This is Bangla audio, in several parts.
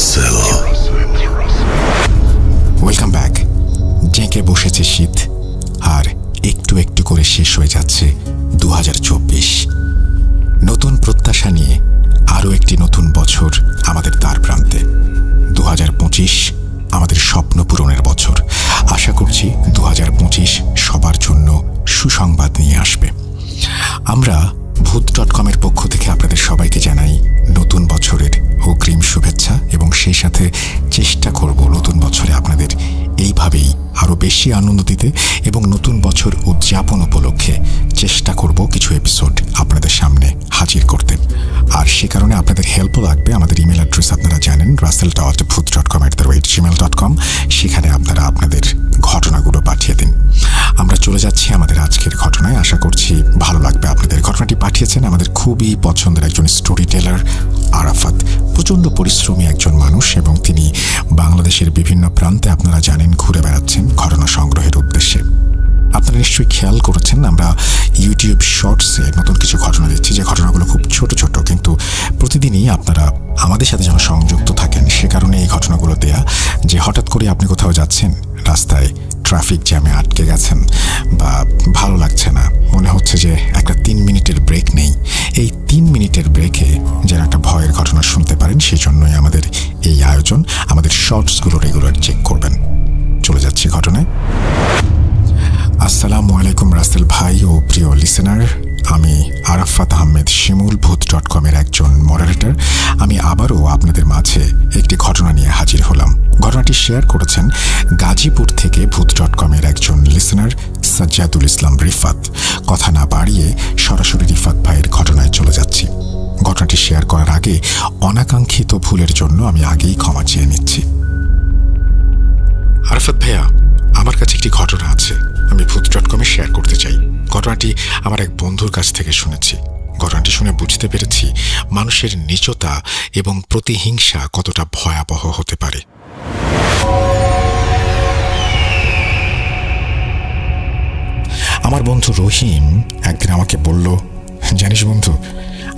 রাসেল। Welcome back. জেঁকে বসেছে শীত, আর একটু একটু করে শেষ হয়ে যাচ্ছে 2024। নতুন প্রত্যাশা নিয়ে আরও একটি নতুন বছর আমাদের দ্বার প্রান্তে। 2025 আমাদের স্বপ্ন পূরণের বছর। আশা করছি 2025 সবার জন্য সুসংবাদ নিয়ে আসবে। আমরা ভূত.com-এর পক্ষ থেকে আপনাদের সবাইকে জানাই নতুন বছরের অগ্রিম শুভেচ্ছা, এবং সেই সাথে চেষ্টা করব নতুন বছরে আপনাদের এইভাবেই আরও বেশি আনন্দ দিতে, এবং নতুন বছর উদযাপন উপলক্ষে চেষ্টা করব কিছু এপিসোড আপনাদের সামনে হাজির করতে। আর সে কারণে আপনাদের হেল্পও লাগবে। আমাদের ইমেল অ্যাড্রেস আপনারা জানেন, russell.booth.com@gmail.com। সেখানে আপনারা আপনাদের ঘটনাগুলো পাঠিয়ে দিন। আমরা চলে যাচ্ছি আমাদের আজকের ঘটনায়। আশা করছি ভালো লাগবে আপনাদের। ঘটনাটি পাঠিয়েছেন আমাদের খুবই পছন্দের একজন স্টোরি টেলার আরাফাত। প্রচণ্ড পরিশ্রমী একজন মানুষ, এবং তিনি বাংলাদেশের বিভিন্ন প্রান্তে আপনারা জানেন ঘুরে বেড়াচ্ছেন ঘটনা সংগ্রহের উদ্দেশ্যে। আপনারা নিশ্চয়ই খেয়াল করেছেন, আমরা ইউটিউব শর্টসে নতুন কিছু ঘটনা দিচ্ছি, যে ঘটনাগুলো খুব ছোট ছোট, কিন্তু প্রতিদিনই আপনারা আমাদের সাথে যেন সংযুক্ত থাকেন, সে কারণে এই ঘটনাগুলো দেয়া। যে হঠাৎ করে আপনি কোথাও যাচ্ছেন, রাস্তায় ট্রাফিক জ্যামে আটকে গেছেন, বা ভালো লাগছে না, মনে হচ্ছে যে একটা 3 মিনিটের ব্রেক নেই, এই 3 মিনিটের ব্রেকে যেন একটা ভয়ের ঘটনা শুনতে পারেন, সেই জন্যই আমাদের এই আয়োজন। আমাদের শর্টসগুলো রেগুলার চেক করবেন। চলে যাচ্ছি ঘটনায়। আসসালামু আলাইকুম রাসেল ভাই ও প্রিয় লিসেনার। আমি আরাফাত আহমেদ শিমুল, ভূত.com-এর একজন মডারেটর। আমি আবারও আপনাদের মাঝে একটি ঘটনা নিয়ে হাজির হলাম। ঘটনাটি শেয়ার করেছেন গাজীপুর থেকে ভূত.com-এর একজন লিসেনার সাজ্জাদুল ইসলাম রিফাত। কথা না বাড়িয়ে সরাসরি রিফাত ভাইয়ের ঘটনায় চলে যাচ্ছি। ঘটনাটি শেয়ার করার আগে অনাকাঙ্ক্ষিত ভুলের জন্য আমি আগেই ক্ষমা চেয়ে নিচ্ছি। আরাফাত ভাইয়া, আমার কাছে একটি ঘটনা আছে, আমি ভূত.com-এ শেয়ার করতে চাই। ঘটনাটি আমার এক বন্ধুর কাছ থেকে শুনেছি। ঘটনাটি শুনে বুঝতে পেরেছি মানুষের নীচতা এবং প্রতিহিংসা কতটা ভয়াবহ হতে পারে। আমার বন্ধু রহিম একদিন আমাকে বলল, জানিস বন্ধু,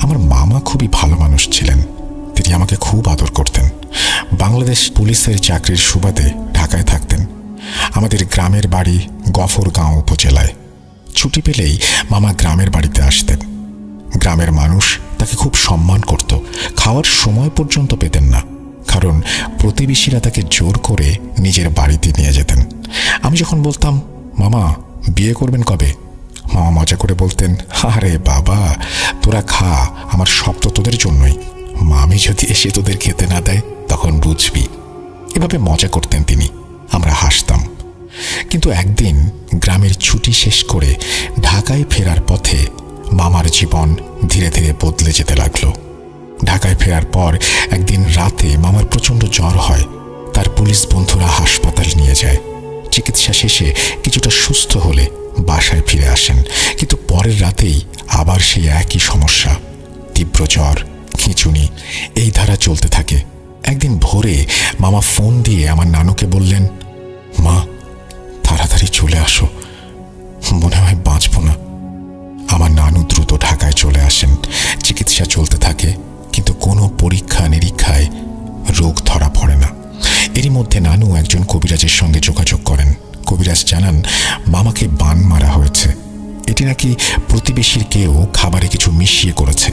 আমার মামা খুবই ভালো মানুষ ছিলেন। তিনি আমাকে খুব আদর করতেন। বাংলাদেশ পুলিশের চাকরির সুবাদে ঢাকায় থাকতেন। আমাদের গ্রামের বাড়ি গফরগাঁও উপজেলায়। ছুটি পেলেই মামা গ্রামের বাড়িতে আসতেন। গ্রামের মানুষ তাকে খুব সম্মান করত। খাওয়ার সময় পর্যন্ত পেতেন না, কারণ প্রতিবেশীরা তাকে জোর করে নিজের বাড়িতে নিয়ে যেতেন। আমি যখন বলতাম, মামা বিয়ে করবেন কবে, মামা মজা করে বলতেন, আরে বাবা তোরা খা, আমার সব তো তোদের জন্যই, মামি যদি এসে তোদের খেতে না দেয় তখন বুঝবি। এভাবে মজা করতেন তিনি। আমরা হাসতাম। কিন্তু একদিন গ্রামের ছুটি শেষ করে ঢাকায় ফেরার পথে মামার জীবন ধীরে ধীরে বদলে যেতে লাগলো। ঢাকায় ফেরার পর একদিন রাতে মামার প্রচণ্ড জ্বর হয়। তার পুলিশ বন্ধুরা হাসপাতাল নিয়ে যায়। চিকিৎসা শেষে কিছুটা সুস্থ হলে বাসায় ফিরে আসেন, কিন্তু পরের রাতেই আবার সেই একই সমস্যা। তীব্র জ্বর, খিঁচুনি, এই ধারা চলতে থাকে। একদিন ভোরে মামা ফোন দিয়ে আমার নানুকে বললেন, মা তাড়াতাড়ি চলে আসো, মনে হয় বাঁচব না। আমার নানু দ্রুত ঢাকায় চলে আসেন। চিকিৎসা চলতে থাকে, কিন্তু কোনো পরীক্ষা নিরীক্ষায় রোগ ধরা পড়ে না। এরই মধ্যে নানু একজন কবিরাজের সঙ্গে যোগাযোগ করেন। কবিরাজ জানান মামাকে বান মারা হয়েছে। এটি নাকি প্রতিবেশীর কেউ খাবারে কিছু মিশিয়ে করেছে।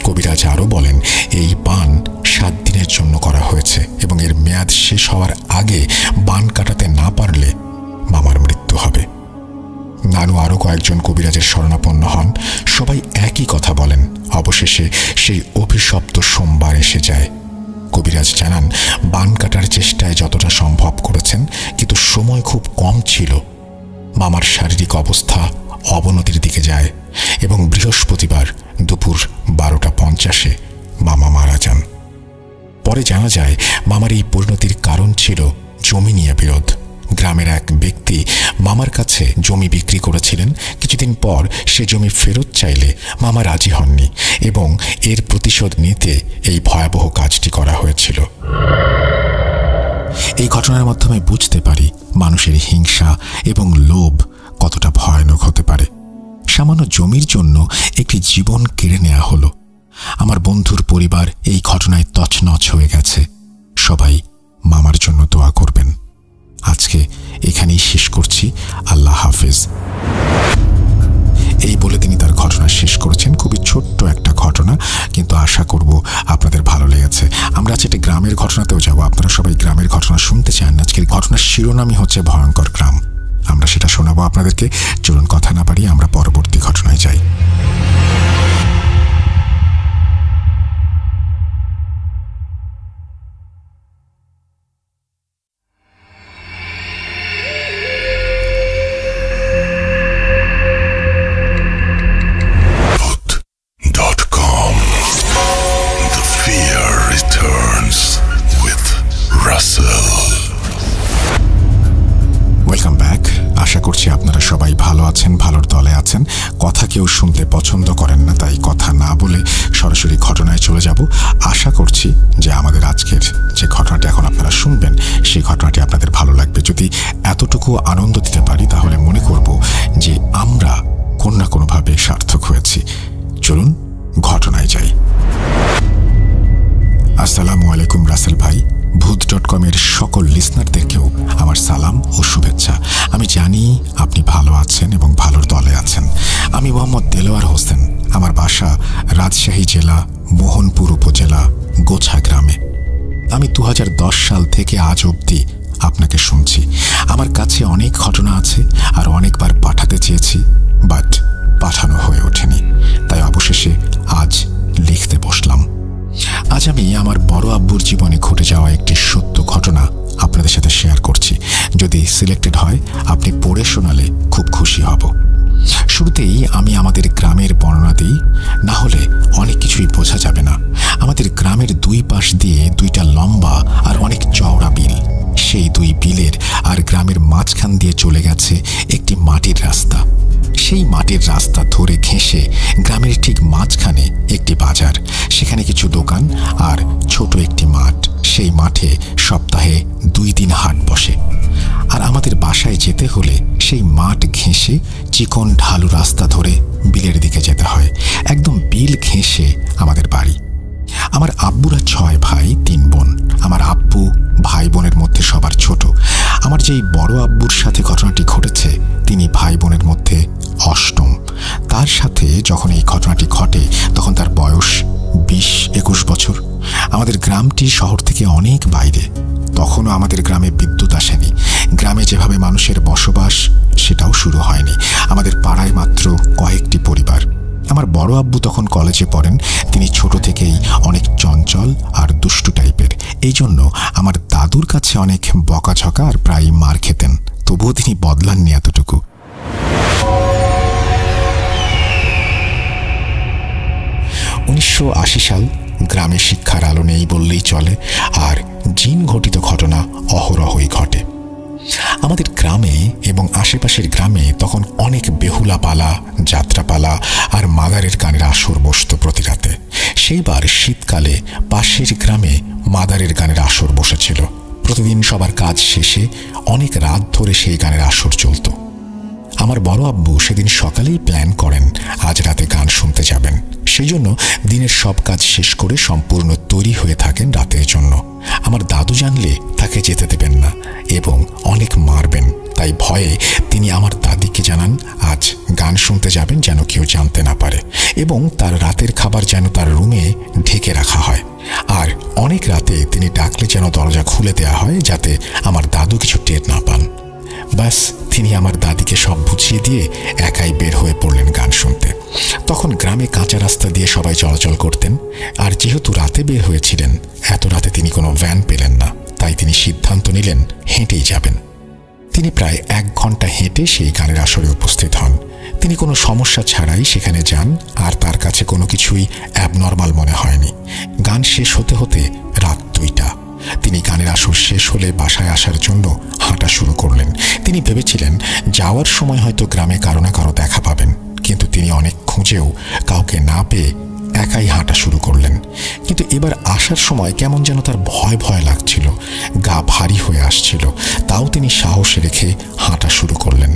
কবিরাজ আরও বলেন, এই বান 7 দিনের জন্য করা হয়েছে, এবং এর মেয়াদ শেষ হওয়ার আগে বান কাটাতে না পারলে মামার মৃত্যু হবে। নানু আরও কয়েকজন কবিরাজের শরণাপন্ন হন। সবাই একই কথা বলেন। অবশেষে সেই অভিশপ্ত সোমবার এসে যায়। কবিরাজ জানান বান কাটার চেষ্টায় যতটা সম্ভব করেছেন, কিন্তু সময় খুব কম ছিল। মামার শারীরিক অবস্থা অবনতির দিকে যায়, এবং বৃহস্পতিবার দুপুর 12:50 মামা মারা যান। পরে জানা যায় মামার এই পরিণতির কারণ ছিল জমি নিয়ে বিরোধ। গ্রামের এক ব্যক্তি মামার কাছে জমি বিক্রি করেছিলেন। কিছুদিন পর সে জমি ফেরত চাইলে মামা রাজি হননি, এবং এর প্রতিশোধ নিতে এই ভয়াবহ কাজটি করা হয়েছিল। এই ঘটনার মাধ্যমে বুঝতে পারি মানুষের হিংসা এবং লোভ কতটা ভয়ানক হতে পারে। সামান্য জমির জন্য একটি জীবন কেড়ে নেওয়া হলো। আমার বন্ধুর পরিবার এই ঘটনায় তছনছ হয়ে গেছে। সবাই মামার জন্য দোয়া করবেন। আজকে এখানেই শেষ করছি। আল্লাহ হাফেজ। এই বলে তিনি তার ঘটনা শেষ করেছেন। খুবই ছোট্ট একটা ঘটনা, কিন্তু আশা করব আপনাদের ভালো লেগেছে। আমরা আজ একটি গ্রামের ঘটনাতেও যাব। আপনারা সবাই গ্রামের ঘটনা শুনতে চান। আজকের ঘটনার শিরোনামই হচ্ছে ভয়ঙ্কর গ্রাম। আমরা সেটা শোনাবো আপনাদেরকে। চলুন কথা না বাড়িয়ে আমরা পরবর্তী ঘটনায় যাই। Welcome back. আশা করছি আপনারা সবাই ভালো আছেন, ভালোর দলে আছেন। কথা কেউ শুনতে পছন্দ করেন না, তাই কথা না বলে সরাসরি ঘটনায় চলে যাব। আশা করছি যে আমাদের আজকের যে ঘটনাটি এখন আপনারা শুনবেন সেই ঘটনাটি আপনাদের ভালো লাগবে। যদি এতটুকু আনন্দ দিতে পারি তাহলে মনে করব যে আমরা কোনো না কোনোভাবে সার্থক হয়েছি। চলুন ঘটনায় যাই। আসসালামু আলাইকুম রাসেল ভাই। ভূত.com-এর সকল লিসনারদেরকেও আমার সালাম ও শুভেচ্ছা। আমি জানি আপনি ভালো আছেন এবং ভালোর দলে আছেন। আমি মোহাম্মদ দেলোয়ার হোসেন। আমার বাসা রাজশাহী জেলা মোহনপুর উপজেলা গোছা গ্রামে। আমি 2010 সাল থেকে আজ অবধি আপনাকে শুনছি। আমার কাছে অনেক ঘটনা আছে আর অনেকবার পাঠাতে চেয়েছি, বাট পাঠানো হয়ে ওঠেনি। তাই অবশেষে আজ লিখতে বসলাম। আজ আমি আমার বড় আব্বুর জীবনে ঘটে যাওয়া একটি সত্য ঘটনা আপনাদের সাথে শেয়ার করছি। যদি সিলেক্টেড হয় আপনি পড়ে শোনালে খুব খুশি হব। শুরুতেই আমি আমাদের গ্রামের বর্ণনা দিই, না হলে অনেক কিছুই বোঝা যাবে না। আমাদের গ্রামের দুই পাশ দিয়ে দুইটা লম্বা আর অনেক চওড়া বিল। সেই দুই বিলের আর গ্রামের মাঝখান দিয়ে চলে গেছে একটি মাটির রাস্তা। সেই মাটির রাস্তা ধরে ঘেঁষে গ্রামের ঠিক মাঝখানে একটি বাজার, সেখানে কিছু দোকান আর ছোট একটি মাঠ। সেই মাঠে সপ্তাহে 2 দিন হাট বসে। আর আমাদের বাসায় যেতে হলে সেই মাঠ ঘেঁষে চিকন ঢালু রাস্তা ধরে বিলের দিকে যেতে হয়। একদম বিল ঘেঁষে আমাদের বাড়ি। আমার আব্বুরা 6 ভাই 3 বোন। আমার আব্বু ভাই বোনের মধ্যে সবার ছোট। আমার যেই বড় আব্বুর সাথে ঘটনাটি ঘটেছে তিনি ভাই বোনের মধ্যে অষ্টম। তার সাথে যখন এই ঘটনাটি ঘটে তখন তার বয়স 20-21 বছর। আমাদের গ্রামটি শহর থেকে অনেক বাইরে। তখনও আমাদের গ্রামে বিদ্যুৎ আসেনি। গ্রামে যেভাবে মানুষের বসবাস সেটাও শুরু হয়নি। আমাদের পাড়ায় মাত্র কয়েকটি পরিবার। আমার বড় আব্বু তখন কলেজে পড়েন। তিনি ছোট থেকেই অনেক চঞ্চল আর দুষ্টু টাইপের। এই জন্য আমার দাদুর কাছে অনেক বকাঝকা আর প্রায় মার খেতেন। তবুও তিনি বদলাননি এতটুকু। 1980 সাল। গ্রামে শিক্ষার আলো নেই বললেই চলে, আর জিন ঘটিত ঘটনা অহরহই ঘটে। আমাদের গ্রামে এবং আশেপাশের গ্রামে তখন অনেক বেহুলা পালা, যাত্রাপালা আর মাদারের গানের আসর বসত প্রতি রাতে। সেইবার শীতকালে পাশের গ্রামে মাদারের গানের আসর বসেছিল। প্রতিদিন সবার কাজ শেষে অনেক রাত ধরে সেই গানের আসর চলত। আমার বড় আব্বু সেদিন সকালেই প্ল্যান করেন আজ রাতে গান শুনতে যাবেন। সেই জন্য দিনের সব কাজ শেষ করে সম্পূর্ণ তৈরি হয়ে থাকেন রাতের জন্য। আমার দাদু জানলে তাকে যেতে দেবেন না এবং অনেক মারবেন। তাই ভয়ে তিনি আমার দাদিকে জানান আজ গান শুনতে যাবেন যেন কেউ জানতে না পারে, এবং তার রাতের খাবার যেন তার রুমে ঢেকে রাখা হয়। আর অনেক রাতে তিনি ডাকলে যেন দরজা খুলে দেওয়া হয় যাতে আমার দাদু কিছু টের না পান। ব্যাস, তিনি আমার দাদিকে সব বুঝিয়ে দিয়ে একাই বের হয়ে পড়লেন গান শুনতে। তখন গ্রামে কাঁচা রাস্তা দিয়ে সবাই চলাচল করতেন, আর যেহেতু রাতে বের হয়েছিলেন এত রাতে তিনি কোনো ভ্যান পেলেন না, তাই তিনি সিদ্ধান্ত নিলেন হেঁটেই যাবেন। তিনি প্রায় 1 ঘন্টা হেঁটে সেই গানের আসরে উপস্থিত হন। তিনি কোনো সমস্যা ছাড়াই সেখানে যান, আর তার কাছে কোনো কিছুই অ্যাবনর্মাল মনে হয়নি। গান শেষ হতে হতে রাত 2টা। তিনি গানের আসর শেষ হলে বাসায় আসার জন্য হাঁটা শুরু করলেন। তিনি ভেবেছিলেন যাওয়ার সময় হয়তো গ্রামে কারো না কারো দেখা পাবেন, কিন্তু তিনি অনেক খুঁজেও কাউকে না পেয়ে একাই হাঁটা শুরু করলেন। কিন্তু এবার আসার সময় কেমন যেন তার ভয় ভয় লাগছিল, গা ভারী হয়ে আসছিল। তাও তিনি সাহস রেখে হাঁটা শুরু করলেন।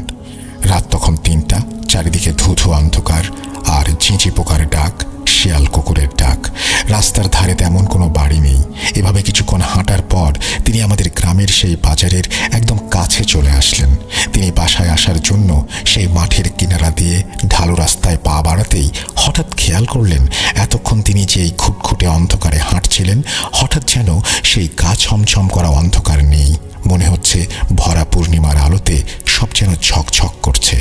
রাত তখন 3টা। চারিদিকে ধুধু অন্ধকার আর ঝিঁঝি পোকার ডাক শিয়াল কুকুরের ডাক। রাস্তার ধারে তেমন কোনো বাড়ি নেই। এভাবে কিছুক্ষণ হাঁটার পর তিনি আমাদের গ্রামের সেই বাজারের একদম কাছে চলে আসলেন। তিনি বাসায় আসার জন্য সেই মাঠের কিনারা দিয়ে ঢালু রাস্তায় পা বাড়াতেই হঠাৎ খেয়াল করলেন এতক্ষণ তিনি যে এই খুটখুটে অন্ধকারে হাঁটছিলেন, হঠাৎ যেন সেই গা ছমছম করা অন্ধকার নেই। মনে হচ্ছে ভরা পূর্ণিমার আলোতে সব যেন ঝকঝক করছে।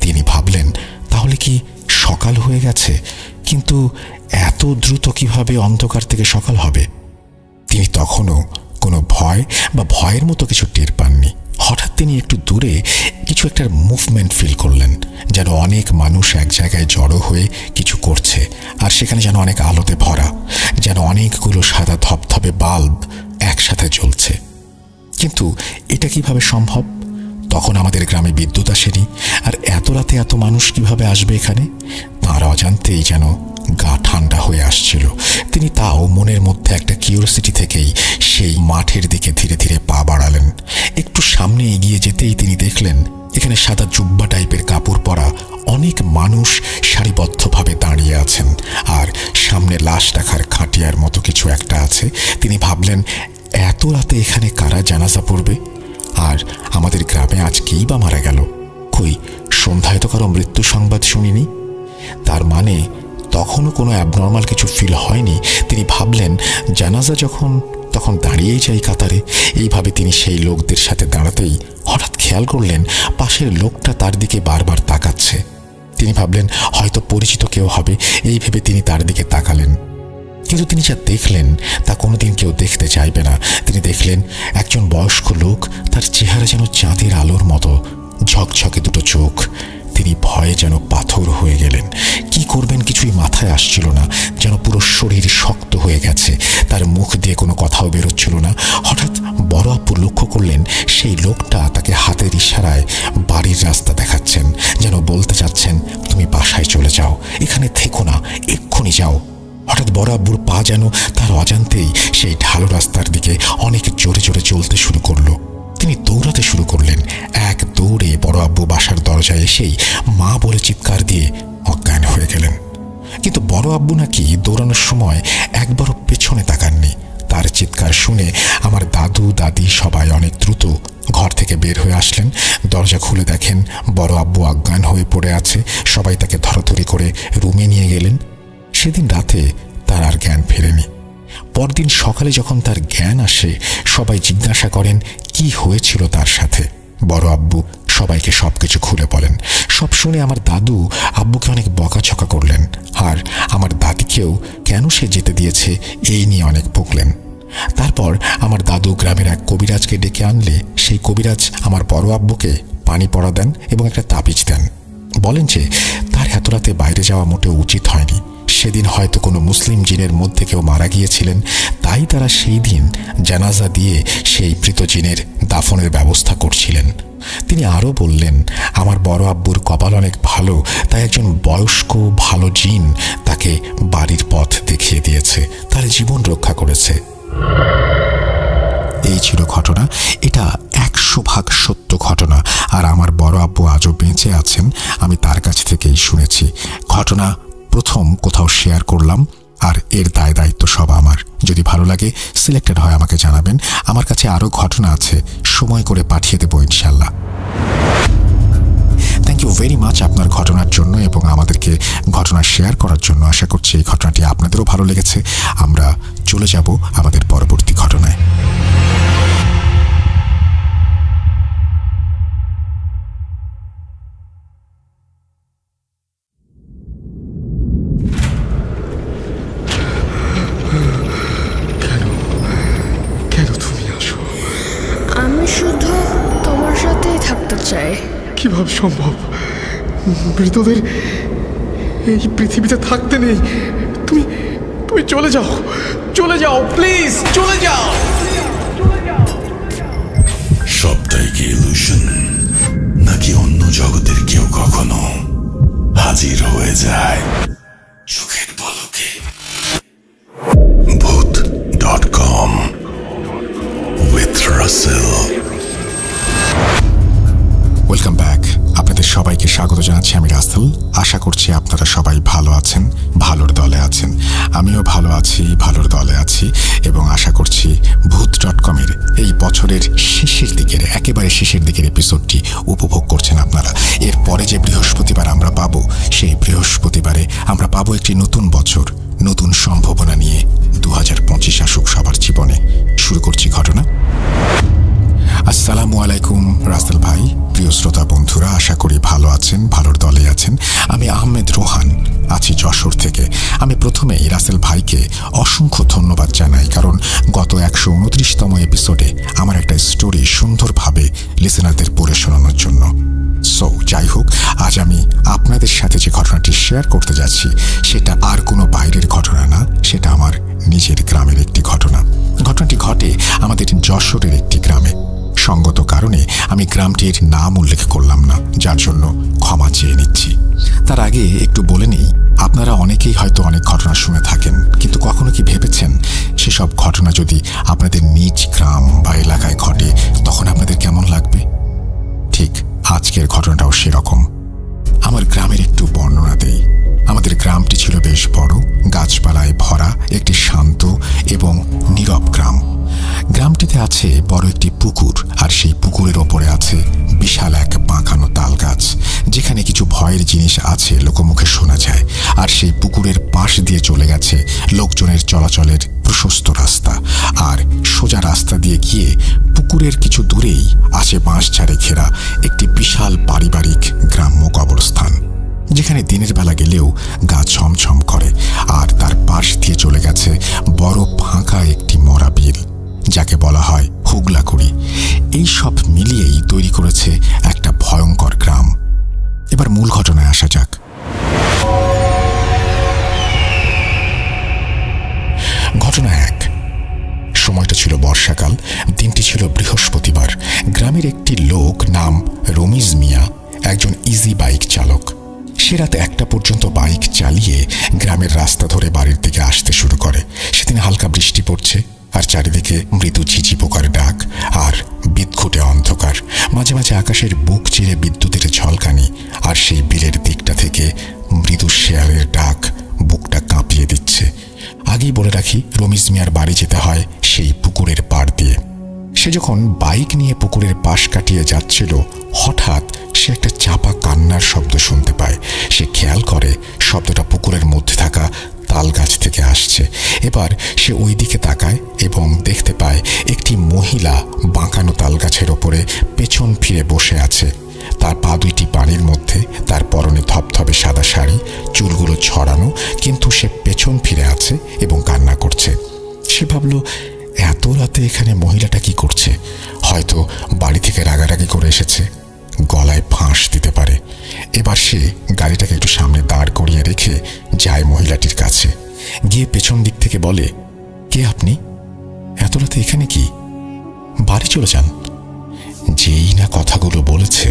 তিনি ভাবলেন, তাহলে কি সকাল হয়ে গেছে? কিন্তু এত দ্রুত কিভাবে অন্ধকার থেকে সকাল হবে? তিনি তখনও কোনো ভয় বা ভয়ের মতো কিছু টের পাননি। হঠাৎ তিনি একটু দূরে কিছু একটা মুভমেন্ট ফিল করলেন, যেন অনেক মানুষ এক জায়গায় জড়ো হয়ে কিছু করছে, আর সেখানে যেন অনেক আলোতে ভরা, যেন অনেকগুলো সাদা ধপধপে বাল্ব একসাথে জ্বলছে। কিন্তু এটা কিভাবে সম্ভব? তখন আমাদের গ্রামে বিদ্যুৎ আসেনি, আর এত রাতে এত মানুষ কিভাবে আসবে এখানে? তাঁর অজান্তেই যেন গা ঠান্ডা হয়ে আসছিল। তিনি তাও মনের মধ্যে একটা কিউরিওসিটি থেকেই সেই মাঠের দিকে ধীরে ধীরে পা বাড়ালেন। একটু সামনে এগিয়ে যেতেই তিনি দেখলেন এখানে সাদা জুব্বা টাইপের কাপড় পরা অনেক মানুষ সারিবদ্ধভাবে দাঁড়িয়ে আছেন, আর সামনে লাশ রাখার খাটিয়ার মতো কিছু একটা আছে। তিনি ভাবলেন, এত রাতে এখানে কারা জানাজা পড়বে? আর আমাদের গ্রামে আজকেই বা মারা গেল, কই সন্ধ্যায় তো কারো মৃত্যু সংবাদ শুনিনি। তার মানে তখনও কোনো অ্যাবনর্মাল কিছু ফিল হয়নি। তিনি ভাবলেন, জানাজা যখন তখন দাঁড়িয়েই যাই কাতারে। এইভাবে তিনি সেই লোকদের সাথে দাঁড়াতেই হঠাৎ খেয়াল করলেন পাশের লোকটা তার দিকে বারবার তাকাচ্ছে। তিনি ভাবলেন হয়তো পরিচিত কেউ হবে, এই ভেবে তিনি তার দিকে তাকালেন। কিন্তু তিনি যা দেখলেন তা কোনোদিন কেউ দেখতে চাইবে না। তিনি দেখলেন একজন বয়স্ক লোক, তার চেহারা যেন চাঁদের আলোর মতো, ঝকঝকে দুটো চোখ। তিনি ভয়ে যেন পাথর হয়ে গেলেন। কি করবেন কিছুই মাথায় আসছিল না, যেন পুরো শরীর শক্ত হয়ে গেছে। তার মুখ দিয়ে কোনো কথাও বেরোচ্ছিল না। হঠাৎ বড় আপু লক্ষ্য করলেন সেই লোকটা তাকে হাতের ইশারায় বাড়ির রাস্তা দেখাচ্ছেন, যেন বলতে চাচ্ছেন, তুমি বাসায় চলে যাও, এখানে থেকো না, এক্ষুনি যাও। হঠাৎ বড় আব্বুর পা যেন তার অজান্তেই সেই ঢালু রাস্তার দিকে অনেক জোরে জোরে চলতে শুরু করলো। তিনি দৌড়াতে শুরু করলেন। এক দৌড়ে বড় আব্বু বাসার দরজায় এসেই মা বলে চিৎকার দিয়ে অজ্ঞান হয়ে গেলেন। কিন্তু বড় আব্বু নাকি দৌড়ানোর সময় একবারও পেছনে তাকাননি। তার চিৎকার শুনে আমার দাদু দাদি সবাই অনেক দ্রুত ঘর থেকে বের হয়ে আসলেন। দরজা খুলে দেখেন বড় আব্বু অজ্ঞান হয়ে পড়ে আছে। সবাই তাকে ধরাধরি করে রুমে নিয়ে গেলেন। সেদিন রাতে তার আর জ্ঞান ফেরেনি। পরদিন সকালে যখন তার জ্ঞান আসে, সবাই জিজ্ঞাসা করেন কি হয়েছিল তার সাথে। বড় আব্বু সবাইকে সবকিছু খুলে বলেন। সব শুনে আমার দাদু আব্বুকে অনেক বকাঝকা করলেন, আর আমার দাদিকেও কেন সে যেতে দিয়েছে এই নিয়ে অনেক বকলেন। তারপর আমার দাদু গ্রামের এক কবিরাজকে ডেকে আনলে সেই কবিরাজ আমার বড় আব্বুকে পানি পড়া দেন এবং একটা তাবিজ দেন। বলেন যে তার এত রাতে বাইরে যাওয়া মোটেও উচিত হয়নি। সেদিন হয়তো কোনো মুসলিম জিনের মধ্যে কেউ মারা গিয়েছিলেন, তাই তারা সেই দিন জানাজা দিয়ে সেই মৃত জিনের দাফনের ব্যবস্থা করছিলেন। তিনি আরও বললেন, আমার বড় আব্বুর কপাল অনেক ভালো, তাই একজন বয়স্ক ভালো জিন তাকে বাড়ির পথ দেখিয়ে দিয়েছে, তার জীবন রক্ষা করেছে। এই ছিল ঘটনা। এটা 100% সত্য ঘটনা, আর আমার বড় আব্বু আজও বেঁচে আছেন। আমি তার কাছ থেকেই শুনেছি। ঘটনা প্রথম কোথাও শেয়ার করলাম, আর এর দায় দায়িত্ব সব আমার। যদি ভালো লাগে সিলেক্টেড হয় আমাকে জানাবেন। আমার কাছে আরও ঘটনা আছে, সময় করে পাঠিয়ে দেবো ইনশাল্লাহ। থ্যাংক ইউ ভেরি মাচ আপনার ঘটনার জন্য এবং আমাদেরকে ঘটনা শেয়ার করার জন্য। আশা করছি এই ঘটনাটি আপনাদেরও ভালো লেগেছে। আমরা চলে যাব আমাদের পরবর্তী ঘটনায়। কিভাবে সম্ভব? মৃতদের এই পৃথিবীতে থাকতে নেই। তুমি চলে যাও, চলে যাও, প্লিজ চলে যাও। সবটাই কি ইলুশন, নাকি অন্য জগতের কেউ কখনো হাজির হয়ে যায় চোখের পলকে? Bhoot.com with Russell। Welcome back. আপনাদের সবাইকে স্বাগত জানাচ্ছি আমি রাসেল। আশা করছি আপনারা সবাই ভালো আছেন, ভালোর আছি, ভালোর দলে আছি এবং আশা করছি ভূত.com-এর এই বছরের শেষের দিকের একেবারে শেষের দিকের এপিসোডটি উপভোগ করছেন আপনারা। এরপরে যে বৃহস্পতিবার আমরা পাবো, সেই বৃহস্পতিবারে আমরা পাবো একটি নতুন বছর, নতুন সম্ভাবনা নিয়ে 2025 আসুক সবার জীবনে। শুরু করছি ঘটনা। আসসালামু আলাইকুম রাসেল ভাই, প্রিয় শ্রোতা বন্ধুরা, আশা করি ভালো আছেন, ভালোর দলে আছেন। আমি আহমেদ রোহান, আছি যশোর থেকে। আমি প্রথমেই রাসেল ভাইকে অসংখ্য ধন্যবাদ জানাই, কারণ গত 129তম এপিসোডে আমার একটা স্টোরি সুন্দরভাবে লিসেনারদের পড়ে শোনানোর জন্য। সো যাই হোক, আজ আমি আপনাদের সাথে যে ঘটনাটি শেয়ার করতে যাচ্ছি সেটা আর কোনো বাইরের ঘটনা না, সেটা আমার নিজের গ্রামের একটি ঘটনা। ঘটনাটি ঘটে আমাদের যশোরের একটি গ্রামে। সঙ্গত কারণে আমি গ্রামটির নাম উল্লেখ করলাম না, যার জন্য ক্ষমা চেয়ে নিচ্ছি। তার আগে একটু বলে নিই, আপনারা অনেকেই হয়তো অনেক ঘটনা শুনে থাকেন, কিন্তু কখনো কি ভেবেছেন সেসব ঘটনা যদি আপনাদের নিজ গ্রাম বা এলাকায় ঘটে তখন আপনাদের কেমন লাগবে? ঠিক আজকের ঘটনাটাও সেরকম। আমার গ্রামের একটু বর্ণনা দেই। আমাদের গ্রামটি ছিল বেশ বড়, গাছপালায় ভরা একটি শান্ত এবং নীরব গ্রাম। গ্রামটিতে আছে বড় একটি পুকুর, আর সেই পুকুরের ওপরে আছে বিশাল এক বাঁকানো তাল গাছ, যেখানে কিছু ভয়ের জিনিস আছে লোকমুখে শোনা যায়। আর সেই পুকুরের পাশ দিয়ে চলে গেছে লোকজনের চলাচলের প্রশস্ত রাস্তা। আর সোজা রাস্তা দিয়ে গিয়ে পুকুরের কিছু দূরেই আছে বাঁশঝাড়ে ঘেরা একটি বিশাল পারিবারিক গ্রাম্য কবরস্থান, যেখানে দিনের বেলা গেলেও গা ছমছম করে। আর তার পাশ দিয়ে চলে গেছে বড় ফাঁকা একটি মরা বিল, যাকে বলা হয় হুগলাকুড়ি। এই সব মিলিয়েই তৈরি করেছে একটা ভয়ঙ্কর গ্রাম। এবার মূল ঘটনায় আসা যাক। ঘটনা 1। সময়টা ছিল বর্ষাকাল, দিনটি ছিল বৃহস্পতিবার। গ্রামের একটি লোক নাম রমিজ মিয়া একজন ইজি বাইক চালক। সে রাত 1টা পর্যন্ত বাইক চালিয়ে গ্রামের রাস্তা ধরে বাড়ির দিকে আসতে শুরু করে। সেদিন হালকা বৃষ্টি পড়ছে, আর চারিদিকে মৃদু ঝিঝি পোকার ডাক আর বিদঘুটে অন্ধকার। মাঝে মাঝে আকাশের বুক চিরে বিদ্যুতের ঝলকানি, আর সেই বিলের দিকটা থেকে মৃদু শেয়ালের ডাক বুকটা কাঁপিয়ে দিচ্ছে। আগেই বলে রাখি, রমিজ মিয়ার বাড়ি যেতে হয় সেই পুকুরের পাড় দিয়ে। সে যখন বাইক নিয়ে পুকুরের পাশ কাটিয়ে যাচ্ছিল, হঠাৎ সে একটা চাপা কান্নার শব্দ শুনতে পায়। সে খেয়াল করে শব্দটা পুকুরের মধ্যে থাকা তাল গাছ থেকে আসছে। এবার সে ওই দিকে তাকায় এবং দেখতে পায় একটি মহিলা বাঁকানো তাল গাছের ওপরে পেছন ফিরে বসে আছে। তার পা দুইটি পানির মধ্যে, তার পরনে ধপধপে সাদা শাড়ি, চুলগুলো ছড়ানো, কিন্তু সে পেছন ফিরে আছে এবং কান্না করছে। সে ভাবল, এত রাতে এখানে মহিলাটা কি করছে? হয়তো বাড়ি থেকে রাগারাগি করে এসেছে, গলায় ফাঁস দিতে পারে। এবার সে গাড়িটাকে একটু সামনে দাঁড় করিয়ে রেখে যায় মহিলাটির কাছে। গিয়ে পেছন দিক থেকে বলে, কে আপনি? এত রাতে এখানে কি? বাড়ি চলে যান। যেই না কথাগুলো বলেছে,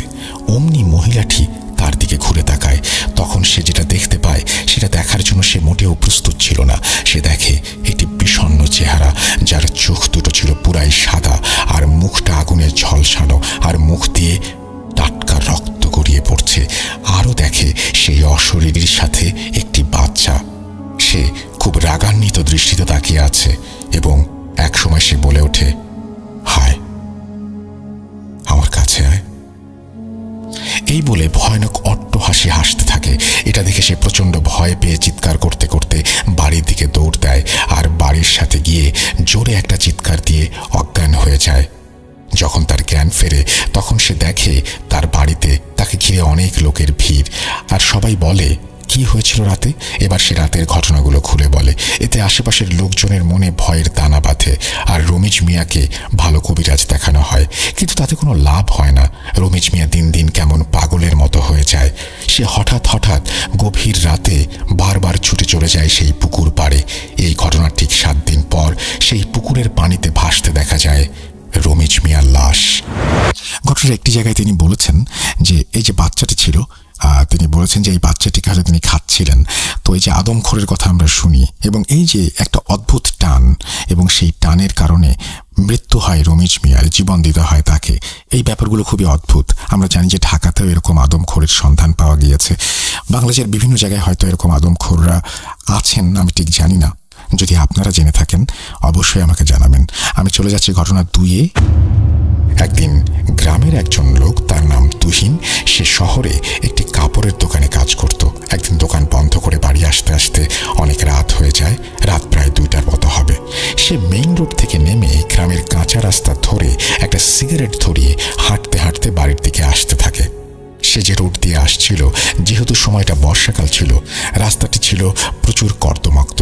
অমনি মহিলাটি তার দিকে ঘুরে তাকায়। তখন সে যেটা দেখতে পায় সেটা দেখার জন্য সে মোটেও প্রস্তুত ছিল না। সে দেখে একটি বিষণ্ণ চেহারা, যার চোখ দুটো ছিল পুরাই সাদা, আর মুখটা আগুনে ঝলসানো, আর মুখ দিয়ে টাটকা রক্ত গড়িয়ে পড়ছে। আরও দেখে সেই অশরীরীর সাথে একটি বাচ্চা। সে খুব রাগান্বিত দৃষ্টিতে তাকিয়ে আছে এবং একসময় সে বলে ওঠে, হায়, আমার কাছে আয়। এই বলে ভয়ানক অট্টহাসি হাসতে থাকে। এটা দেখে সে প্রচণ্ড ভয় পেয়ে চিৎকার করতে করতে বাড়ির দিকে দৌড় দেয়, আর বাড়ির সাথে গিয়ে জোরে একটা চিৎকার দিয়ে অজ্ঞান হয়ে যায়। যখন তার জ্ঞান ফেরে তখন সে দেখে তার বাড়িতে তাকে ঘিরে অনেক লোকের ভিড়, আর সবাই বলে, কি হয়েছিল রাতে? এবার সে রাতের ঘটনাগুলো খুলে বলে। এতে আশেপাশের লোকজনের মনে ভয়ের দানা বাঁধে, আর রমিজ মিয়াকে ভালো কবিরাজ দেখানো হয়, কিন্তু তাতে কোনো লাভ হয় না। রমিজ মিয়া দিন দিন কেমন পাগলের মতো হয়ে যায়। সে হঠাৎ হঠাৎ গভীর রাতে বারবার ছুটে চলে যায় সেই পুকুর পাড়ে। এই ঘটনার ঠিক 7 দিন পর সেই পুকুরের পানিতে ভাসতে দেখা যায় রমিজ মিয়ার লাশ। ঘটনার একটি জায়গায় তিনি বলেছেন যে এই যে বাচ্চাটি ছিল, তিনি বলেছেন যে এই বাচ্চাটিকে হয়তো তিনি খাচ্ছিলেন। তো এই যে আদমখোরের কথা আমরা শুনি, এবং এই যে একটা অদ্ভুত টান, এবং সেই টানের কারণে মৃত্যু হয় রমিজ মিয়ার, জীবন দিতে হয় তাকে, এই ব্যাপারগুলো খুবই অদ্ভুত। আমরা জানি যে ঢাকাতেও এরকম আদমখোরের সন্ধান পাওয়া গিয়েছে। বাংলাদেশের বিভিন্ন জায়গায় হয়তো এরকম আদমখোররা আছেন, আমি ঠিক জানি না। যদি আপনারা জেনে থাকেন অবশ্যই আমাকে জানাবেন। আমি চলে যাচ্ছি ঘটনা 2-এ। একদিন গ্রামের একজন লোক, তার নাম তুহিন, সে শহরে একটি কাপড়ের দোকানে কাজ করত। একদিন দোকান বন্ধ করে বাড়ি আসতে আসতে অনেক রাত হয়ে যায়, রাত প্রায় 2টার মতো হবে। সে মেইন রোড থেকে নেমে গ্রামের কাঁচা রাস্তা ধরে একটা সিগারেট ধরিয়ে হাঁটতে হাঁটতে বাড়ির দিকে আসতে থাকে। সে যে রোড দিয়ে আসছিল, যেহেতু সময়টা বর্ষাকাল ছিল, রাস্তাটি ছিল প্রচুর কর্দমাক্ত।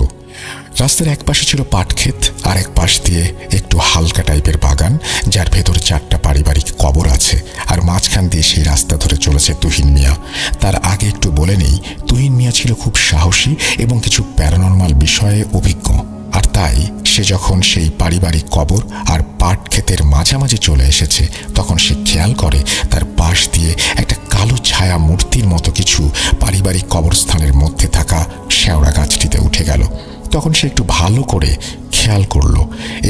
রাস্তার এক পাশে ছিল পাট ক্ষেত, আর এক পাশ দিয়ে একটু হালকা টাইপের বাগান, যার ভেতর 4টা পারিবারিক কবর আছে। আর মাঝখান দিয়ে সেই রাস্তা ধরে চলেছে তুহিন মিয়া। তার আগে একটু বলে নেই, তুহিন মিয়া ছিল খুব সাহসী এবং কিছু প্যারানর্মাল বিষয়ে অভিজ্ঞ। আর তাই সে যখন সেই পারিবারিক কবর আর পাট ক্ষেতের মাঝামাঝি চলে এসেছে, তখন সে খেয়াল করে তার পাশ দিয়ে একটা কালো ছায়া মূর্তির মতো কিছু পারিবারিক কবরস্থানের মধ্যে থাকা শেওড়া গাছটিতে উঠে গেল। তখন সে একটু ভালো করে খেয়াল করল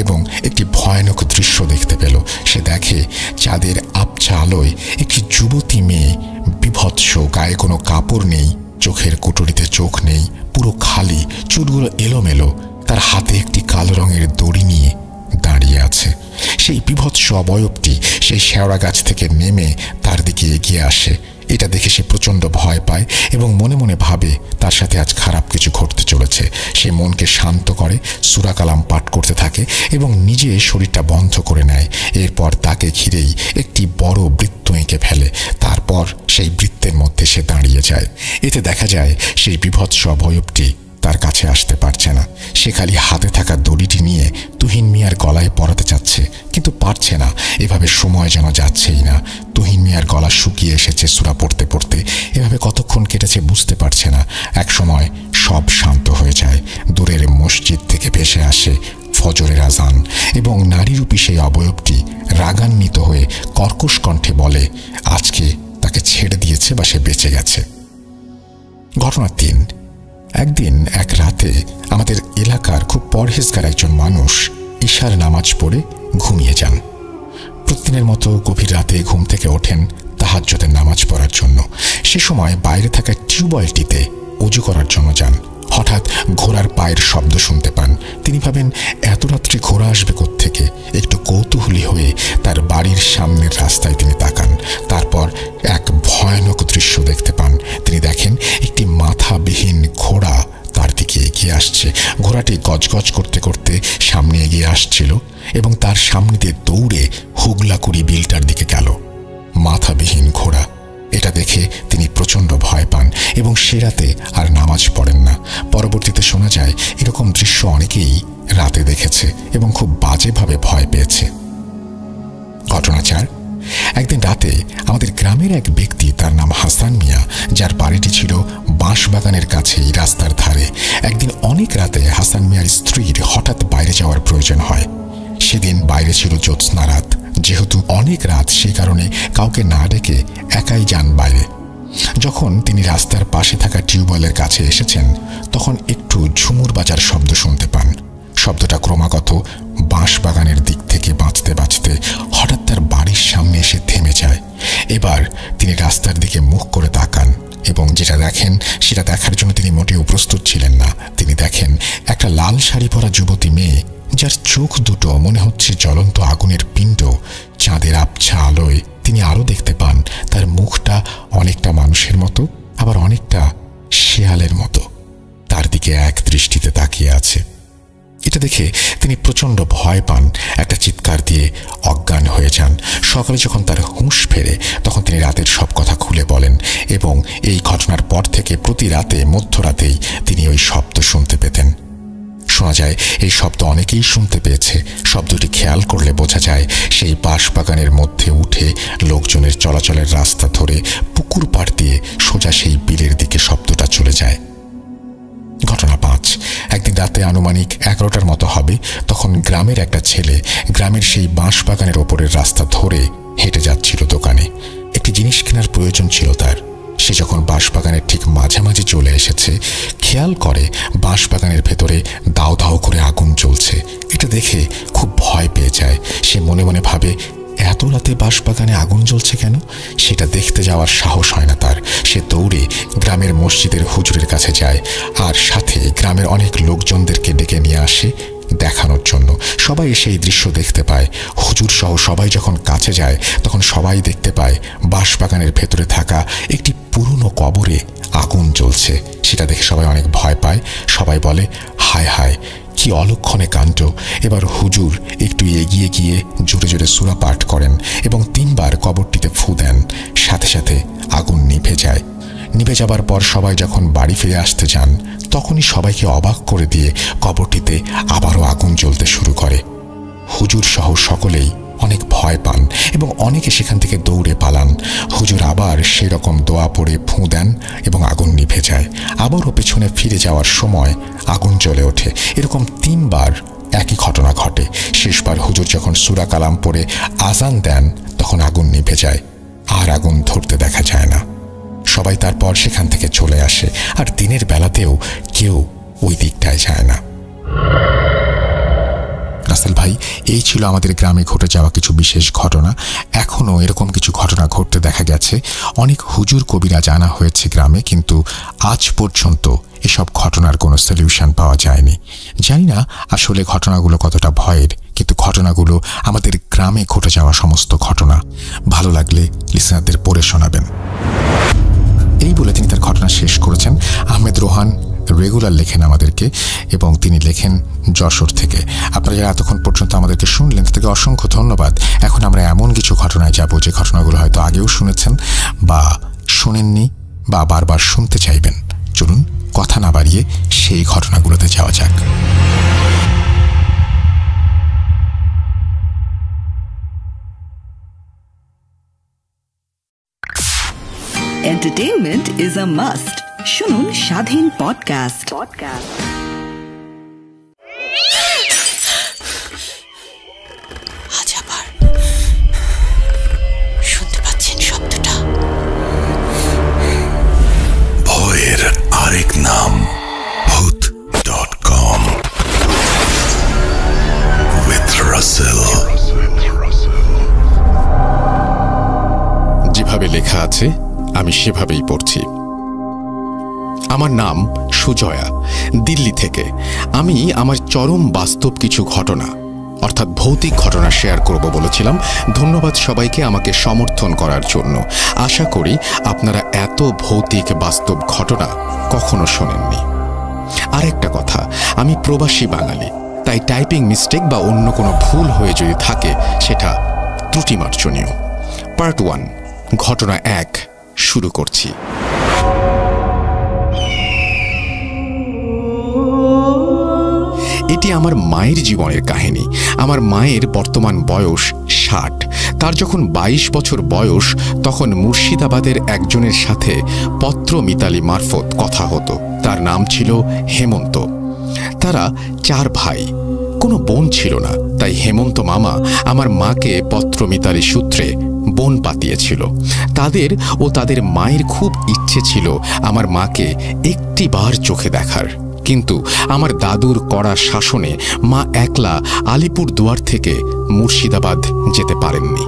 এবং একটি ভয়ানক দৃশ্য দেখতে পেল। সে দেখে চাঁদের আবছা আলোয় একটি যুবতী মেয়ে, বিভৎস, গায়ে কোনো কাপড় নেই, চোখের কুটুরিতে চোখ নেই, পুরো খালি, চুলগুলো এলোমেলো, তার হাতে একটি কালো রঙের দড়ি নিয়ে দাঁড়িয়ে আছে। সেই বিভৎস অবয়বটি সেই শেওড়া গাছ থেকে নেমে তার দিকে এগিয়ে আসে। এটা দেখে সে প্রচণ্ড ভয় পায় এবং মনে মনে ভাবে তার সাথে আজ খারাপ কিছু ঘটতে চলেছে। সে মনকে শান্ত করে, সূরা কালাম পাঠ করতে থাকে এবং নিজে শরীরটা বন্ধ করে নেয়। এরপর তাকে ঘিরেই একটি বড় বৃত্ত এঁকে ফেলে। তারপর সেই বৃত্তের মধ্যে সে দাঁড়িয়ে যায়। এতে দেখা যায় সেই বিভৎস অবয়বটি তার কাছে আসতে পারছে না। সে খালি হাতে থাকা দড়িটি নিয়ে তুহিন মিয়ার গলায় পরাতে চাচ্ছে, কিন্তু পারছে না। এভাবে সময় যেন যাচ্ছেই না। তুহিন মিয়ার গলা শুকিয়ে এসেছে সূরা পড়তে পড়তে। এভাবে কতক্ষণ কেটেছে বুঝতে পারছে না। এক সময় সব শান্ত হয়ে যায়। দূরের মসজিদ থেকে ভেসে আসে ফজরের আজান এবং নারীরূপী সেই অবয়বটি রাগান্বিত হয়ে কর্কশ কণ্ঠে বলে আজকে তাকে ছেড়ে দিয়েছে বা সে বেঁচে গেছে। ঘটনা 3। একদিন এক রাতে আমাদের এলাকার খুব পরহেজগার একজন মানুষ ইশার নামাজ পড়ে ঘুমিয়ে যান। প্রতিদিনের মতো গভীর রাতে ঘুম থেকে ওঠেন তাহাজ্জুদের নামাজ পড়ার জন্য। সে সময় বাইরে থাকা টিউবওয়েলটিতে ওযু করার জন্য যান। হঠাৎ ঘোড়ার পায়ের শব্দ শুনতে পান। তিনি ভাবেন এত রাত্রে ঘোড়া আসবে কোত্থেকে। একটু কৌতূহলী হয়ে তার বাড়ির সামনের রাস্তায় তিনি তাকান। তারপর এক ভয়ানক দৃশ্য দেখতে পান। তিনি দেখেন একটি মাথাবিহীন ঘোড়া তার দিকে এগিয়ে আসছে। ঘোড়াটি গজগজ করতে করতে সামনে এগিয়ে আসছিল এবং তার সামনে দিয়ে দৌড়ে হুগলাকুড়ি বিলটার দিকে গেল। মাথাবিহীন ঘোড়া। এটা দেখে তিনি প্রচণ্ড ভয় পান এবং সে রাতে আর নামাজ পড়েন না। পরবর্তীতে শোনা যায় এরকম দৃশ্য অনেকেই রাতে দেখেছে এবং খুব বাজেভাবে ভয় পেয়েছে। ঘটনা 4। একদিন রাতে আমাদের গ্রামের এক ব্যক্তি, তার নাম হাসান মিয়া, যার বাড়িটি ছিল বাঁশবাগানের কাছেই রাস্তার ধারে। একদিন অনেক রাতে হাসান মিয়ার স্ত্রীর হঠাৎ বাইরে যাওয়ার প্রয়োজন হয়। সেদিন বাইরে ছিল জ্যোৎস্না রাত। যেহেতু অনেক রাত, সেই কারণে কাউকে না ডেকে একাই যান বাইরে। যখন তিনি রাস্তার পাশে থাকা টিউবওয়েলের কাছে এসেছেন, তখন একটু ঝুমুর বাজার শব্দ শুনতে পান। শব্দটা ক্রমাগত বাঁশবাগানের দিক থেকে বাঁচতে বাঁচতে হঠাৎ তার বাড়ির সামনে এসে থেমে যায়। এবার তিনি রাস্তার দিকে মুখ করে তাকান এবং যেটা দেখেন সেটা দেখার জন্য তিনি মোটেও প্রস্তুত ছিলেন না। তিনি দেখেন একটা লাল শাড়ি পরা যুবতী মেয়ে, যার চোখ দুটো মনে হচ্ছে জ্বলন্ত আগুনের পিণ্ড। চাঁদের আবছা আলোয় তিনি আরও দেখতে পান তার মুখটা অনেকটা মানুষের মতো, আবার অনেকটা শেয়ালের মতো তার দিকে এক দৃষ্টিতে তাকিয়ে আছে। এটা দেখে তিনি প্রচণ্ড ভয় পান, একটা চিৎকার দিয়ে অজ্ঞান হয়ে যান। সকালে যখন তার হুঁশ ফেরে, তখন তিনি রাতের সব কথা খুলে বলেন এবং এই ঘটনার পর থেকে প্রতি রাতে মধ্যরাতেই তিনি ওই শব্দ শুনতে পেতেন। শোনা যায় এই শব্দ অনেকেই শুনতে পেয়েছে। শব্দটি খেয়াল করলে বোঝা যায় সেই বাঁশবাগানের মধ্যে উঠে লোকজনের চলাচলের রাস্তা ধরে পুকুর পাড় দিয়ে সোজা সেই বিলের দিকে শব্দটা চলে যায়। ঘটনা 5। একদিন রাতে আনুমানিক 11টার মতো হবে, তখন গ্রামের একটা ছেলে গ্রামের সেই বাঁশবাগানের ওপরের রাস্তা ধরে হেঁটে যাচ্ছিল দোকানে। একটি জিনিস কেনার প্রয়োজন ছিল তার। সে যখন বাঁশবাগানের ঠিক মাঝামাঝি চলে এসেছে, খেয়াল করে বাঁশবাগানের ভেতরে দাও দাও করে আগুন জ্বলছে। এটা দেখে খুব ভয় পেয়ে যায়। সে মনে মনে ভাবে এত রাতে বাঁশবাগানে আগুন জ্বলছে কেন সেটা দেখতে যাওয়ার সাহস হয় না তার। সে দৌড়ে গ্রামের মসজিদের হুজুরের কাছে যায় আর সাথে গ্রামের অনেক লোকজনদেরকে ডেকে নিয়ে আসে দেখানোর জন্য। সবাই সেই দৃশ্য দেখতে পায়। হুজুর সহ সবাই যখন কাছে যায় তখন সবাই দেখতে পায় বাঁশবাগানের ভেতরে থাকা একটি পুরনো কবরে আগুন জ্বলছে। সেটা দেখে সবাই অনেক ভয় পায়। সবাই বলে, হায় হায়, কি অলক্ষণে কাণ্ড। এবার হুজুর একটু এগিয়ে গিয়ে জোরে জোরে সূরা পাঠ করেন এবং 3 বার কবরটিতে ফু দেন। সাথে সাথে আগুন নিভে যায়। নিভে যাবার পর সবাই যখন বাড়ি ফিরে আসতে যান তখনই সবাইকে অবাক করে দিয়ে কবরটিতে আবারও আগুন জ্বলতে শুরু করে। হুজুর সহ সকলেই অনেক ভয় পান এবং অনেকে সেখান থেকে দৌড়ে পালান। হুজুর আবার সেরকম দোয়া পড়ে ফু দেন এবং আগুন নিভে যায়। আবারও পেছনে ফিরে যাওয়ার সময় আগুন জ্বলে ওঠে। এরকম 3 বার একই ঘটনা ঘটে। শেষবার হুজুর যখন সূরা কালাম পড়ে আজান দেন তখন আগুন নিভে যায়, আর আগুন ধরতে দেখা যায় না। সবাই তারপর সেখান থেকে চলে আসে, আর দিনের বেলাতেও কেউ ওই দিকটায় যায় না। রাসেল ভাই, এই ছিল আমাদের গ্রামে ঘটে যাওয়া কিছু বিশেষ ঘটনা। এখনও এরকম কিছু ঘটনা ঘটতে দেখা গেছে। অনেক হুজুর কবিরা জানা হয়েছে গ্রামে, কিন্তু আজ পর্যন্ত এসব ঘটনার কোনো সলিউশন পাওয়া যায়নি। জানি না আসলে ঘটনাগুলো কতটা ভয়ের, কিন্তু ঘটনাগুলো আমাদের গ্রামে ঘটে যাওয়া সমস্ত ঘটনা। ভালো লাগলে লিসেনারদের পড়ে শোনাবেন। এই বলে তিনি তার ঘটনা শেষ করেছেন। আহমেদ রোহান রেগুলার লেখেন আমাদেরকে এবং তিনি লেখেন যশোর থেকে। আপনারা যারা এতক্ষণ পর্যন্ত আমাদেরকে শুনলেন তাদেরকে অসংখ্য ধন্যবাদ। এখন আমরা এমন কিছু ঘটনায় যাব যে ঘটনাগুলো হয়তো আগেও শুনেছেন বা শোনেননি বা বারবার শুনতে চাইবেন। চলুন কথা না বাড়িয়ে সেই ঘটনাগুলোতে যাওয়া যাক। Entertainment is a must. শুনুন স্বাধীন পডকাস্ট। আজ আবার শুনতে পাচ্ছেন শব্দটা? ভয়ের আরেক নাম ভূত.com with Russell। যেভাবে লেখা আছে আমি সেভাবেই পড়ছি। আমার নাম সুজয়া, দিল্লি থেকে। আমি আমার চরম বাস্তব কিছু ঘটনা অর্থাৎ ভৌতিক ঘটনা শেয়ার করব বলেছিলাম। ধন্যবাদ সবাইকে আমাকে সমর্থন করার জন্য। আশা করি আপনারা এত ভৌতিক বাস্তব ঘটনা কখনো শোনেননি। আর একটা কথা, আমি প্রবাসী বাঙালি, তাই টাইপিং মিস্টেক বা অন্য কোনো ভুল হয়ে যদি থাকে সেটা ত্রুটিমার্জনীয়। পার্ট 1, ঘটনা 1 শুরু করছি। এটি আমার মায়ের জীবনের কাহিনী। আমার মায়ের বর্তমান বয়স 60। তার যখন 22 বছর বয়স তখন মুর্শিদাবাদের একজনের সাথে পত্র মিতালি মারফত কথা হতো। তার নাম ছিল হেমন্ত। তারা 4 ভাই, কোনো বোন ছিল না। তাই হেমন্ত মামা আমার মাকে পত্র মিতালি সূত্রে বোন পাতিয়েছিল। তাদের ও তাদের মায়ের খুব ইচ্ছে ছিল আমার মাকে একটিবার চোখে দেখার, কিন্তু আমার দাদুর কড়া শাসনে মা একলা আলিপুরদুয়ার থেকে মুর্শিদাবাদ যেতে পারেননি।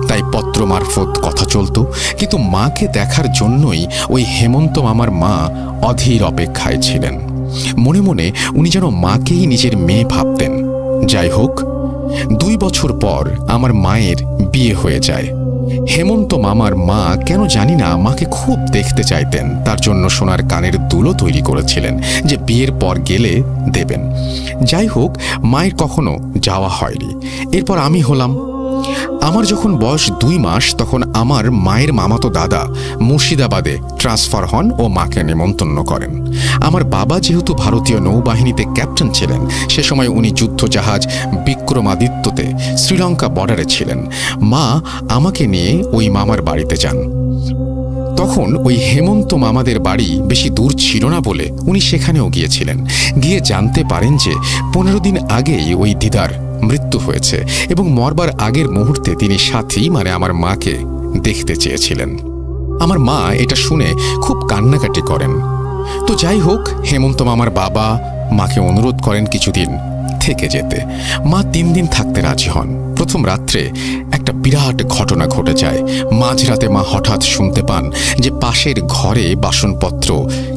তাই পত্র মারফত কথা চলত, কিন্তু মাকে দেখার জন্যই ওই হেমন্ত মামার মা অধীর অপেক্ষায় ছিলেন। মনে মনে উনি যেন মাকেই নিজের মেয়ে ভাবতেন। যাই হোক, 2 বছর পর আমার মায়ের বিয়ে হয়ে যায়। হেমন্ত মামার মা কেন জানি না মাকে খুব দেখতে চাইতেন। তার জন্য সোনার কানের দুলো তৈরি করেছিলেন যে বিয়ের পর গেলে দেবেন। যাই হোক, মায়ের কখনো যাওয়া হয়নি। এরপর আমি হলাম। আমার যখন বয়স 2 মাস তখন আমার মায়ের মামাতো দাদা মুর্শিদাবাদে ট্রান্সফার হন ও মাকে নিমন্ত্রণ করেন। আমার বাবা যেহেতু ভারতীয় নৌবাহিনীতে ক্যাপ্টেন ছিলেন, সে সময় উনি যুদ্ধজাহাজ বিক্রমাদিত্যতে শ্রীলঙ্কা বর্ডারে ছিলেন। মা আমাকে নিয়ে ওই মামার বাড়িতে যান। তখন ওই হেমন্ত মামাদের বাড়ি বেশি দূর ছিল না বলে উনি সেখানেও গিয়েছিলেন। গিয়ে জানতে পারেন যে 15 দিন আগেই ওই দিদার মৃত্যু হয়েছে এবং মরবার আগের মুহূর্তে তিনি সাথী মানে আমার মাকে দেখতে চেয়েছিলেন। আমার মা এটা শুনে খুব কান্নাকাটি করেন। তো যাই হোক, হেমন্ত মামার বাবা মাকে অনুরোধ করেন কিছুদিন থেকে যেতে। মা 3 দিন থাকতে রাজি হন। প্রথম রাত্রে একটা বিরাট ঘটনা ঘটে যায়। মাঝরাতে মা হঠাৎ শুনতে পান যে পাশের ঘরে বাসনপত্র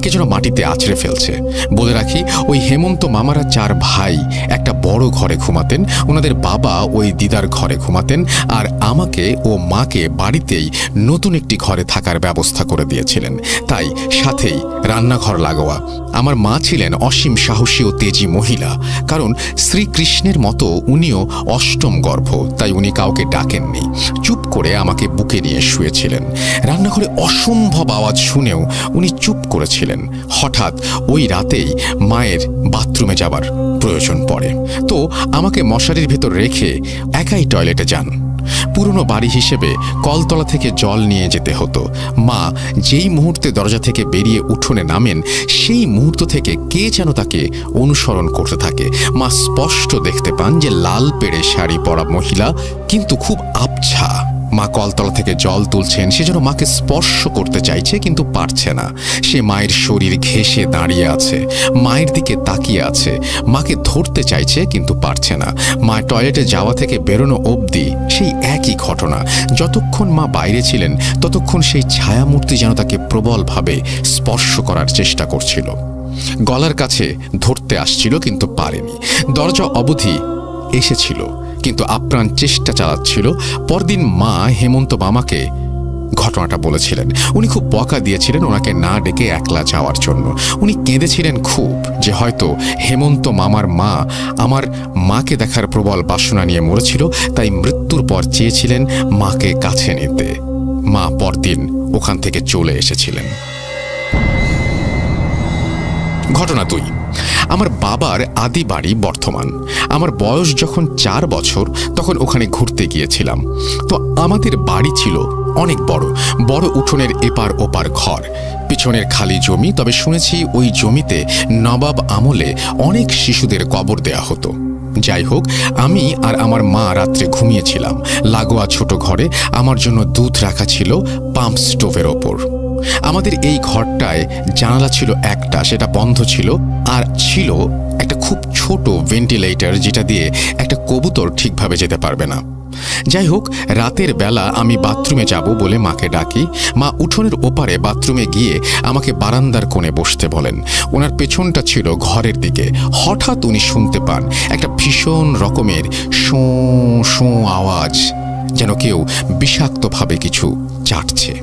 কে যেন মাটিতে আছড়ে ফেলছে। বলে রাখি, ওই হেমন্ত মামারা 4 ভাই একটা বড় ঘরে ঘুমাতেন। ওনাদের বাবা ওই দিদার ঘরে ঘুমাতেন, আর আমাকে ও মাকে বাড়িতেই নতুন একটি ঘরে থাকার ব্যবস্থা করে দিয়েছিলেন। তাই সাথেই রান্নাঘর লাগোয়া। আমার মা ছিলেন অসীম সাহসী ও তেজি মহিলা, কারণ শ্রীকৃষ্ণের মতো উনিও অষ্টম গর্ভ, তাই উনি কাউকে ডাকেননি। চুপ করে আমাকে বুকে নিয়ে শুয়েছিলেন। রান্নাঘরে অসম্ভব আওয়াজ শুনেও উনি চুপ করেছিলেন। হঠাৎ ওই রাতেই মায়ের বাথরুমে যাবার প্রয়োজন পড়ে, তো আমাকে মশারির ভেতর রেখে একাই টয়লেটে যান। পুরনো বাড়ি হিসেবে কলতলা থেকে জল নিয়ে যেতে হতো। মা যেই মুহূর্তে দরজা থেকে বেরিয়ে উঠোনে নামেন, সেই মুহূর্ত থেকে কে যেন তাকে অনুসরণ করতে থাকে। মা স্পষ্ট দেখতে পান যে লাল পেড়ে শাড়ি পরা মহিলা, কিন্তু খুব আবছা। মা কলতলা থেকে জল তুলছেন, সে যেন মাকে স্পর্শ করতে চাইছে কিন্তু পারছে না। সে মায়ের শরীর ঘেঁষে দাঁড়িয়ে আছে, মায়ের দিকে তাকিয়ে আছে, মাকে ধরতে চাইছে কিন্তু পারছে না। মা টয়লেটে যাওয়া থেকে বেরোনো অবধি সেই একই ঘটনা। যতক্ষণ মা বাইরে ছিলেন ততক্ষণ সেই ছায়ামূর্তি যেন তাকে প্রবলভাবে স্পর্শ করার চেষ্টা করছিল। গলার কাছে ধরতে আসছিল কিন্তু পারেনি। দরজা অবধি এসেছিল কিন্তু আপ্রাণ চেষ্টা চালাচ্ছিল। পরদিন মা হেমন্ত মামাকে ঘটনাটা বলেছিলেন। উনি খুব বকা দিয়েছিলেন ওনাকে না ডেকে একলা যাওয়ার জন্য। উনি কেঁদেছিলেন খুব, যে হয়তো হেমন্ত মামার মা আমার মাকে দেখার প্রবল বাসনা নিয়ে মরেছিল, তাই মৃত্যুর পর চেয়েছিলেন মাকে কাছে নিতে। মা পরদিন ওখান থেকে চলে এসেছিলেন। ঘটনা 2। আমার বাবার আদি বাড়ি বর্ধমান। আমার বয়স যখন 4 বছর তখন ওখানে ঘুরতে গিয়েছিলাম। তো আমাদের বাড়ি ছিল অনেক বড় বড়, উঠোনের এপার ওপার ঘর, পিছনের খালি জমি। তবে শুনেছি ওই জমিতে নবাব আমলে অনেক শিশুদের কবর দেয়া হতো। যাই হোক, আমি আর আমার মা রাত্রে ঘুমিয়েছিলাম লাগোয়া ছোট ঘরে। আমার জন্য দুধ রাখা ছিল পাম্প স্টোভের ওপর। আমাদের এই ঘরটায় জানালা ছিল একটা, সেটা বন্ধ ছিল, আর ছিল একটা খুব ছোট ভেন্টিলেটর, যেটা দিয়ে একটা কবুতর ঠিকভাবে যেতে পারবে না। যাই হোক, রাতের বেলা আমি বাথরুমে যাব বলে মাকে ডাকি। মা উঠোনের ওপারে বাথরুমে গিয়ে আমাকে বারান্দার কোণে বসতে বলেন। ওনার পেছনটা ছিল ঘরের দিকে। হঠাৎ উনি শুনতে পান একটা ভীষণ রকমের শোঁ শোঁ আওয়াজ, যেন কেউ বিষাক্তভাবে কিছু চাটছে।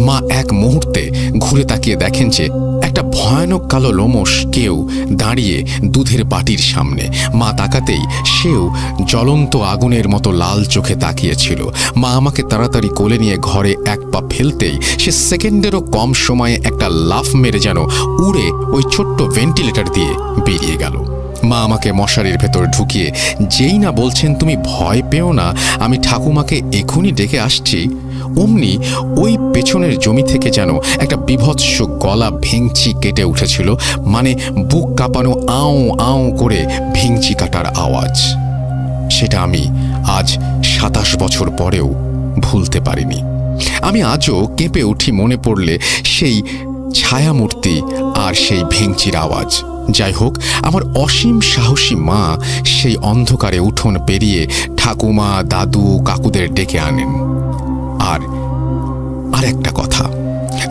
মা এক মুহূর্তে ঘুরে তাকিয়ে দেখেন যে একটা ভয়ানক কালো লোমশ কেউ দাঁড়িয়ে দুধের বাটির সামনে। মা তাকাতেই সেও জ্বলন্ত আগুনের মতো লাল চোখে তাকিয়েছিল। মা আমাকে তাড়াতাড়ি কোলে নিয়ে ঘরে এক পা ফেলতেই সে সেকেন্ডেরও কম সময়ে একটা লাফ মেরে যেন উড়ে ওই ছোট্ট ভেন্টিলেটর দিয়ে বেরিয়ে গেল। মা আমাকে মশারির ভেতর ঢুকিয়ে যেই না বলছেন, তুমি ভয় পেও না, আমি ঠাকুমাকে এখনই ডেকে আসছি, অমনি ওই পেছনের জমি থেকে যেন একটা বিভৎস গলা ভেঙচি কেটে উঠেছিল। মানে বুক কাঁপানো আও আও করে ভেঙচি কাটার আওয়াজ। সেটা আমি আজ 27 বছর পরেও ভুলতে পারিনি। আমি আজও কেঁপে উঠি মনে পড়লে সেই ছায়ামূর্তি আর সেই ভেঙচির আওয়াজ। যাই হোক, আমার অসীম সাহসী মা সেই অন্ধকারে উঠোন পেরিয়ে ঠাকুমা, দাদু, কাকুদের ডেকে আনেন। আর একটা কথা,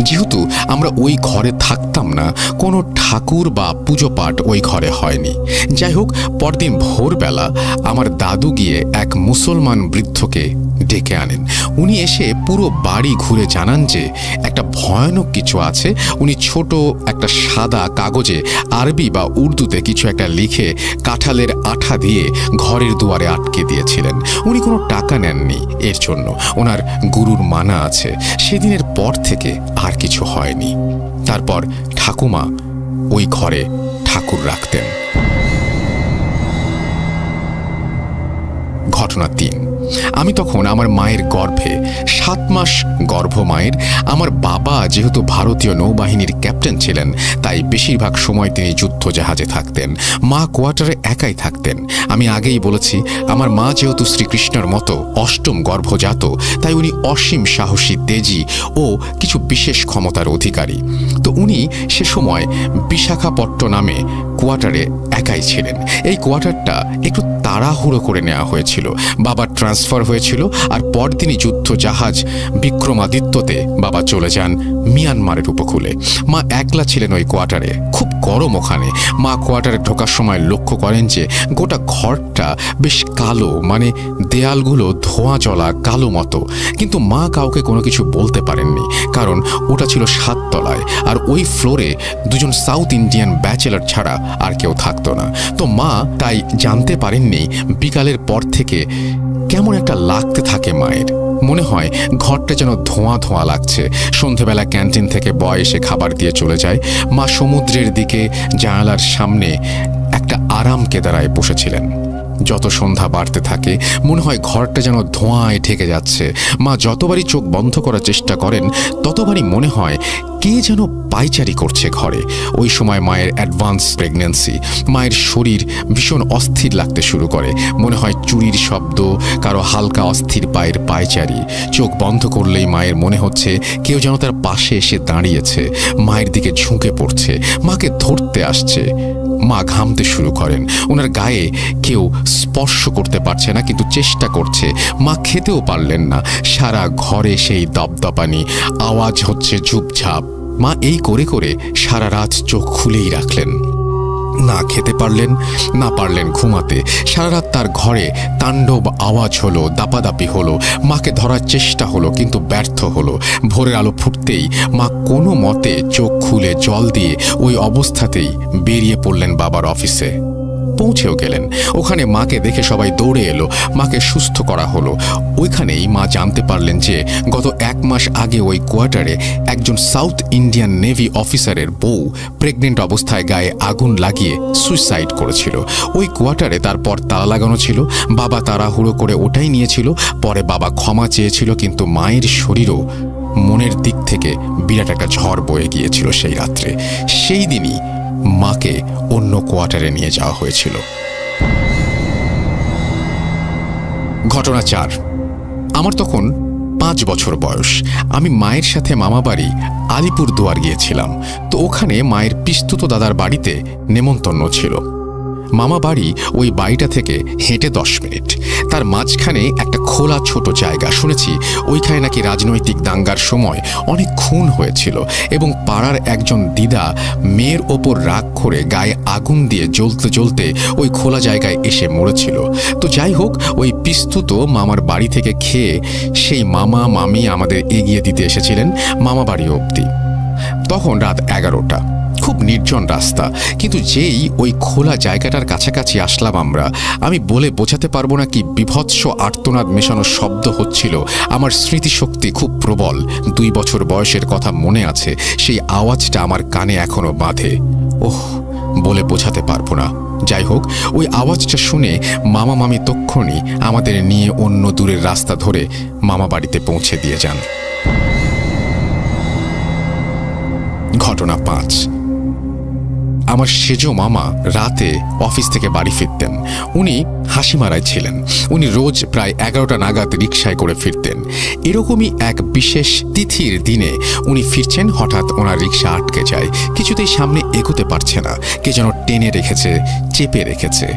যেহেতু আমরা ওই ঘরে থাকতাম না, কোনো ঠাকুর বা পুজো পাঠ ওই ঘরে হয়নি। যাই হোক, পরদিন ভোরবেলা আমার দাদু গিয়ে এক মুসলমান বৃদ্ধকে ডেকে আনেন। উনি এসে পুরো বাড়ি ঘুরে জানান যে একটা ভয়ানক কিছু আছে। উনি ছোট একটা সাদা কাগজে আরবি বা উর্দুতে কিছু একটা লিখে কাঁঠালের আঠা দিয়ে ঘরের দুয়ারে আটকে দিয়েছিলেন। উনি কোনো টাকা নেননি এর জন্য, ওনার গুরুর মানা আছে। সেদিনের পর থেকে আর কিছু হয়নি। তারপর ঠাকুমা ওই ঘরে ঠাকুর রাখতেন। ঘটনা 3। আমি তখন আমার মায়ের গর্ভে, 7 মাস গর্ভ মায়ের। আমার বাবা যেহেতু ভারতীয় নৌবাহিনীর ক্যাপ্টেন ছিলেন, তাই বেশিরভাগ সময় তিনি যুদ্ধ জাহাজে থাকতেন। মা কোয়ার্টারে একাই থাকতেন। আমি আগেই বলেছি, আমার মা যেহেতু শ্রীকৃষ্ণের মতো 8ম গর্ভজাত, তাই উনি অসীম সাহসী, তেজি ও কিছু বিশেষ ক্ষমতার অধিকারী। তো উনি সে সময় বিশাখাপট্টনমে কোয়ার্টারে একাই ছিলেন। এই কোয়ার্টারটা একটু তাড়াহুড়ো করে নেওয়া হয়েছিল। বাবার ট্রান্সফার হয়েছিল, আর পরদিনই যুদ্ধ জাহাজ বিক্রমাদিত্যতে বাবা চলে যান মিয়ানমারের উপকূলে। মা একলা ছিলেন ওই কোয়ার্টারে। খুব গরম ওখানে। মা কোয়ার্টারে ঢোকার সময় লক্ষ্য করেন যে গোটা ঘরটা বেশ কালো, মানে দেয়ালগুলো ধোঁয়া জ্বলা কালো মতো। কিন্তু মা কাউকে কোনো কিছু বলতে পারেননি, কারণ ওটা ছিল 7 তলায়, আর ওই ফ্লোরে 2জন সাউথ ইন্ডিয়ান ব্যাচেলার ছাড়া আর কেউ থাকতো না। তো মা তাই জানতে পারেননি বিকালের পর থেকে কেমন একটা লাগতে থাকে মায়ের। মনে হয় ঘরটা যেন ধোঁয়া ধোঁয়া লাগছে। সন্ধেবেলা ক্যান্টিন থেকে বয় এসে খাবার দিয়ে চলে যায়। মা সমুদ্রের দিকে জানালার সামনে একটা আরাম কেদারায় বসেছিলেন। যত সন্ধ্যা বাড়তে থাকে মনে হয় ঘরটা যেন ধোঁয়ায় ঢেকে যাচ্ছে। মা যতবারই চোখ বন্ধ করার চেষ্টা করেন, ততবারই মনে হয় কে যেন পায়চারি করছে ঘরে। ওই সময় মায়ের অ্যাডভান্স প্রেগন্যান্সি। মায়ের শরীর ভীষণ অস্থির লাগতে শুরু করে। মনে হয় চুরির শব্দ, কারো হালকা অস্থির পায়ের পায়চারি। চোখ বন্ধ করলেই মায়ের মনে হচ্ছে কেউ যেন তার পাশে এসে দাঁড়িয়েছে, মায়ের দিকে ঝুঁকে পড়ছে, মাকে ধরতে আসছে। মা ঘামতে শুরু করেন। ওনার গায়ে কেউ স্পর্শ করতে পারছে না, কিন্তু চেষ্টা করছে। মা খেতেও পারলেন না। সারা ঘরে সেই দপদপানি, আওয়াজ হচ্ছে ঝুপঝাপ। মা এই করে করে সারা রাত চোখ খুলেই রাখলেন। না খেতে পারলেন, না পারলেন ঘুমাতে। সারা রাত তার ঘরে তাণ্ডব আওয়াজ হলো, দাপাদাপি হলো। মাকে ধরার চেষ্টা হলো, কিন্তু ব্যর্থ হলো। ভোরের আলো ফুটতেই মা কোনো মতে চোখ খুলে জল দিয়ে ওই অবস্থাতেই বেরিয়ে পড়লেন বাবার অফিসে। পৌঁছেও গেলেন। ওখানে মাকে দেখে সবাই দৌড়ে এলো। মাকে সুস্থ করা হলো। ওইখানেই মা জানতে পারলেন যে গত 1 মাস আগে ওই কোয়ার্টারে একজন সাউথ ইন্ডিয়ান নেভি অফিসারের বউ প্রেগনেন্ট অবস্থায় গায়ে আগুন লাগিয়ে সুইসাইড করেছিল। ওই কোয়ার্টারে তারপর তালা লাগানো ছিল। বাবা তাড়াহুড়ো করে ওটাই নিয়েছিল। পরে বাবা ক্ষমা চেয়েছিল, কিন্তু মায়ের শরীরও মনের দিক থেকে বিরাট একটা ঝড় বয়ে গিয়েছিল সেই রাত্রে। সেই দিনই মাকে অন্য কোয়ার্টারে নিয়ে যাওয়া হয়েছিল। ঘটনা 4। আমার তখন 5 বছর বয়স। আমি মায়ের সাথে মামাবাড়ি আলিপুরদুয়ার গিয়েছিলাম। তো ওখানে মায়ের পিস্তুত দাদার বাড়িতে নেমন্তন্ন ছিল। মামা বাড়ি ওই বাড়িটা থেকে হেঁটে 10 মিনিট। তার মাঝখানে একটা খোলা ছোট জায়গা। শুনেছি ওইখানে নাকি রাজনৈতিক দাঙ্গার সময় অনেক খুন হয়েছিল, এবং পাড়ার একজন দিদা মেয়ের ওপর রাগ করে গায়ে আগুন দিয়ে জ্বলতে জ্বলতে ওই খোলা জায়গায় এসে মরেছিল। তো যাই হোক, ওই পিস্তুত মামার বাড়ি থেকে খেয়ে সেই মামা মামি আমাদের এগিয়ে দিতে এসেছিলেন মামা বাড়ি অবধি। তখন রাত 11টা। খুব নির্জন রাস্তা, কিন্তু যেই ওই খোলা জায়গাটার কাছাকাছি আসলাম আমরা, আমি বলে বোঝাতে পারবো না কি বিভৎস আর্তনাদ মেশানো শব্দ হচ্ছিল। আমার স্মৃতিশক্তি খুব প্রবল। 2 বছর বয়সের কথা মনে আছে। সেই আওয়াজটা আমার কানে এখনো বাঁধে। ওহ, বলে বোঝাতে পারবো না। যাই হোক, ওই আওয়াজটা শুনে মামা মামি তক্ষুনি আমাদের নিয়ে অন্য দূরের রাস্তা ধরে মামা বাড়িতে পৌঁছে দিয়ে যান। ঘটনা 5। আমার সেজো মামা রাতে অফিস থেকে বাড়ি ফিরতেন। উনি হাসিমারায় ছিলেন। উনি রোজ প্রায় 11টা নাগাদ রিকশায় করে ফিরতেন। এরকমই এক বিশেষ তিথির দিনে উনি ফিরছেন, হঠাৎ ওনার রিকশা আটকে যায়। কিছুতেই সামনে এগোতে পারছে না। কে যেন টেনে রেখেছে, চেপে রেখেছে।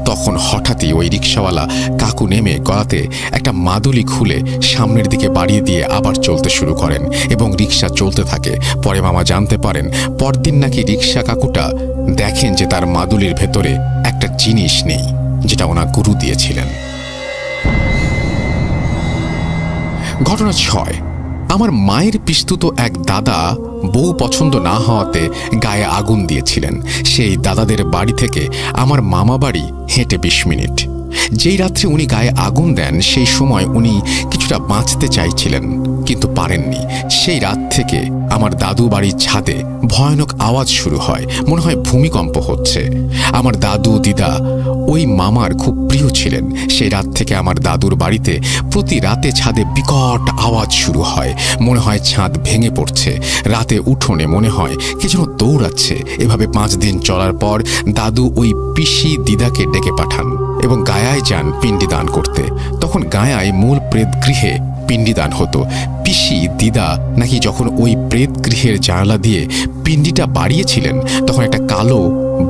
তখন হঠাৎই ওই রিকশাওয়ালা কাকু নেমে গলাতে একটা মাদুলি খুলে সামনের দিকে বাড়িয়ে দিয়ে আবার চলতে শুরু করেন, এবং রিকশা চলতে থাকে। পরে মামা জানতে পারেন পরদিন নাকি রিকশা কাকুটা দেখেন যে তার মাদুলির ভেতরে একটা জিনিস নেই, যেটা ওনার গুরু দিয়েছিলেন। ঘটনা 6। আমার মায়ের পিস্তুত এক দাদা বউ পছন্দ না হওয়াতে গায়ে আগুন দিয়েছিলেন। সেই দাদাদের বাড়ি থেকে আমার মামা বাড়ি হেঁটে 20 মিনিট। যেই রাত্রে উনি গায়ে আগুন দেন সেই সময় উনি কিছুটা বাঁচতে চাইছিলেন, কিন্তু পারেননি। সেই রাত থেকে আমার দাদু বাড়ির ছাদে ভয়ানক আওয়াজ শুরু হয়, মনে হয় ভূমিকম্প হচ্ছে। আমার দাদু দিদা ওই মামার খুব প্রিয় ছিলেন। সেই রাত থেকে আমার দাদুর বাড়িতে প্রতি রাতে ছাদে বিকট আওয়াজ শুরু হয়, মনে হয় ছাদ ভেঙে পড়ছে। রাতে উঠোনে মনে হয় কে যেন দৌড়াচ্ছে। এভাবে 5 দিন চলার পর দাদু ওই পিসি দিদাকে ডেকে পাঠান এবং গায়ায় যান পিণ্ডি দান করতে। তখন গায়ায় মূল প্রেত গৃহে পিণ্ডিদান হতো। পিসি দিদা নাকি যখন ওই প্রেত গৃহের জানালা দিয়ে পিণ্ডিটা বাড়িয়েছিলেন, তখন একটা কালো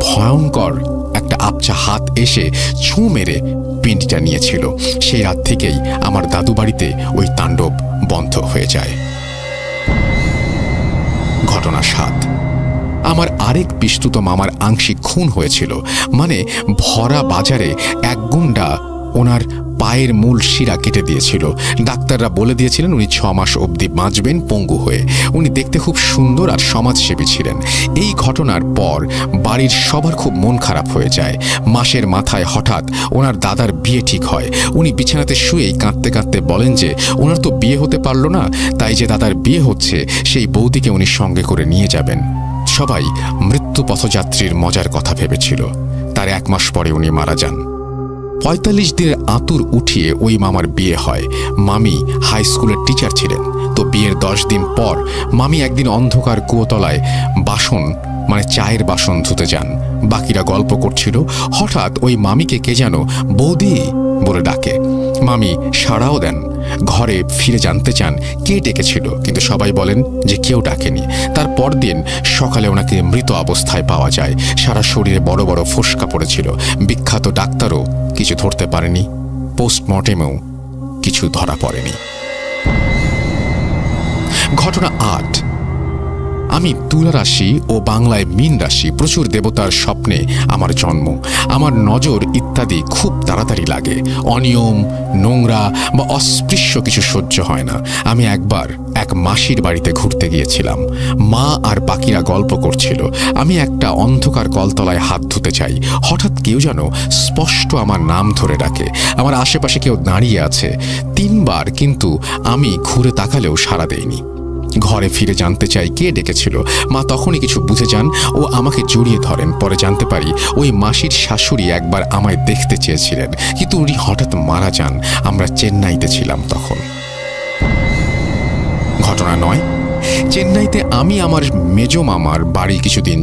ভয়ঙ্কর একটা আবছা হাত এসে ছুঁ মেরে পিণ্ডিটা নিয়েছিল। সেই রাত থেকেই আমার দাদু বাড়িতে ওই তাণ্ডব বন্ধ হয়ে যায়। ঘটনা 7, আমার আরেক পিস্তুত মামার আংশিক খুন হয়েছিল। মানে ভরা বাজারে এক গুন্ডা ওনার পায়ের মূল শিরা কেটে দিয়েছিল। ডাক্তাররা বলে দিয়েছিলেন উনি 6 মাস অবধি বাঁচবেন পঙ্গু হয়ে। উনি দেখতে খুব সুন্দর আর সমাজসেবী ছিলেন। এই ঘটনার পর বাড়ির সবার খুব মন খারাপ হয়ে যায়। মাসের মাথায় হঠাৎ ওনার দাদার বিয়ে ঠিক হয়। উনি বিছানাতে শুয়েই কাঁদতে কাঁদতে বলেন যে ওনার তো বিয়ে হতে পারল না, তাই যে দাদার বিয়ে হচ্ছে সেই বৌদিকে উনি সঙ্গে করে নিয়ে যাবেন। সবাই মৃত্যু পথযাত্রীর মজার কথা ভেবেছিল। তার 1 মাস পরে উনি মারা যান। 45 দিনের আতুর উঠিয়ে ওই মামার বিয়ে হয়। মামি হাই স্কুলের টিচার ছিলেন। তো বিয়ের 10 দিন পর মামি একদিন অন্ধকার কুয়োতলায় বাসন মানে চায়ের বাসন ধুতে যান। বাকিরা গল্প করছিল। হঠাৎ ওই মামিকে কে যেন বৌদি বলে ডাকে। মামি সাড়াও দেন। ঘরে ফিরে জানতে চান কে ডেকেছিল, কিন্তু সবাই বলেন যে কেউ ডাকেনি। তার পরদিন সকালে ওনাকে মৃত অবস্থায় পাওয়া যায়। সারা শরীরে বড় বড় ফোস্কা পড়েছিল। বিখ্যাত ডাক্তারও কিছু ধরতে পারেনি। পোস্টমর্টেমেও কিছু ধরা পড়েনি। ঘটনা 8, আমি তুলা রাশি ও বাংলায় মীন রাশি। প্রচুর দেবতার স্বপ্নে আমার জন্ম। আমার নজর ইত্যাদি খুব তাড়াতাড়ি লাগে। অনিয়ম, নোংরা বা অস্পৃশ্য কিছু সহ্য হয় না। আমি একবার এক মাসির বাড়িতে ঘুরতে গিয়েছিলাম। মা আর বাকিরা গল্প করছিল। আমি একটা অন্ধকার কলতলায় হাত ধুতে চাই। হঠাৎ কেউ যেন স্পষ্ট আমার নাম ধরে ডাকে। আমার আশেপাশে কেউ দাঁড়িয়ে আছে 3 বার, কিন্তু আমি ঘুরে তাকালেও সাড়া দেইনি। ঘরে ফিরে জানতে চাই কে ডেকেছিল। মা তখনই কিছু বুঝে যান ও আমাকে জড়িয়ে ধরেন। পরে জানতে পারি ওই মাসির শাশুড়ি একবার আমায় দেখতে চেয়েছিলেন, কিন্তু উনি হঠাৎ মারা যান। আমরা চেন্নাইতে ছিলাম তখন। ঘটনা 9, চেন্নাইতে আমি আমার মেজ মামার বাড়ি কিছুদিন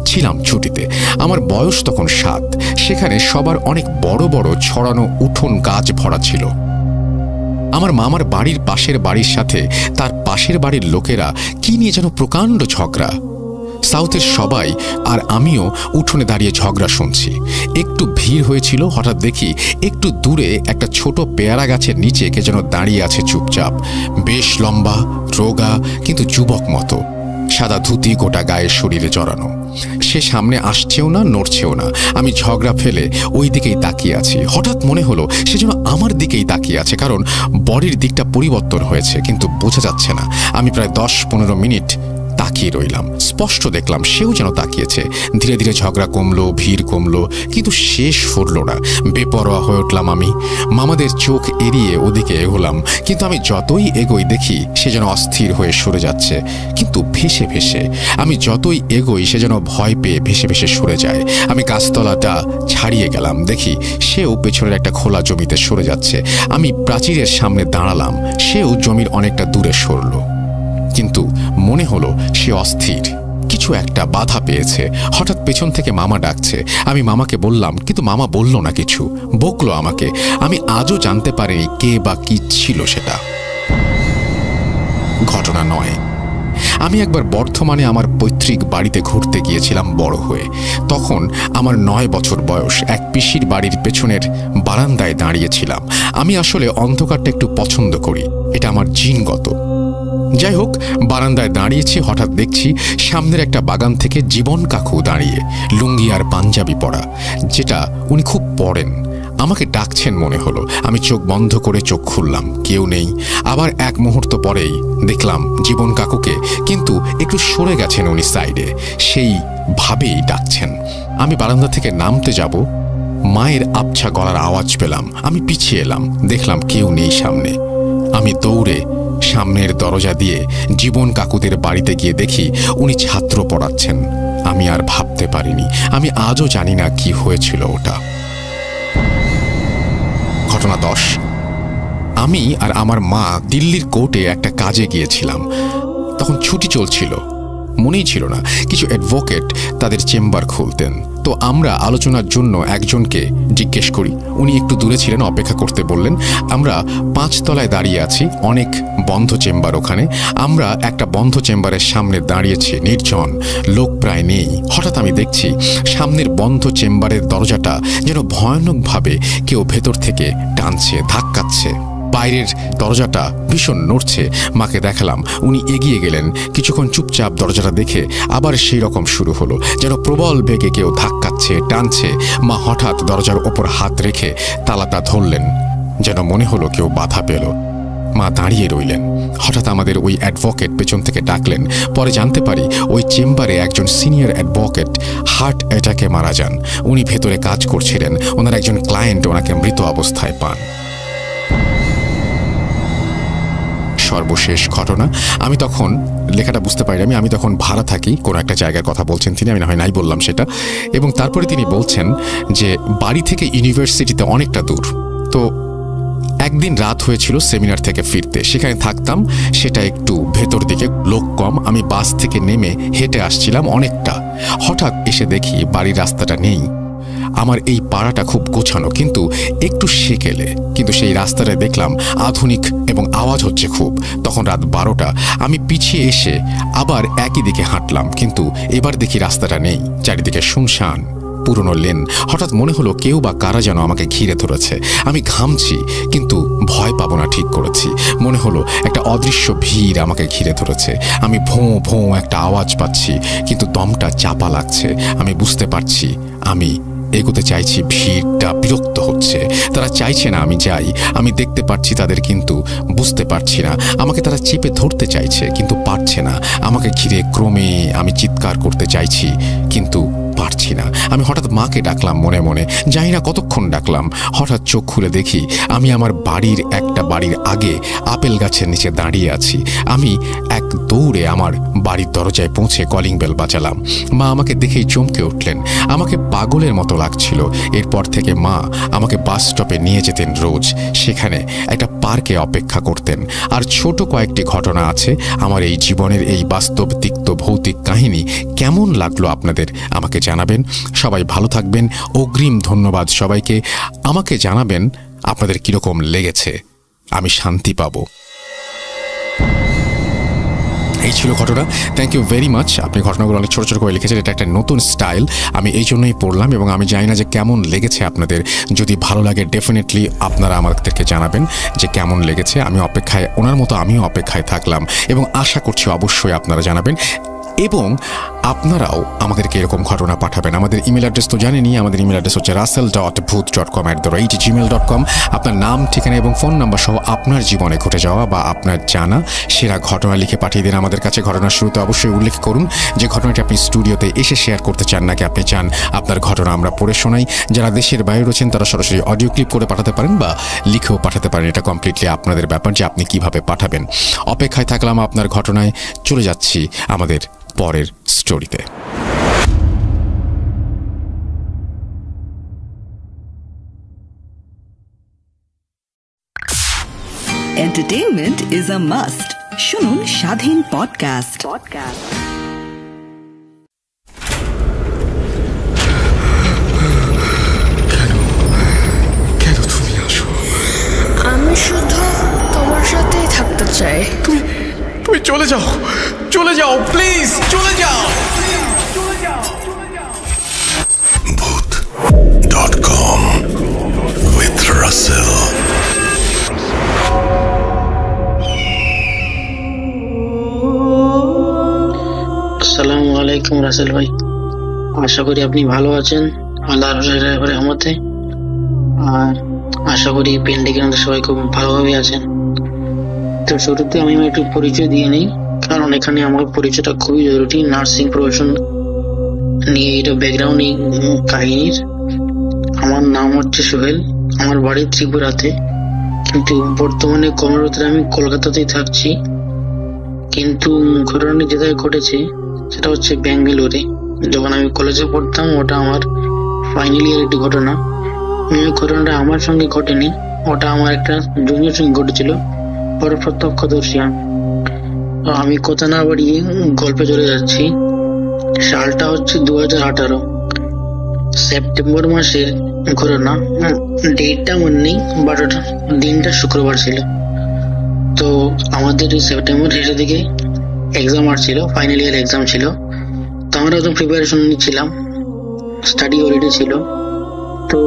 ছিলাম ছুটিতে। আমার বয়স তখন 7। সেখানে সবার অনেক বড় বড় ছড়ানো উঠোন গাছ ভরা ছিল। আমার মামার বাড়ির পাশের বাড়ির সাথে তার পাশের বাড়ির লোকেরা কি নিয়ে যেন প্রকাণ্ড ঝগড়া। সাউথের সবাই আর আমিও উঠোনে দাঁড়িয়ে ঝগড়া শুনছি। একটু ভিড় হয়েছিল। হঠাৎ দেখি একটু দূরে একটা ছোট পেয়ারা গাছের নিচে কে যেন দাঁড়িয়ে আছে চুপচাপ। বেশ লম্বা, রোগা, কিন্তু যুবক মতো। সাদা ধুতি গোটা গায়ে শরীরে জড়ানো। সে সামনে আসছেও না, নড়ছেও না। আমি ঝগড়া ফেলে ওই দিকেই তাকিয়ে আছি। হঠাৎ মনে হলো সে যেন আমার দিকেই তাকিয়ে আছে, কারণ বডির দিকটা পরিবর্তন হয়েছে, কিন্তু বোঝা যাচ্ছে না। আমি প্রায় 10-15 মিনিট তাকিয়ে রইলাম। স্পষ্ট দেখলাম সেও যেন তাকিয়েছে। ধীরে ধীরে ঝগড়া কমলো, ভিড় কমলো, কিন্তু শেষ ফুরল না। বেপরোয়া হয়ে উঠলাম আমি। মামাদের চোখ এড়িয়ে ওদিকে এগোলাম, কিন্তু আমি যতই এগোই দেখি সে যেন অস্থির হয়ে সরে যাচ্ছে, কিন্তু ভেসে ভেসে। আমি যতই এগোই সে যেন ভয় পেয়ে ভেসে ভেসে সরে যায়। আমি গাছতলাটা ছাড়িয়ে গেলাম, দেখি সেও পেছনের একটা খোলা জমিতে সরে যাচ্ছে। আমি প্রাচীরের সামনে দাঁড়ালাম, সেও জমির অনেকটা দূরে সরল। কিন্তু মনে হলো সে অস্থির, কিছু একটা বাধা পেয়েছে। হঠাৎ পেছন থেকে মামা ডাকছে। আমি মামাকে বললাম, কিন্তু মামা বলল না কিছু, বকলো আমাকে। আমি আজও জানতে পারিনি কে বা কি ছিল সেটা। ঘটনা 9, আমি একবার বর্ধমানে আমার পৈতৃক বাড়িতে ঘুরতে গিয়েছিলাম বড় হয়ে। তখন আমার 9 বছর বয়স। এক পিসির বাড়ির পেছনের বারান্দায় দাঁড়িয়েছিলাম। আমি আসলে অন্ধকারটা একটু পছন্দ করি, এটা আমার জিনগত। যাই হোক, বারান্দায় দাঁড়িয়েছি। হঠাৎ দেখছি সামনের একটা বাগান থেকে জীবন কাকু দাঁড়িয়ে, লুঙ্গি আর পাঞ্জাবি পরা, যেটা উনি খুব পরেন। আমাকে ডাকছেন মনে হলো। আমি চোখ বন্ধ করে চোখ খুললাম, কেউ নেই। আবার 1 মুহূর্ত পরেই দেখলাম জীবন কাকুকে, কিন্তু একটু সরে গেছেন উনি সাইডে, সেই ভাবেই ডাকছেন। আমি বারান্দা থেকে নামতে যাব, মায়ের আবছা গলার আওয়াজ পেলাম। আমি পিছিয়ে এলাম, দেখলাম কেউ নেই সামনে। আমি দৌড়ে সামনের দরজা দিয়ে জীবন কাকুদের বাড়িতে গিয়ে দেখি উনি ছাত্র পড়াচ্ছেন। আমি আর ভাবতে পারিনি, আমি আজও জানি না কি হয়েছিল ওটা। ঘটনা 10। আমি আর আমার মা দিল্লির কোর্টে একটা কাজে গিয়েছিলাম। তখন ছুটি চলছিল, মনেই ছিল না কিছু অ্যাডভোকেট তাদের চেম্বার খুলতেন। তো আমরা আলোচনার জন্য একজনকে জিজ্ঞেস করি। উনি একটু দূরে ছিলেন, অপেক্ষা করতে বললেন। আমরা 5 তলায় দাঁড়িয়ে আছি, অনেক বন্ধ চেম্বার ওখানে। আমরা একটা বন্ধ চেম্বারের সামনে দাঁড়িয়েছি, নির্জন, লোক প্রায় নেই। হঠাৎ আমি দেখছি সামনের বন্ধ চেম্বারের দরজাটা যেন ভয়ানকভাবে কেউ ভেতর থেকে টানছে, ধাক্কাচ্ছে। বাইরের দরজাটা ভীষণ নড়ছে। মাকে দেখালাম, উনি এগিয়ে গেলেন। কিছুক্ষণ চুপচাপ দরজাটা দেখে আবার সেই রকম শুরু হলো, যেন প্রবল বেগে কেউ ধাক্কাচ্ছে, টানছে। মা হঠাৎ দরজার ওপর হাত রেখে তালাটা ধরলেন, যেন মনে হলো কেউ বাধা পেল। মা দাঁড়িয়ে রইলেন। হঠাৎ আমাদের ওই অ্যাডভোকেট পেছন থেকে ডাকলেন। পরে জানতে পারি ওই চেম্বারে একজন সিনিয়র অ্যাডভোকেট হার্ট অ্যাটাকে মারা যান। উনি ভেতরে কাজ করছিলেন, ওনার একজন ক্লায়েন্ট ওনাকে মৃত অবস্থায় পান। সর্বশেষ ঘটনা, আমি তখন লেখাটা বুঝতে পারি আমি তখন ভাড়া থাকি, কোনো একটা জায়গার কথা বলছেন তিনি, আমি না হয় নাই বললাম সেটা। এবং তারপরে তিনি বলছেন যে বাড়ি থেকে ইউনিভার্সিটিতে অনেকটা দূর। তো একদিন রাত হয়েছিল সেমিনার থেকে ফিরতে, সেখানে থাকতাম, সেটা একটু ভেতর দিকে, লোক কম। আমি বাস থেকে নেমে হেঁটে আসছিলাম অনেকটা। হঠাৎ এসে দেখি বাড়ির রাস্তাটা নেই। আমার এই পাড়াটা খুব গোছানো, কিন্তু একটু সেকেলে। কিন্তু সেই রাস্তাটায় দেখলাম আধুনিক এবং আওয়াজ হচ্ছে খুব। তখন রাত 12টা। আমি পিছিয়ে এসে আবার একই দিকে হাঁটলাম, কিন্তু এবার দেখি রাস্তাটা নেই, চারিদিকে শুনশান, পুরনো লেন। হঠাৎ মনে হলো কেউ বা কারা যেন আমাকে ঘিরে ধরেছে। আমি ঘামছি, কিন্তু ভয় পাবো না ঠিক করেছি। মনে হলো একটা অদৃশ্য ভিড় আমাকে ঘিরে ধরেছে। আমি ভোঁ ভোঁ একটা আওয়াজ পাচ্ছি, কিন্তু দমটা চাপা লাগছে। আমি বুঝতে পারছি আমি এগোতে চাইছি, ভিড়টা বিরক্ত হচ্ছে, তারা চাইছে না আমি যাই। আমি দেখতে পাচ্ছি তাদের, কিন্তু বুঝতে পারছি না। আমাকে তারা চেপে ধরতে চাইছে, কিন্তু পারছে না। আমাকে ঘিরে ক্রমে আমি চিৎকার করতে চাইছি, কিন্তু পারছি না। আমি হঠাৎ মাকে ডাকলাম মনে মনে, জানি না কতক্ষণ ডাকলাম। হঠাৎ চোখ খুলে দেখি আমি আমার বাড়ির আগে আপেল গাছের নিচে দাঁড়িয়ে আছি। আমি এক দৌড়ে আমার বাড়ির দরজায় পৌঁছে কলিং বেল বাজালাম। মা আমাকে দেখেই চমকে উঠলেন। আমাকে পাগলের মতো লাগছিল। এরপর থেকে মা আমাকে বাস স্টপে নিয়ে যেতেন রোজ, সেখানে একটা পার্কে অপেক্ষা করতেন। আর ছোট কয়েকটি ঘটনা আছে আমার এই জীবনের। এই বাস্তব তিক্ত ভৌতিক কাহিনী কেমন লাগলো আপনাদের আমাকে জানাবেন। সবাই ভালো থাকবেন। অগ্রিম ধন্যবাদ সবাইকে। আমাকে জানাবেন আপনাদের কিরকম লেগেছে, আমি শান্তি পাবো। এই ছিল ঘটনা। Thank you very much. আপনি ঘটনাগুলো অনেক ছোট ছোট করে লিখেছেন, এটা একটা নতুন স্টাইল, আমি এই জন্যই পড়লাম। এবং আমি জানি না যে কেমন লেগেছে আপনাদের। যদি ভালো লাগে ডেফিনেটলি আপনারা আমাদেরকে জানাবেন যে কেমন লেগেছে। আমি অপেক্ষায়, ওনার মতো আমিও অপেক্ষায় থাকলাম, এবং আশা করছি অবশ্যই আপনারা জানাবেন। এবং আপনারাও আমাদেরকে এরকম ঘটনা পাঠাবেন। আমাদের ইমেল অ্যাড্রেস তো জানেনই। আমাদের ইমেল অ্যাড্রেস হচ্ছে russell.booth.com@gmail.com। আপনার নাম, ঠিকানা এবং ফোন নাম্বার সহ আপনার জীবনে ঘটে যাওয়া বা আপনার জানা সেরা ঘটনা লিখে পাঠিয়ে দিন আমাদের কাছে। ঘটনার শুরুতে অবশ্যই উল্লেখ করুন যে ঘটনাটি আপনি স্টুডিওতে এসে শেয়ার করতে চান, নাকি আপনি চান আপনার ঘটনা আমরা পড়ে শোনাই। যারা দেশের বাইরে রয়েছেন তারা সরাসরি অডিও ক্লিপ করে পাঠাতে পারেন বা লিখেও পাঠাতে পারেন। এটা কমপ্লিটলি আপনাদের ব্যাপার যে আপনি কিভাবে পাঠাবেন। অপেক্ষায় থাকলাম আপনার ঘটনায়। চলে যাচ্ছি আমাদের পরের স্টোরিতে। Entertainment is a must. শুনুন স্বাধীন পডকাস্ট। কেন তুমি আসো? আমি শুধু তোমার সাথেই থাকতে চাই। তুমি চলে যাও, প্লিজ চলে যাও। Booth.com with Russell. আসসালামু আলাইকুম রাসেল ভাই, আশা করি আপনি ভালো আছেন আল্লাহর রহমতে। আর আশা করি পেন্ডিকের মধ্যে সবাই খুব ভালোভাবে আছেন। তো শুরুতে আমি একটু পরিচয় দিয়ে নিই, কারণ এখানে আমার পরিচয়টা খুবই জরুরি। নার্সিং প্রফেশন নিয়ে এটা ব্যাকগ্রাউন্ড কাহিনীর। আমার নাম হচ্ছে সোহেল, আমার বাড়ি ত্রিপুরাতে, কিন্তু বর্তমানে কর্মরত আমি কলকাতাতেই থাকছি। কিন্তু ঘটনাটি যেটা ঘটেছে সেটা হচ্ছে ব্যাঙ্গালোরে। যখন আমি কলেজে পড়তাম, ওটা আমার ফাইনাল ইয়ার একটি ঘটনা। ঘটনাটা আমার সঙ্গে ঘটেনি, ওটা আমার একটা জুনিয়র সঙ্গে ঘটেছিল, ওর প্রত্যক্ষদর্শী। আমি কথা না বাড়িয়ে গল্পে চলে যাচ্ছি। সালটা হচ্ছে 2018 সেপ্টেম্বর মাসের ঘটনা। ডেটটা মনে নেই, বাট দিনটা শুক্রবার ছিল। তো আমাদের সেপ্টেম্বর শেষের দিকে এক্সাম আসছিল, ফাইনাল ইয়ার এক্সাম ছিল। তো আমরা একদম প্রিপারেশন নিচ্ছিলাম, স্টাডি অলরেডি ছিল। তো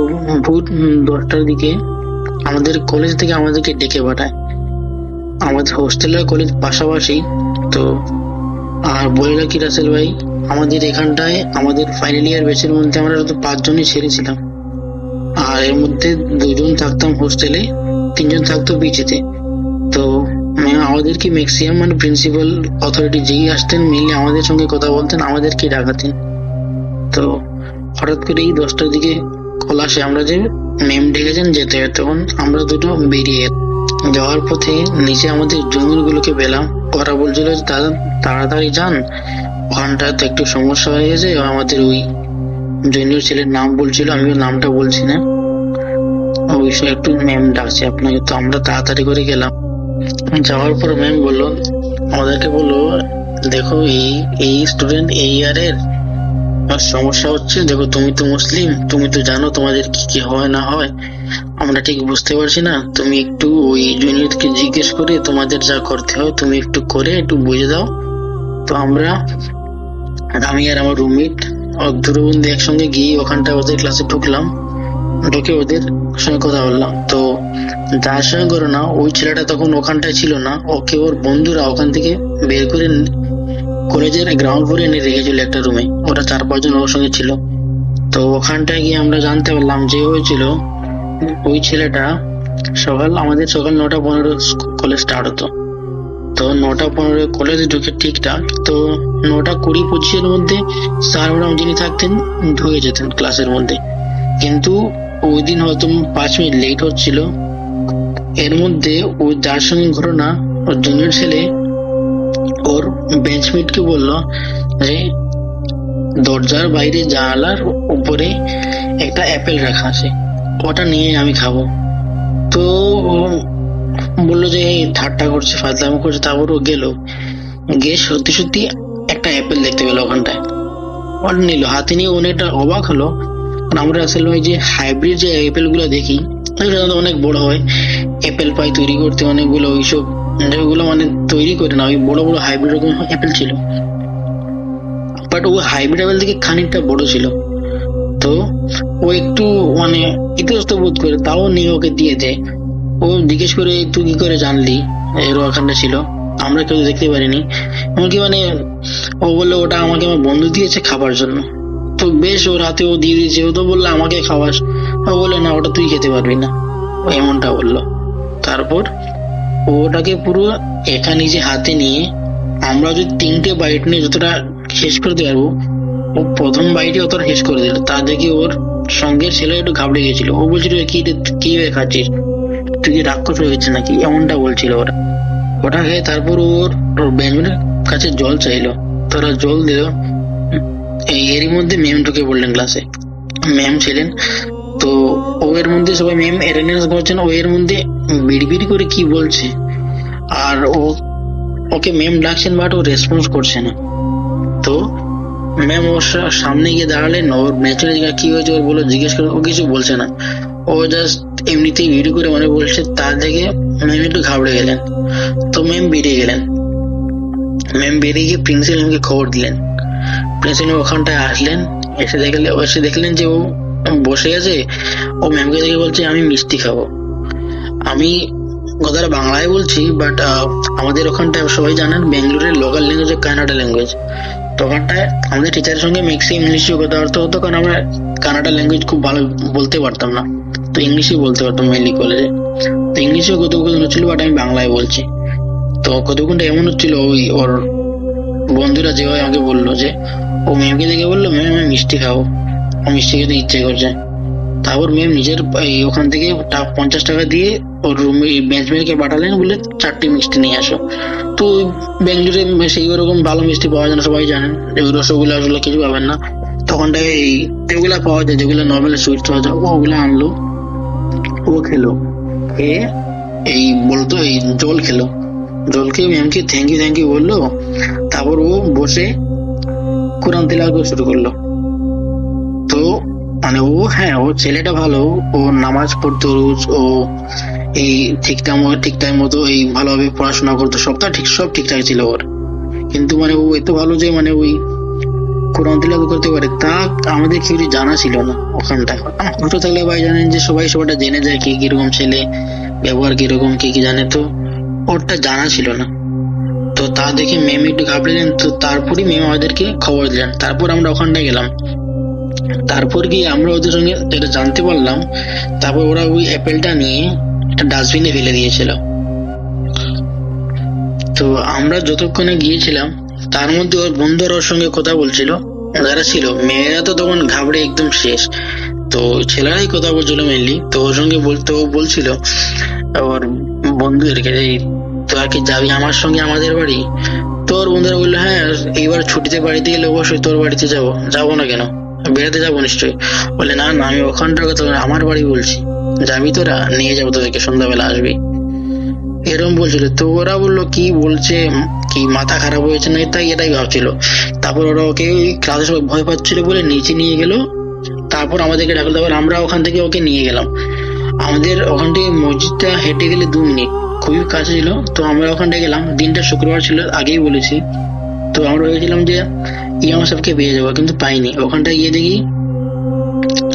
ভোর 10টার দিকে আমাদের কলেজ থেকে আমাদেরকে ডেকে পাঠায়। আমাদের হোস্টেলের কলেজ পাশাপাশি। তো আর বলে রাখি রাসেল ভাই, আমাদের এখানটায় আমাদের ফাইনাল ইয়ার ব্যাচের মধ্যে আমরা 5 জনই ছেড়েছিলাম। আর এর মধ্যে 2 জন থাকতাম হোস্টেলে, 3 জন থাকতো পিজিতে। তো আমাদেরকে ম্যাক্সিমাম মানে প্রিন্সিপাল অথরিটি যেই আসতেন মিলে আমাদের সঙ্গে কথা বলতেন, আমাদেরকে ডাকাতেন। তো হঠাৎ করে এই 10টার দিকে কল আসে আমরা যে ম্যাম ডেকেছেন যেতে হবে। তখন আমরা দুটো বেরিয়ে যাওয়ার পথে নিচে আমাদের জুনিয়র গুলোকে পেলাম। ওরা বলছিল দাদা তাড়াতাড়ি যান, ওখানটায় তো একটু সমস্যা হয়ে গেছে। আমাদের ওই জুনিয়র ছেলের নাম বলছিল, আমি নামটা বলছি না, ওই সময় একটু ম্যাম ডাকছে আপনাকে। তো আমরা তাড়াতাড়ি করে গেলাম। যাওয়ার পর ম্যাম বললো, আমাদেরকে বললো দেখো এই স্টুডেন্ট এই ইয়ারের সমস্যা হচ্ছে। দেখো তুমি তো মুসলিম, তুমি তো জানো তোমাদের কি কি হয় না হয়, আমরা ঠিক বুঝতে পারছি না। তুমি একটু ওই জুনিয়রকে জিজ্ঞেস করে তোমাদের যা করতে হয় তুমি একটু করে একটু বুঝে দাও। তো আমি আর আমার রুমমেট দুটো বন্ধু একসঙ্গে গিয়ে ওখানটা ওদের ক্লাসে ঢুকলাম। ঢুকে ওদের সঙ্গে কথা বললাম। তো যার সঙ্গে করো না, ওই ছেলেটা তখন ওখানটায় ছিল না, ওকে ওর বন্ধুরা ওখান থেকে বের করে কলেজের গ্রাউন্ড ফ্লোরে এনে রেখেছিল একটা রুমে। ওরা 4-5 জন ওর সঙ্গে ছিল। তো ওখানটায় গিয়ে আমরা জানতে পারলাম যে হয়েছিল, ওই ছেলেটা আমাদের সকাল 9:15 কলেজ স্টার্ট হতো। তো 9:15 কলেজে ঢুকে ঠিকঠাক তো 9:20-25 মধ্যে স্যার ম্যাডাম যিনি থাকতেন ঢুকে যেতেন ক্লাসের মধ্যে। কিন্তু ওই দিন হয়তো 5 মিনিট লেট হচ্ছিল। এর মধ্যে ওই যার সঙ্গে ঘটনা, ওর জুনিয়র ছেলে ওর বেঞ্চমেটকে বললো যে দরজার বাইরে জানালার উপরে একটা অ্যাপেল রাখা আছে, ওটা নিয়ে আমি খাবো। তো বললো যে ঠাট্টা করছে, ফাজলামি করছে। তারপর ও গিয়ে সত্যি সত্যি একটা অ্যাপেল দেখতে পেলো ওখানটায়। ওটা নিল, হাতে নিয়ে অনেকটা অবাক হলো। আমরা আসলে ওই যে হাইব্রিড যে অ্যাপেল গুলো দেখি অনেক বড় হয়, অ্যাপেল পাই তৈরি করতে অনেকগুলো, ওইসব যেগুলো মানে তৈরি করে না, ওই বড় বড় হাইব্রিড রকম অ্যাপেল ছিল। বাট ও হাইব্রিড অ্যাপেল থেকে খানিকটা বড় ছিল। তো ও একটু মানে ইতস্ত বোধ করে তাও নিয়ে ওকে দিয়ে দেয়। ও জিজ্ঞেস করে তুই কি করে জানলি এর ওখানটা ছিল, আমরা কেউ দেখতে পারিনি। এমনকি মানে ও বললো ওটা আমাকে আমার বন্ধু দিয়েছে খাবার জন্য। তো বেশ ওর হাতে ও দিয়ে দিয়েছে। ও তো বললো আমাকে খাওয়াস, ও বললো না ওটা তুই খেতে পারবি না, ও এমনটা বললো। তারপর ওটাকে পুরো একা নিজে হাতে নিয়ে আমরা যদি 3টে বাইট নিয়ে যতটা শেষ করতে পারবো, ও প্রথম বাইটে অতটা শেষ করে দিল। তা দেখে ওর সঙ্গের ছেলে একটু ঘাবড়ে গেছিল। ও বলছিল কি হয়ে খাচ্ছিস, তুই কি রাক্ষস হয়ে গেছে নাকি, এমনটা বলছিল ওরা। ওটা খেয়ে তারপর ওর বেঞ্চমেটের কাছে জল চাইলো, তারা জল দিল। এরই মধ্যে ম্যাম ঢুকে বললেন ক্লাসে, ম্যাম ছিলেন। তো ও এর মধ্যে সবাই ম্যাম অ্যাটেন্ডেন্স করছেন, ও এর মধ্যে বিড়বিড় করে কি বলছে। আর ওকে ম্যাম ডাকছেন, বাট ও রেসপন্স করছে না। তো ম্যাম ওর সামনে গিয়ে দাঁড়ালেন, ওর ন্যাচারাল কি হয়েছে ওর বলে জিজ্ঞেস করে, ও কিছু বলছে না, ও জাস্ট এমনিতেই ভিডিও করে মানে বলছে। তার থেকে ম্যাম একটু ঘাবড়ে গেলেন। তো ম্যাম বেরিয়ে গেলেন। ম্যাম বেরিয়ে গিয়ে প্রিন্সিপাল ম্যামকে খবর দিলেন। প্রিন্সিপাল ওখানটায় আসলেন, এসে দেখলেন যে ও বসে আছে। ও ম্যামকে দেখে বলছে আমি মিষ্টি খাবো। আমি কথাটা বাংলায় বলছি, বাট আমাদের ওখানটায় সবাই জানেন ব্যাঙ্গালোরের লোকাল ল্যাঙ্গুয়েজ কানাডা ল্যাঙ্গুয়েজ। তো ওখানটায় আমাদের টিচারের সঙ্গে ম্যাক্সিমাম ইংলিশে কথাবার্তা হতো, কারণ আমরা কানাডা ল্যাঙ্গুয়েজ খুব ভালো বলতে পারতাম না। তো ইংলিশই বলতে পারতাম মেনলি কলেজে। তো ইংলিশেও কথোপকথন হচ্ছিল, বাট আমি বাংলায় বলছি। তো কথোপকথনটা এমন হচ্ছিল, ওর বন্ধুরা যেভাবে আমাকে বললো যে ও ম্যামকে দেখে বললো ম্যাম আমি মিষ্টি খাবো, ও মিষ্টি খেতে ইচ্ছে করছে। তারপর ম্যাম নিজের ওখান থেকে 50 টাকা দিয়ে ওর রুমে বেঞ্চম্যানকে পাঠালেন, বলে 4টি মিষ্টি নিয়ে আসো। তো বেঙ্গলুরে সেই ওরকম ভালো মিষ্টি পাওয়া যায় না, সবাই জানেন রসগোল্লা আসলে কিছু পাবেন না তখনটায়, এই যেগুলা পাওয়া যায় যেগুলো নর্মাল সুইট পাওয়া যায় ওগুলো আনলো, ও খেলো, খেয়ে এই বলতো এই জল খেলো, জল খেয়ে ম্যামকে থ্যাংক ইউ বললো। তারপর ও বসে কোরআন তিলাওয়াত শুরু করলো। তো মানে ও ও ছেলেটা ভালো, ও নামাজ পড়তো রোজ, ও এই ঠিকঠাক মতো এই ভালোভাবে পড়াশোনা করতো, সব ঠিকঠাক ছিল ওর। কিন্তু মানে ও এত ভালো যে মানে ওই কোরআন তিলাওয়াত করতে পারে, তা আমাদের কেউ জানা ছিল না ওখানটায়। ছোট থাকলে ভাই জানেন যে সবাইটা জেনে যায় কি কিরকম ছেলে, ব্যবহার কিরকম, কি জানে, তো ওরটা জানা ছিল না। তো তা দেখে ম্যাম একটু ঘাবড়েলেন। তো তারপরই ম্যাম আমাদেরকে খবর দিলেন। তারপর আমরা ওখানটায় গেলাম। তারপর গিয়ে আমরা ওদের সঙ্গে এটা জানতে পারলাম, তারপর ওরা ওই অ্যাপেলটা নিয়ে একটা ডাস্টবিনে ফেলে দিয়েছিল। তো আমরা যতক্ষণে গিয়েছিলাম তার মধ্যে ওর বন্ধুরা ওর সঙ্গে কথা বলছিল, যারা ছিল। মেয়েরা তো তখন ঘাবড়ে একদম শেষ, তো ছেলেরাই কথা বলছিল মেনলি। তো ওর সঙ্গে ও বলছিল ওর বন্ধুদেরকে, তোরা কি যাবি আমার সঙ্গে আমাদের বাড়ি? তো ওর বন্ধুরা বললো, হ্যাঁ এইবার ছুটিতে বাড়িতে গেলে অবশ্যই তোর বাড়িতে যাবো না কেন, বেড়াতে যাবো নিশ্চয়ই। বলে না আমি ওখানটার কথা, আমার বাড়ি বলছি, যাবি তোরা, নিয়ে যাবো তোদেরকে, সন্ধ্যাবেলা আসবি, এরকম বলছিল। তো ওরা বললো কি বলছে, কি মাথা খারাপ হয়েছে না, তাই এটাই ভাবছিল। তারপর ওরা ওকে ক্লাসে সবাই ভয় পাচ্ছিল বলে নিচে নিয়ে গেল। তারপর আমাদেরকে ডাকলো। তারপর আমরা ওখান থেকে ওকে নিয়ে গেলাম। আমাদের ওখান থেকে মসজিদটা হেঁটে গেলে 2 মিনিট, খুবই কাছে ছিল। তো আমরা ওখানটায় গেলাম, দিনটা শুক্রবার ছিল, আগেই বলেছি। তো আমরা ভেবেছিলাম যে ইমাম সাহেবকে পেয়ে যাবো, কিন্তু পাইনি। ওখানটায় গিয়ে দেখি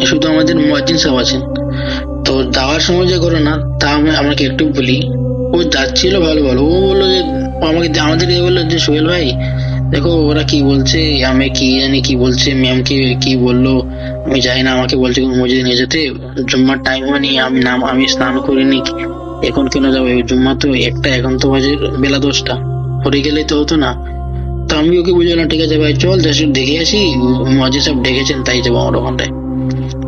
শুধু আমাদের মুয়াজ্জিন সাহেব আছেন। তো যাওয়ার সময় যে ঘটনা, তা আমাকে একটু বলি। ও যাচ্ছিল ভালো, ও বললো যে আমাদেরকে বললো যে সোহেল ভাই দেখো ওরা কি বলছে, আমি কি জানি কি বলছে, ম্যামকে কি বললো আমি জানি না, আমাকে বলছে মসজিদে নিয়ে যেতে, জুম্মার টাইম হয়নি, আমি স্নান করিনি, এখন কেন যাবো, জুম্মা তো 1টা, এখন তো বাজে বেলা 10টা, পরে গেলে তো হতো না। তো আমি ওকে বুঝলাম ঠিক আছে ভাই চল দেখে আসি, মুয়াজ্জিন সাহেব ডেকেছেন তাই যাবো আমার ওখানটায়।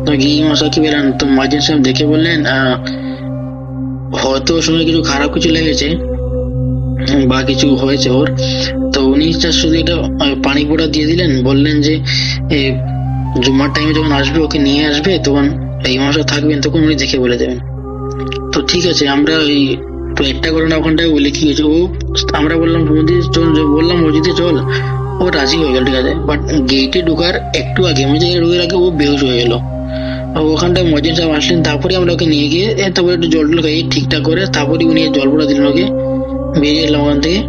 তো গিয়ে মশাকি বেরান। তো মুয়াজ্জিন সাহেব দেখে বললেন হয়তো ওর সঙ্গে কিছু খারাপ কিছু লেগেছে বা কিছু হয়েছে ওর। তো উনি শুধু এটা পানি পোড়া দিয়ে দিলেন, বললেন যে জুম্মার টাইমে যখন আসবে ওকে নিয়ে আসবে, তখন এই মাসে থাকবেন, তখন উনি দেখে বলে দেবেন। তো ঠিক আছে, আমরা ওই তো একটা ঘটনা ওখানটায় বলে কি হয়েছে, আমরা বললাম মসজিদে চল, ও রাজি হয়ে গেল, ঠিক আছে। বাট গেটে ঢোকার একটু আগে, মসজিদে ঢোকার আগে ও বেহুশ হয়ে গেল। ওখানটায় মুয়াজ্জিন সাহেব আসলেন, তারপরে আমরা ওকে নিয়ে গিয়ে তারপরে একটু জল খাইয়ে ঠিকঠাক করে, তারপরে উনি জল পোড়া দিলেন ওকে, বেরিয়ে এলাম ওখান থেকে।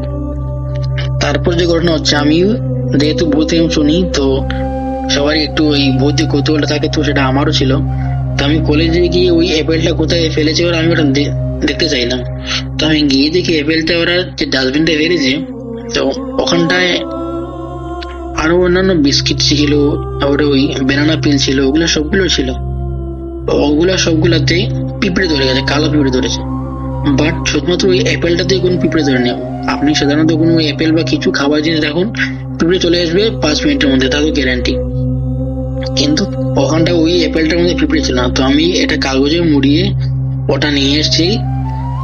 তারপর যে ঘটনা হচ্ছে, আমি যেহেতু বইতে শুনি, তো সবারই একটু ওই বইতে কৌতূহলটা থাকে, তো সেটা আমারও ছিল। তো আমি কলেজে গিয়ে ওই অ্যাপেলটা কোথায় ফেলেছে ওরা, আমি ওটা দেখতে চাইলাম। তো আমি গিয়ে দেখি অ্যাপেলটা ওরা যে ডাস্টবিনটা ফেলেছে, তো ওখানটায় আরো অন্যান্য বিস্কিট ছিল, তারপরে ওই বেনানা পিল ছিল, ওগুলো সবগুলো ছিল। ওগুলা সবগুলাতে পিঁপড়ে ধরে গেছে, কালো পিঁপড়ে ধরেছে। বাট শুধুমাত্র ওই অ্যাপেলটাতে কোনো পিঁপড়ে ধরে নেই। আপনি সাধারণত কোনো অ্যাপেল বা কিছু খাবার জিনিস রাখুন, পিঁপড়ে চলে আসবে 5 মিনিটের মধ্যে, তা তো গ্যারান্টি। কিন্তু ওখানটা ওই অ্যাপেলটার মধ্যে পিঁপড়ে ছিল না। তো আমি এটা কাগজে মুড়িয়ে ওটা নিয়ে এসেছি।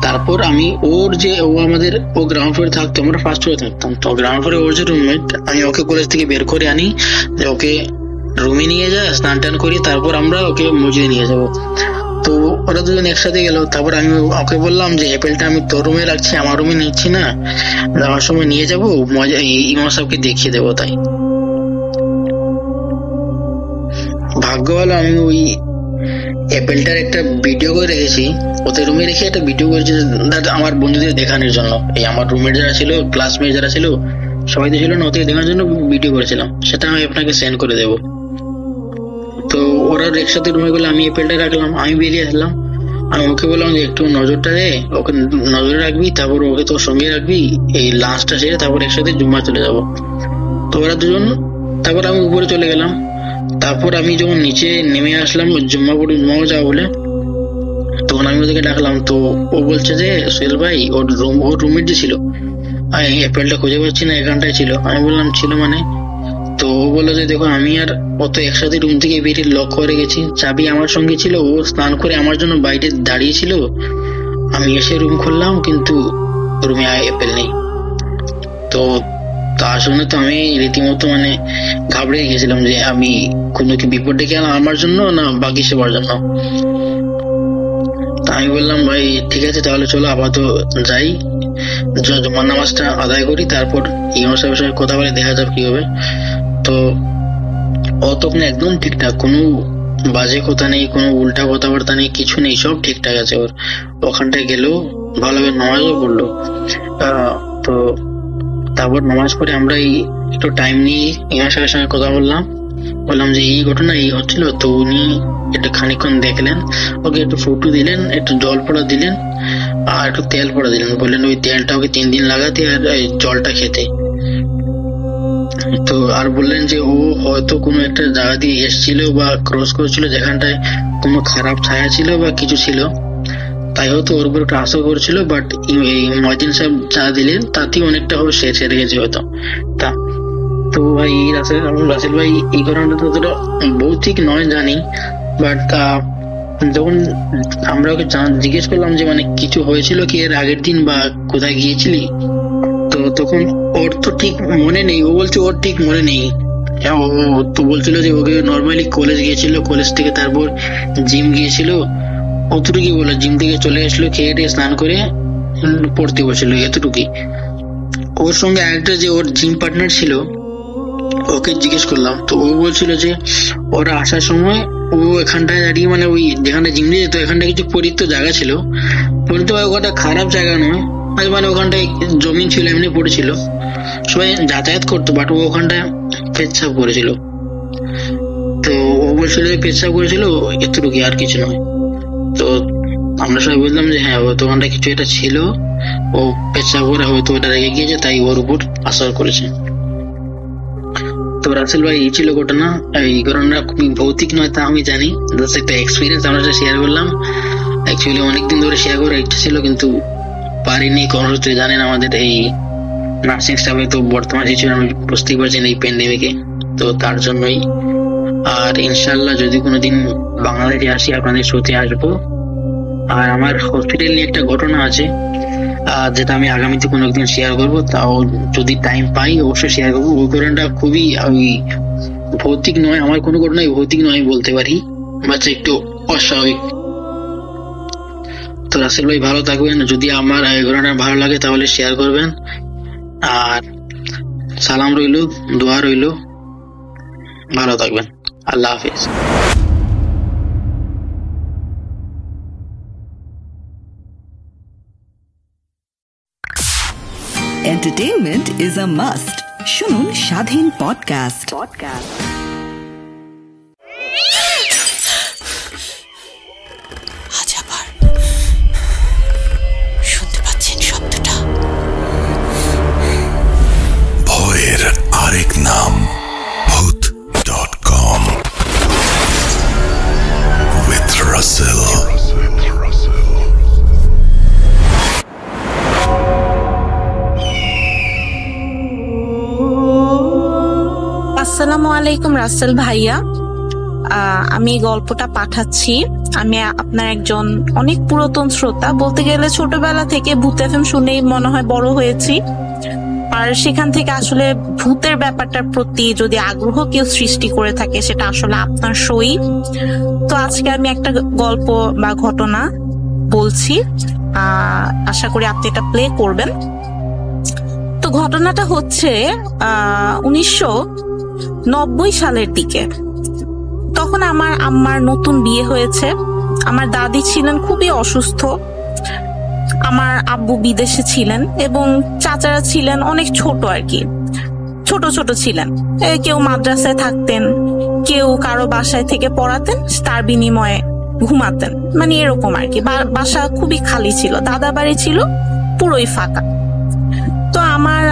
তারপর আমি ও গ্রাউন্ড ফ্লোরে থাকতো, আমরা ফার্স্ট ফ্লোরে থাকতাম। তো গ্রাউন্ড ফ্লোরে ওর যে রুমমেট, আমি ওকে কলেজ থেকে বের করে আনি যে ওকে রুমে নিয়ে যা, স্নান টান করি, তারপর আমরা ওকে মসজিদে নিয়ে যাবো। তো ওরা দুজন একসাথে গেল। তারপর আমি ওকে বললাম যে অ্যাপেলটা আমি তোর রুমে রাখছি, আমার রুমে নিচ্ছি না, যাওয়ার সময় নিয়ে যাবো, ইমাম সাহেবকে দেখিয়ে দেবো। তাই ভাগ্য ভালো, আমি ওই অ্যাপেলটার একটা ভিডিও করে রেখেছি, ওদের রুমে রেখে একটা ভিডিও করেছি আমার বন্ধুদের দেখানোর জন্য। এই আমার রুমমেট যারা ছিল, ক্লাসমেট যারা ছিল, সবাই তো ছিল না, ওদের দেখানোর জন্য ভিডিও করেছিলাম, সেটা আমি আপনাকে সেন্ড করে দেবো। তো ওরা একসাথে রুমে গেলে আমি অ্যাপেলটা রাখলাম, আমি বেরিয়ে আসলাম। আমি ওকে বললাম যে একটু নজরটা দে, ওকে নজরে রাখবি, তারপর ওকে তোর সঙ্গে রাখবি, এই লাঞ্চটা সেরে তারপর একসাথে জুম্মা চলে যাবো। তো ওরা দুজন, তারপর আমি উপরে চলে গেলাম। তারপর আমি যখন নিচে নেমে আসলাম জুম্মা যাওয়া বলে, তখন আমি ওদেরকে ডাকলাম। তো ও বলছে যে সোহেল ভাই, ওর রুমমেট যে ছিল, আমি অ্যাপেলটা খুঁজে পাচ্ছি না, এখানটায় ছিল। আমি বললাম ছিল মানে? তো ও বললো যে দেখো আমি আর অত একসাথে রুম থেকে বেরিয়ে লক করে গেছি, চাবি আমার সঙ্গে ছিল, ও স্নান করে আমার জন্য বাইরে দাঁড়িয়ে ছিল, আমি এসে রুম খুললাম কিন্তু রুমে অ্যাপেল নেই। তো তার শুনে তো আমি রীতিমতো মানে ঘাবড়ে গেছিলাম যে আমি কোনো কি বিপদ ডেকে আনলাম আমার জন্য না বাকি সবার জন্য। তা আমি বললাম ভাই ঠিক আছে তাহলে চলো আপাতত যাই, জুমার নামাজটা আদায় করি, তারপর ইমাম সাহেবের সঙ্গে কথা বলে দেখা যাবে কি হবে। তো ও তখন একদম ঠিকঠাক, কোনো বাজে কথা নেই, কোনো উল্টা কথাবার্তা নেই, কিছু নেই, সব ঠিকঠাক আছে ওর। ওখানটায় গেলেও ভালোভাবে নামাজও পড়লো। তো তারপর নামাজ পড়ে আমরা একটু টাইম নিয়ে ইমাম সাহেবের সঙ্গে কথা বললাম যে এই ঘটনা এই হচ্ছিল। তো উনি একটু খানিকক্ষণ দেখলেন, ওকে একটু ফটো দিলেন, একটু জল পড়া দিলেন আর একটু তেল পড়া দিলেন, বললেন ওই তেলটা ওকে 3 দিন লাগাতে আর জলটা খেতে। তো আর বললেন যে ও হয়তো কোনো একটা জায়গা দিয়ে এসেছিল বা ক্রস করেছিল যেখানটায় কোনো খারাপ ছায়া ছিল বা কিছু ছিল, তাই হয়তো ওর উপর একটা আশা করেছিল, বাট ময়দিন সাহেব যা দিলেন তাতেই অনেকটা হবে সে ছেড়ে গেছে হয়তো। তা তো ভাই রাসেল ভাই এই ঘটনাটা তো অতটা ভৌতিক নয় জানি, বাট যখন আমরা ওকে জিজ্ঞেস করলাম যে মানে কিছু হয়েছিল কি এর আগের দিন বা কোথায় গিয়েছিলি, তো তখন ওর তো ঠিক মনে নেই, ও বলছে ওর ঠিক মনে নেই। ও তো বলছিল যে ওকে নর্মালি কলেজ গিয়েছিল, কলেজ থেকে তারপর জিম গিয়েছিল, অতটুকুই বলে জিম থেকে চলে আসলো, খেয়ে টেয়ে স্নান করে পড়তে বসছিল, এতটুকুই। ওর সঙ্গে আরেকটা যে ওর জিম পার্টনার ছিল ওকে জিজ্ঞেস করলাম, তো ও বলছিল যে ওরা আসার সময় ও এখানটায় দাঁড়িয়ে মানে ওই যেখানটা জিম দিয়ে যেত এখানটা কিছু পরিত্য জায়গা ছিল, পরিত্য ওখানটা খারাপ জায়গা নয়, মানে ওখানটায় জমি ছিল এমনি পড়েছিল, সবাই যাতায়াত করতো, বাট ও ওখানটায় পেচ্ছাপ করেছিল। তো ও বলছিল পেচ্ছাপ করেছিল এতটুকু, আর কিছু নয়। তো আমরা সবাই বললাম যে হ্যাঁ হয়তো ওখানটা কিছু একটা ছিল, ও পেচ্ছাপ করে হয়তো ওটা রেগে গিয়েছে তাই ওর উপর আসর করেছে। তো রাসেল ভাই এই ছিল ঘটনা। এই ঘটনা খুবই ভৌতিক নয় তা আমি জানি, জাস্ট একটা এক্সপিরিয়েন্স আমরা শেয়ার করলাম। অ্যাকচুয়ালি অনেকদিন ধরে শেয়ার করার ইচ্ছা ছিল কিন্তু পারিনি, কারণ হচ্ছে জানেন আমাদের এই নার্সিং স্টাফে তো বর্তমান সিচুয়েশন আমি বুঝতেই পারছেন এই প্যান্ডেমিকে, তো তার জন্যই। আর ইনশাল্লাহ যদি কোনোদিন বাংলাদেশে আসি আপনাদের শোতে আসবো। আর আমার হসপিটাল নিয়ে একটা ঘটনা আছে যেটা আমি আগামীতে কোনো একদিন শেয়ার করবো, তাও যদি টাইম পাই অবশ্যই শেয়ার করবো। ওই ঘটনাটা খুবই ভৌতিক নয়, আমার কোনো ঘটনাই ভৌতিক নয় বলতে পারি, বাচ্চা একটু অস্বাভাবিক। তো রাসেল ভাই ভালো থাকবেন, যদি আমার এই ঘটনা ভালো লাগে তাহলে শেয়ার করবেন, আর সালাম রইল, দোয়া রইল, ভালো থাকবেন, আল্লাহ হাফিজ। Entertainment is a must. শুনুন স্বাধীন পডকাস্ট। আজ আবার শুনতে পাচ্ছেন শব্দটা? ভয়ের আরেক নাম ভূত.com with Russell. আসসালামু আলাইকুম রাসেল ভাইয়া, আমি গল্পটা পাঠাচ্ছি। আমি আপনার একজন অনেক পুরাতন শ্রোতা, বলতে গেলে ছোটবেলা থেকে ভূত এফএম শুনেই মনে হয় বড় হয়েছি। আর সেখান থেকে আসলে ভূতের ব্যাপারটার প্রতি যদি আগ্রহ কেউ সৃষ্টি করে থাকে সেটা আসলে আপনার শোই। তো আজকে আমি একটা গল্প বা ঘটনা বলছি, আশা করি আপনি এটা প্লে করবেন। তো ঘটনাটা হচ্ছে 1990 সালের দিকে। তখন আমার আম্মার নতুন বিয়ে হয়েছে। আমার দাদি ছিলেন খুবই অসুস্থ, আমার আব্বু বিদেশে ছিলেন এবং চাচারা ছিলেন অনেক ছোট আর কি, ছোট ছোট ছিলেন। কেউ মাদ্রাসায় থাকতেন, কেউ কারো বাসায় থেকে পড়াতেন, তার বিনিময়ে ঘুমাতেন, মানে এরকম আর কি। বাসা খুবই খালি ছিল, দাদা বাড়ি ছিল পুরোই ফাঁকা। তো আমার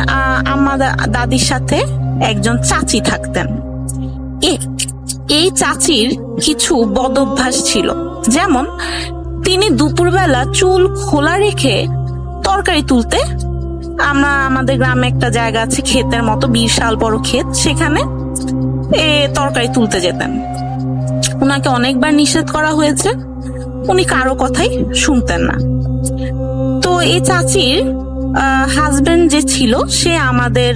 আম্মা দাদির সাথে একজন চাচি থাকতেন। এই চাচির কিছু বদ অভ্যাস ছিল, যেমন তিনি দুপুরবেলা চুল খোলা রেখে তরকারি তুলতে, আমাদের গ্রামে একটা জায়গা আছে ক্ষেতের মতো, বিশাল বড় ক্ষেত, সেখানে তরকারি তুলতে যেতেন। উনাকে অনেকবার নিষেধ করা হয়েছে, উনি কারো কথাই শুনতেন না। তো এই চাচির হাজবেন্ড যে ছিল সে আমাদের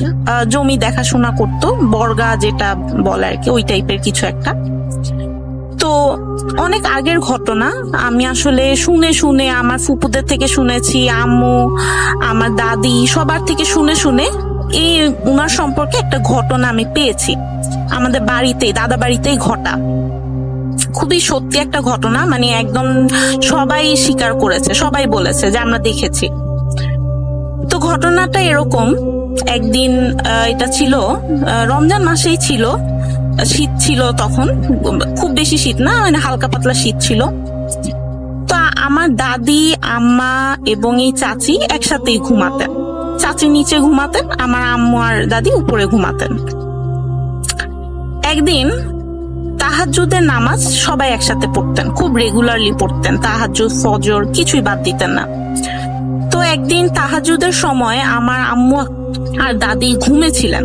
জমি দেখাশোনা করতো, বর্গা যেটা বলে আর কি, ওই টাইপের কিছু একটা। তো অনেক আগের ঘটনা, আমি আসলে শুনে শুনে আমার ফুপুদের থেকে শুনেছি, আম্মু আমার দাদি সবার থেকে শুনে শুনে এই উনার সম্পর্কে একটা ঘটনা আমি পেয়েছি আমাদের বাড়িতেই, দাদা বাড়িতেই ঘটা। খুবই সত্যি একটা ঘটনা, মানে একদম সবাই স্বীকার করেছে, সবাই বলেছে যে আমরা দেখেছি। তো ঘটনাটা এরকম, একদিন এটা ছিল রমজান মাসেই ছিল, শীত ছিল তখন, খুব বেশি শীত না, মানে হালকা পাতলা শীত ছিল। তো আমার দাদি, আম্মা এবং এই চাচি একসাথেই ঘুমাতেন। চাচি নিচে ঘুমাতেন, আমার আম্মু আর দাদি উপরে ঘুমাতেন। একদিন তাহাজ্জুদের নামাজ সবাই একসাথে পড়তেন, খুব রেগুলারলি পড়তেন, তাহাজ্জুদ ফজর কিছুই বাদ দিতেন না। তো একদিন তাহাজ্জুদের সময় আমার আম্মু আর দাদি ঘুমেছিলেন।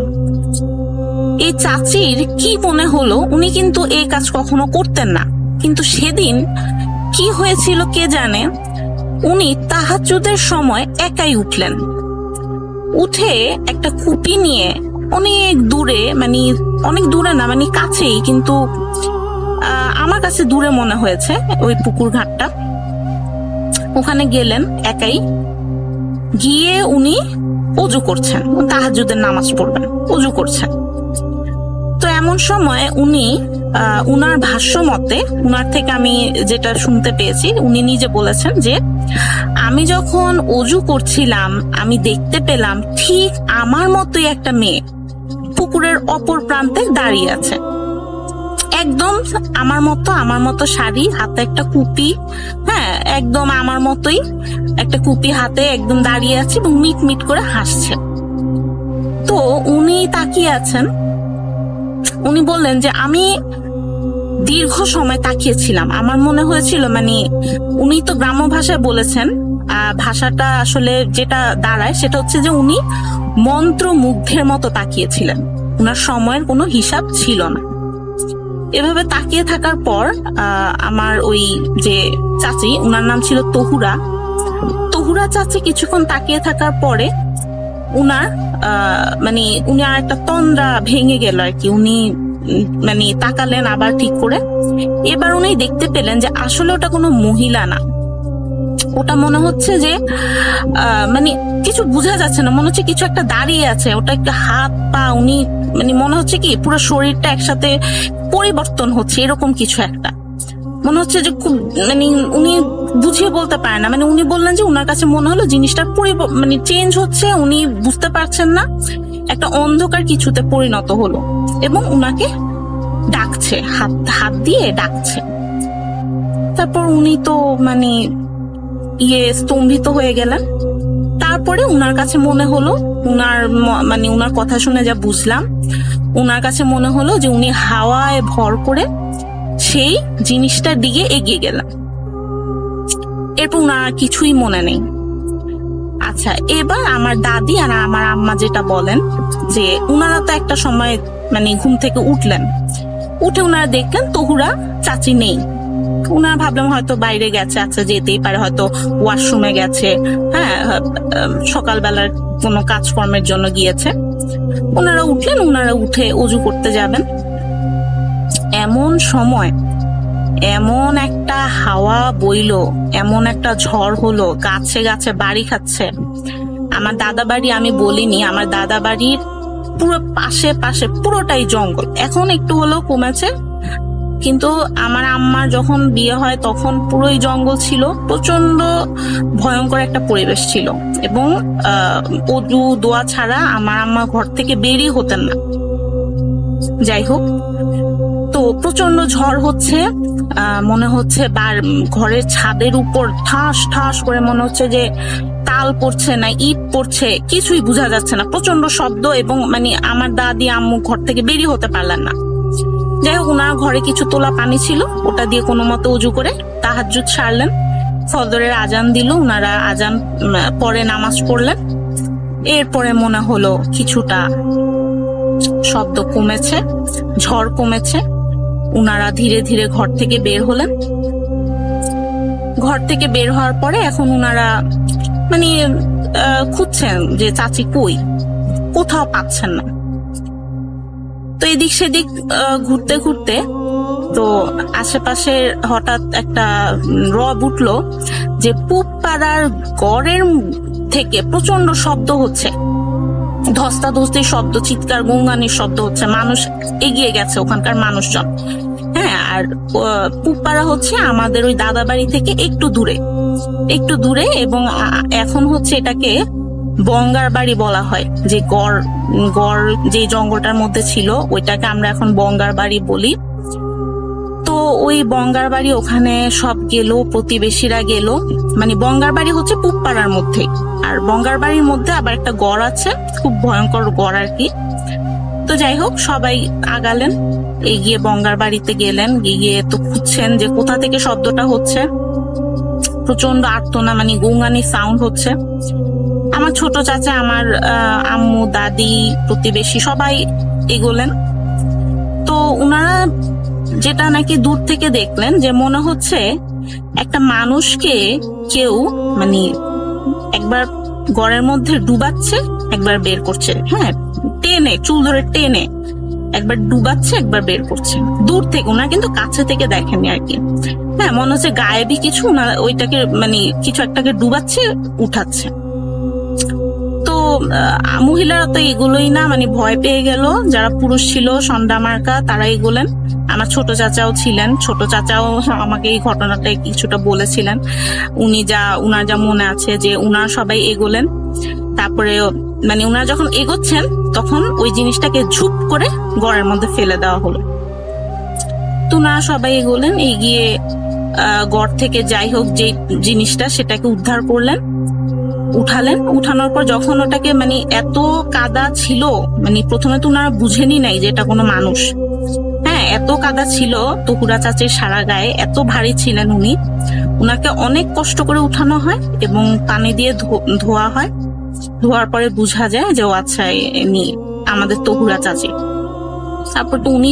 এই চাচির কি মনে হলো, উনি কিন্তু এই কাজ কখনো করতেন না, কিন্তু সেদিন কি হয়েছিল কে জানে, উনি তাহাজ্জুদের সময় একাই উঠলেন। উঠে একটা কুপি নিয়ে অনেক দূরে, মানে অনেক দূরে না, মানে কাছেই, কিন্তু আমার কাছে দূরে মনে হয়েছে ওই পুকুর ঘাটটা, ওখানে গেলেন একাই। গিয়ে উনি ওযু করছেন, তাহাজ্জুদের নামাজ পড়বেন, ওযু করছেন। তো এমন সময় উনি উনার ভাষ্য মতে, উনার থেকে আমি যেটা শুনতে পেয়েছি, উনি নিজে বলেছেন যে আমি যখন ওযু করছিলাম আমি দেখতে পেলাম ঠিক আমার মতোই একটা মেয়ে পুকুরের অপর প্রান্তে দাঁড়িয়ে আছে, একদম আমার মতো শাড়ি, হাতে একটা কুপি, হ্যাঁ একদম আমার মতোই একটা কুপি হাতে একদম দাঁড়িয়ে আছে এবং মিট মিট করে হাসছে। তো উনি তাকিয়ে আছেন, উনি বললেন যে আমি দীর্ঘ সময় তাকিয়েছিলাম, আমার মনে হয়েছিল, মানে উনি তো গ্রাম্য ভাষায় বলেছেন, ভাষাটা আসলে যেটা দাঁড়ায় সেটা হচ্ছে যে উনি মন্ত্রমুগ্ধের মতো তাকিয়েছিলেন, উনার সময়ের কোনো হিসাব ছিল না। এভাবে তাকিয়ে থাকার পর আমার ওই যে চাচি, উনার নাম ছিল তহুরা চাচি, কিছুক্ষণ তাকিয়ে থাকার পরে উনার মানে উনি আর একটা তন্দ্রা ভেঙে গেল আর কি, উনি মানে তাকালেন আবার ঠিক করে। এবার উনি দেখতে পেলেন যে আসলে ওটা কোনো মহিলা না, ওটা মনে হচ্ছে যে মানে কিছু বোঝা যাচ্ছে না, মনে হচ্ছে কিছু একটা দাঁড়িয়ে আছে, ওটা একটা হাত পা, উনি মানে মনে হচ্ছে কি পুরো শরীরটা একসাথে পরিবর্তন হচ্ছে, এরকম কিছু একটা মনে হচ্ছে যে খুব, মানে উনি বুঝিয়ে বলতে পারেন না, মানে উনি বললেন যে উনার কাছে মনে হলো জিনিসটা মানে চেঞ্জ হচ্ছে, উনি বুঝতে পারছেন না, একটা অন্ধকার কিছুতে পরিণত হলো এবং উনাকে ডাকছে, হাত দিয়ে ডাকছে। তারপর উনি তো মানে স্তম্ভিত হয়ে গেলেন। তারপরে উনার কাছে মনে হলো, মানে উনার কথা শুনে যা বুঝলাম, উনার কাছে মনে হলো যে উনি হাওয়ায় ভর করে সেই জিনিসটার দিকে এগিয়ে গেলেন। এরপর উনার কিছুই মনে নেই। আচ্ছা, এবার আমার দাদি আর আমার আম্মা যেটা বলেন যে উনারা তো একটা সময় মানে ঘুম থেকে উঠলেন, উঠে উনারা দেখলেন তহুরা চাচি নেই। উনারা ভাবলাম হয়তো বাইরে গেছে, আচ্ছা যেতেই পারে, হয়তো ওয়াশরুমে গেছে, হ্যাঁ সকালবেলার কোনো কাজকর্মের জন্য গিয়েছে। ওনারা উঠলেন, ওনারা উঠে ওযু করতে যাবেন, এমন সময় এমন একটা হাওয়া বইলো, এমন একটা ঝড় হলো, গাছে গাছে বাড়ি খাচ্ছে। আমার দাদা বাড়ি আমি বলিনি, আমার দাদা বাড়ির পুরো পাশে পুরোটাই জঙ্গল, এখন একটু হলেও কমেছে, কিন্তু আমার আম্মার যখন বিয়ে হয় তখন পুরোই জঙ্গল ছিল, প্রচন্ড ভয়ঙ্কর একটা পরিবেশ ছিল এবং ওযু দোয়া ছাড়া আমার আম্মা ঘর থেকে বেরিয়ে হতেন না। যাই হোক, তো প্রচন্ড ঝড় হচ্ছে, মনে হচ্ছে ঘরের ছাদের উপর ঠাস ঠাস করে মনে হচ্ছে যে তাল পড়ছে না ইট পড়ছে, কিছুই বোঝা যাচ্ছে না, প্রচন্ড শব্দ, এবং মানে আমার দাদি আম্মু ঘর থেকে বেরিয়ে হতে পারলেন না। যাই হোক, ওনার ঘরে কিছু তোলা পানি ছিল, ওটা দিয়ে কোনো মতো উজু করে তাহাজ্জুদ সারলেন, ফজরের আজান দিল, ওনারা আজান পরে নামাজ পড়লেন। এরপরে মনে হলো কিছুটা শব্দ কমেছে, ঝড় কমেছে। উনারা ধীরে ধীরে ঘর থেকে বের হলেন। ঘর থেকে বের হওয়ার পরে এখন উনারা মানে খুঁজছেন যে চাচি কই, কোথাও পাচ্ছেন না। তো এদিক সেদিক ঘুরতে ঘুরতে তো আশেপাশে হঠাৎ একটা রব উঠলো যে পূব পাড়ার গড়ের থেকে প্রচন্ড শব্দ হচ্ছে, ধস্তাধস্তির শব্দ, চিৎকার গুনগানির শব্দ হচ্ছে, মানুষ এগিয়ে গেছে ওখানকার মানুষজন। হ্যাঁ, আর পূব পাড়া হচ্ছে আমাদের ওই দাদা বাড়ি থেকে একটু দূরে এবং এখন হচ্ছে এটাকে বঙ্গার বাড়ি বলা হয়। যে গড় যে জঙ্গলটার মধ্যে ছিল ওইটাকে আমরা এখন বঙ্গার বাড়ি বলি। তো ওই বঙ্গার বাড়ি ওখানে সব গেল, প্রতিবেশীরা গেল। মানে বঙ্গার বাড়ি হচ্ছে পূব পাড়ার মধ্যে, আর বঙ্গার বাড়ির মধ্যে আবার একটা গড় আছে, খুব ভয়ঙ্কর গড় আর কি। তো যাই হোক, সবাই আগালেন, এগিয়ে বঙ্গার বাড়িতে গেলেন। গিয়ে তো খুঁজছেন যে কোথা থেকে শব্দটা হচ্ছে। প্রচন্ড আর্তনা, মানে গুনগানি সাউন্ড হচ্ছে। আমার ছোট চাচা, আমার আম্মু, দাদি, প্রতিবেশী সবাই এগোলেন। তো উনারা যেটা নাকি দূর থেকে দেখলেন যে মনে হচ্ছে একটা মানুষকে কেউ মানে একবার ঘরের মধ্যে ডুবাচ্ছে, একবার বের করছে। হ্যাঁ, টেনে, চুল ধরে টেনে একবার ডুবাচ্ছে, একবার বের করছে দূর থেকে। ওনারা কিন্তু কাছে থেকে দেখেননি আর কি। হ্যাঁ, মনে হচ্ছে গায়েবী কিছু, ওনারা ওইটাকে মানে কিছু একটাকে ডুবাচ্ছে, উঠাচ্ছে। তো মহিলারা তো এগুলোই না, মানে ভয় পেয়ে গেল। যারা পুরুষ ছিল সন্ধ্যা মার্কা তারা এগোলেন। আমার ছোট চাচাও ছিলেন, ছোট চাচাও আমাকে এই ঘটনাটা কিছুটা বলেছিলেন। উনার যা মনে আছে যে উনার সবাই এগোলেন। তারপরে মানে উনারা যখন এগোচ্ছেন তখন ওই জিনিসটাকে ঝুপ করে ঘরের মধ্যে ফেলে দেওয়া হলো। তো উনারা সবাই এগোলেন, এগিয়ে ঘর থেকে যাই হোক যে জিনিসটা সেটাকে উদ্ধার করলেন, উঠালেন। উঠানোর পর যখন ওটাকে মানে এত কাদা ছিল, মানে প্রথমে তো উনারা বুঝেনি নাই যে এটা কোনো মানুষ। হ্যাঁ, এত কাদা ছিল তহুরা চাচির সারা গায়ে, এত ভারী ছিলেন উনি। উনাকে অনেক কষ্ট করে উঠানো হয় এবং পানি দিয়ে ধোয়া হয়। ধোয়ার পরে বোঝা যায় যে ও আচ্ছা এমনি আমাদের তহুরা চাচি। তারপর তো উনি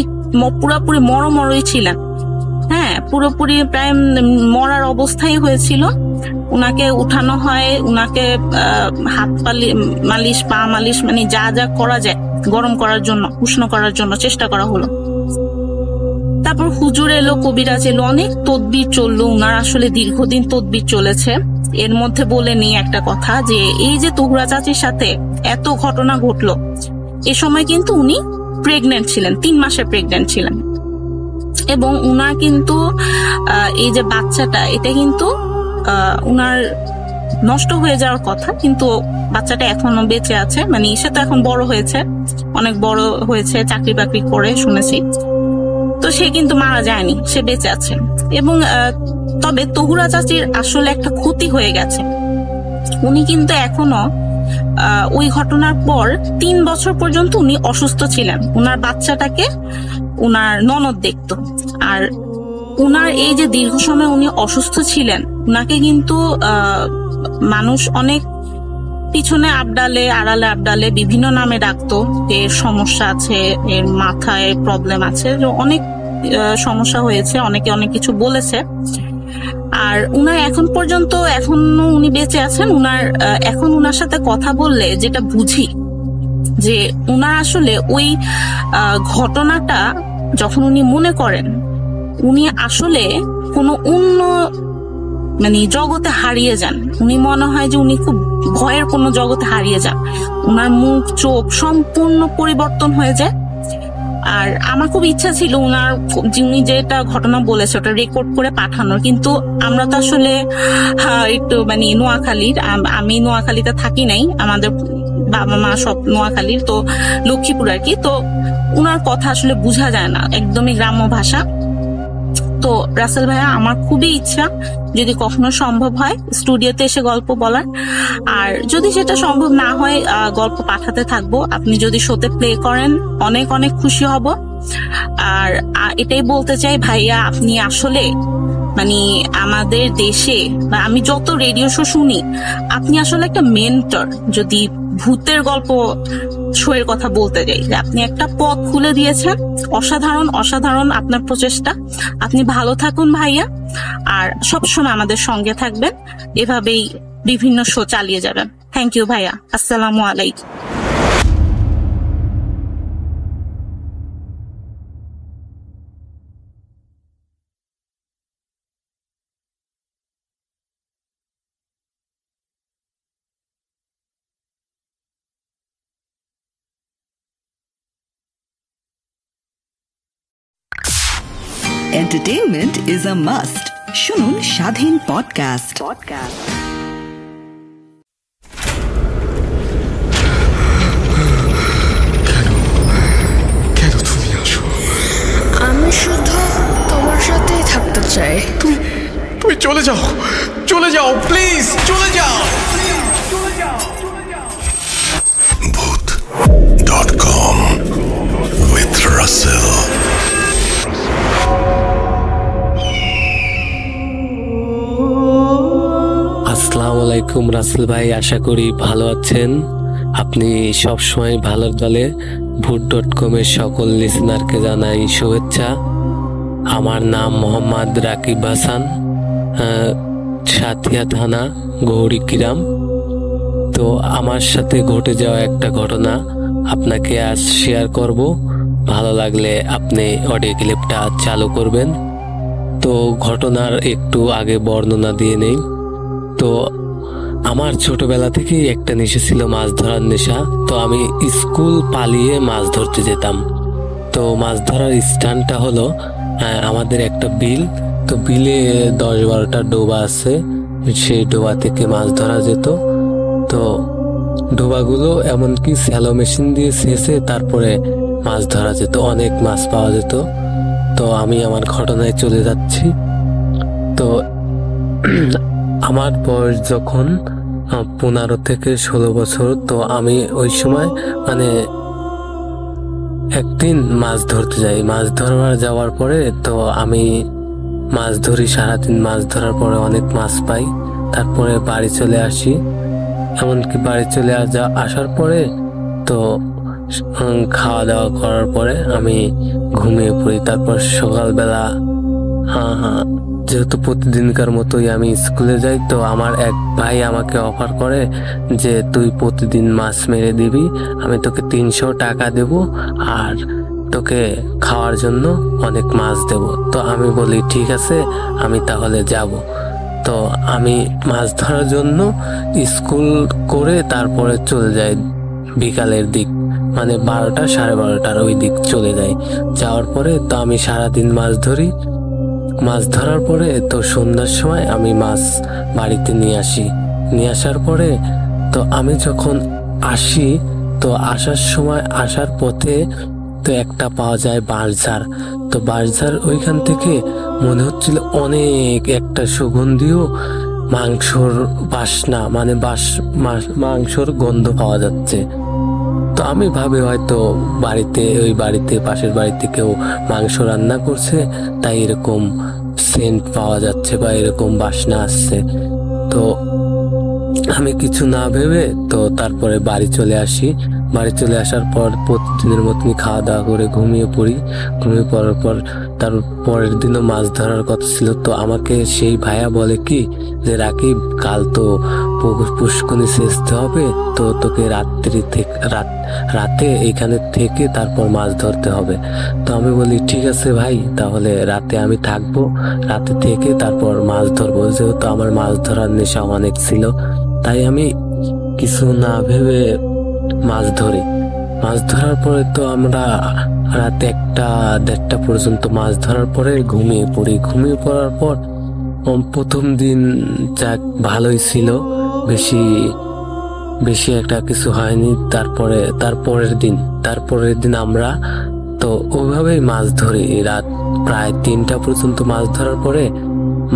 পুরোপুরি মরমরই ছিলেন। হ্যাঁ, পুরোপুরি প্রায় মরার অবস্থায় হয়েছিল। উনাকে উঠানো হয়, উনাকে হাত মালিশ, পা মালিশ, মানে যা যা করা যায় গরম করার জন্য, উষ্ণ করার জন্য চেষ্টা করা হলো। তারপর হুজুর এলো, কবিরাজ এলো, অনেক তদবির চললো। উনার আসলে দীর্ঘদিন তদবির চলেছে। এর মধ্যে বলে নিই একটা কথা, যে এই যে তহুরা চাচির সাথে এত ঘটনা ঘটলো, এ সময় কিন্তু উনি প্রেগনেন্ট ছিলেন, 3 মাসের প্রেগনেন্ট ছিলেন। এবং উনার কিন্তু এই যে বাচ্চাটা, এটা কিন্তু উনার নষ্ট হয়ে যাওয়ার কথা, কিন্তু বাচ্চাটা এখনো বেঁচে আছে। মানে সে তো এখন বড় হয়েছে, অনেক বড় হয়েছে, চাকরি বাকরি করে শুনেছি। তো সে কিন্তু মারা যায়নি, সে বেঁচে আছে। এবং তবে তহুরা চাচির আসলে একটা ক্ষতি হয়ে গেছে। উনি কিন্তু এখনো ওই ঘটনার পর 3 বছর পর্যন্ত উনি অসুস্থ ছিলেন। উনার বাচ্চাটাকে উনার ননদ দেখতো। আর উনার এই যে দীর্ঘ সময় উনি অসুস্থ ছিলেন, উনাকে কিন্তু মানুষ অনেক পিছনে আবডালে, আড়ালে আবডালে বিভিন্ন নামে ডাকতো। এর সমস্যা আছে, এর মাথায় প্রবলেম আছে, অনেক সমস্যা হয়েছে, অনেকে অনেক কিছু বলেছে। আর উনার এখন পর্যন্ত এখনো উনি বেঁচে আছেন। এখন উনার সাথে কথা বললে যেটা বুঝি যে উনার আসলে ওই ঘটনাটা যখন উনি মনে করেন, উনি আসলে কোনো অন্য মানে জগতে হারিয়ে যান। উনি মনে হয় যে উনি খুব ভয়ের কোনো জগতে হারিয়ে যান। উনার মুখ, চোখ সম্পূর্ণ পরিবর্তন হয়ে যায়। আর আমার খুব ইচ্ছা ছিল উনি যেটা ঘটনা বলেছে ওটা রেকর্ড করে পাঠানোর, কিন্তু আমরা তো আসলে একটু মানে নোয়াখালীর, আমি নোয়াখালীতে থাকি নাই, আমাদের বাবা মা সব নোয়াখালীর, তো লক্ষ্মীপুর আর কি। তো উনার কথা আসলে বোঝা যায় না, একদমই গ্রাম্য ভাষা। তো রাসেল ভাইয়া, আমার খুবই ইচ্ছা যদি কখনো সম্ভব হয় স্টুডিওতে এসে গল্প বলার। আর যদি সেটা সম্ভব না হয়, গল্প পাঠাতে থাকবো। আপনি যদি শোতে প্লে করেন অনেক অনেক খুশি হব। আর এটাই বলতে চাই ভাইয়া, আপনি আসলে মানে আমাদের দেশে আমি যত রেডিও শো শুনি, আপনি আসলে একটা মেন্টর। যদি ভূতের গল্প শোয়ের কথা বলতে যাই, যে আপনি একটা পথ খুলে দিয়েছেন। অসাধারণ অসাধারণ আপনার প্রচেষ্টা। আপনি ভালো থাকুন ভাইয়া, আর সবসময় আমাদের সঙ্গে থাকবেন, এভাবেই বিভিন্ন শো চালিয়ে যাবেন। থ্যাংক ইউ ভাইয়া, আসসালামু আলাইকুম। Entertainment is a must. শুনুন স্বাধীন পডকাস্ট। কেন তুমি আসো? আমি শুধু তোমার সাথেই থাকতে চাই। তুমি চলে যাও, চলে যাও, প্লিজ চলে যাও। Bhoot.com with Russell. আসসালামু আলাইকুম রাসেল ভাই, আশা করি ভালো আছেন। আপনি সবসময় ভালোর দলে। Bhoot.com এর সকল লিসেনারকে জানাই শুভেচ্ছা। আমার নাম মোহাম্মদ রাকিব হাসান, সাথিয়া থানা, গৌরীগ্রাম। তো আমার সাথে ঘটে যাওয়া একটা ঘটনা আপনাকে আজ শেয়ার করব। ভালো লাগলে আপনি অডিও ক্লিপটা চালু করবেন। তো ঘটনার একটু আগে বর্ণনা দিয়ে নেই। তো আমার ছোটবেলা থেকেই একটা নেশা ছিল, মাছ ধরার নেশা। তো আমি স্কুল পালিয়ে মাছ ধরতে যেতাম। তো মাছ ধরার স্থানটা হলো আমাদের একটা বিল। তো বিলে 10-12টা ডোবা আছে, সেই ডোবা থেকে মাছ ধরা যেত। তো ডোবাগুলো এমনকি স্যালো মেশিন দিয়ে ছেঁচে তারপরে মাছ ধরা যেত, অনেক মাছ পাওয়া যেত। তো আমি আমার ঘটনায় চলে যাচ্ছি। তো আমার বয়স যখন 15 থেকে 16 বছর, তো আমি ওই সময় মানে একদিন মাছ ধরতে যাই। মাছ ধরবার যাওয়ার পরে তো আমি মাছ ধরি, সারাদিন মাছ ধরার পরে অনেক মাছ পাই। তারপরে বাড়ি চলে আসি। এমনকি বাড়ি চলে আসার পরে তো খাওয়া দাওয়া করার পরে আমি ঘুমিয়ে পড়ি। তারপর সকালবেলা যেহেতু প্রতিদিনকার মতোই আমি স্কুলে যাই, তো আমার এক ভাই আমাকে অফার করে যে তুই প্রতিদিন মাছ মেরে দিবি, আমি তোকে 300 টাকা দেব আর তোকে খাওয়ার জন্য অনেক মাছ দেব। তো আমি বলি ঠিক আছে, আমি তাহলে যাব। তো আমি মাছ ধরার জন্য স্কুল করে তারপরে চলে যাই বিকালের দিক, মানে 12টা 12:30 ওই দিক চলে যাই। যাওয়ার পরে তো আমি সারাদিন মাছ ধরি। মাছ ধরার পরে তো সন্ধ্যার সময় আমি মাছ বাড়িতে নিয়ে আসি। নিয়ে আসার পরে তো আমি যখন আসি, তো আসার সময় আসার পথে তো একটা পাওয়া যায় বাঁশঝাড়। তো বাঁশঝাড় ওইখান থেকে মনে হচ্ছিল অনেক একটা সুগন্ধীয় মাংসর বাসনা, মানে মাংসর গন্ধ পাওয়া যাচ্ছে। তো আমি ভাবি হয়তো ওই বাড়িতে পাশের বাড়িতে কেউ মাংস রান্না করছে, তাই এরকম সেন্ট পাওয়া যাচ্ছে বা এরকম বাসনা আসছে। তো আমি কিছু না ভেবে তো তারপরে বাড়ি চলে আসি। বাড়ি চলে আসার পর প্রতিদিনের মতনই খাওয়া দাওয়া করে ঘুমিয়ে পড়ি। ঘুমিয়ে পড়ার পর তার পরের দিনও মাছ ধরার কথা ছিল। তো আমাকে সেই ভাইয়া বলে কি যে রাকিব, কাল তো পুষ্করণী সেচতে হবে, তো তোকে রাতে এখানে থেকে তারপর মাছ ধরতে হবে। তো আমি বলি ঠিক আছে ভাই, তাহলে রাতে আমি থাকবো, রাতে থেকে তারপর মাছ ধরবো। যেহেতু আমার মাছ ধরার নেশা অনেক ছিল, তাই আমি কিছু না ভেবে মাছ ধরি। মাছ ধরার পরে তো আমরা রাতে 1-1:30 পর্যন্ত মাছ ধরার পরে ঘুমিয়ে পড়ি। ঘুমিয়ে পড়ার পর প্রথম দিন যাক ভালোই ছিল, বেশি একটা কিছু হয়নি। তারপরের দিন আমরা তো ওইভাবেই মাছ ধরি। রাত প্রায় 3টা পর্যন্ত মাছ ধরার পরে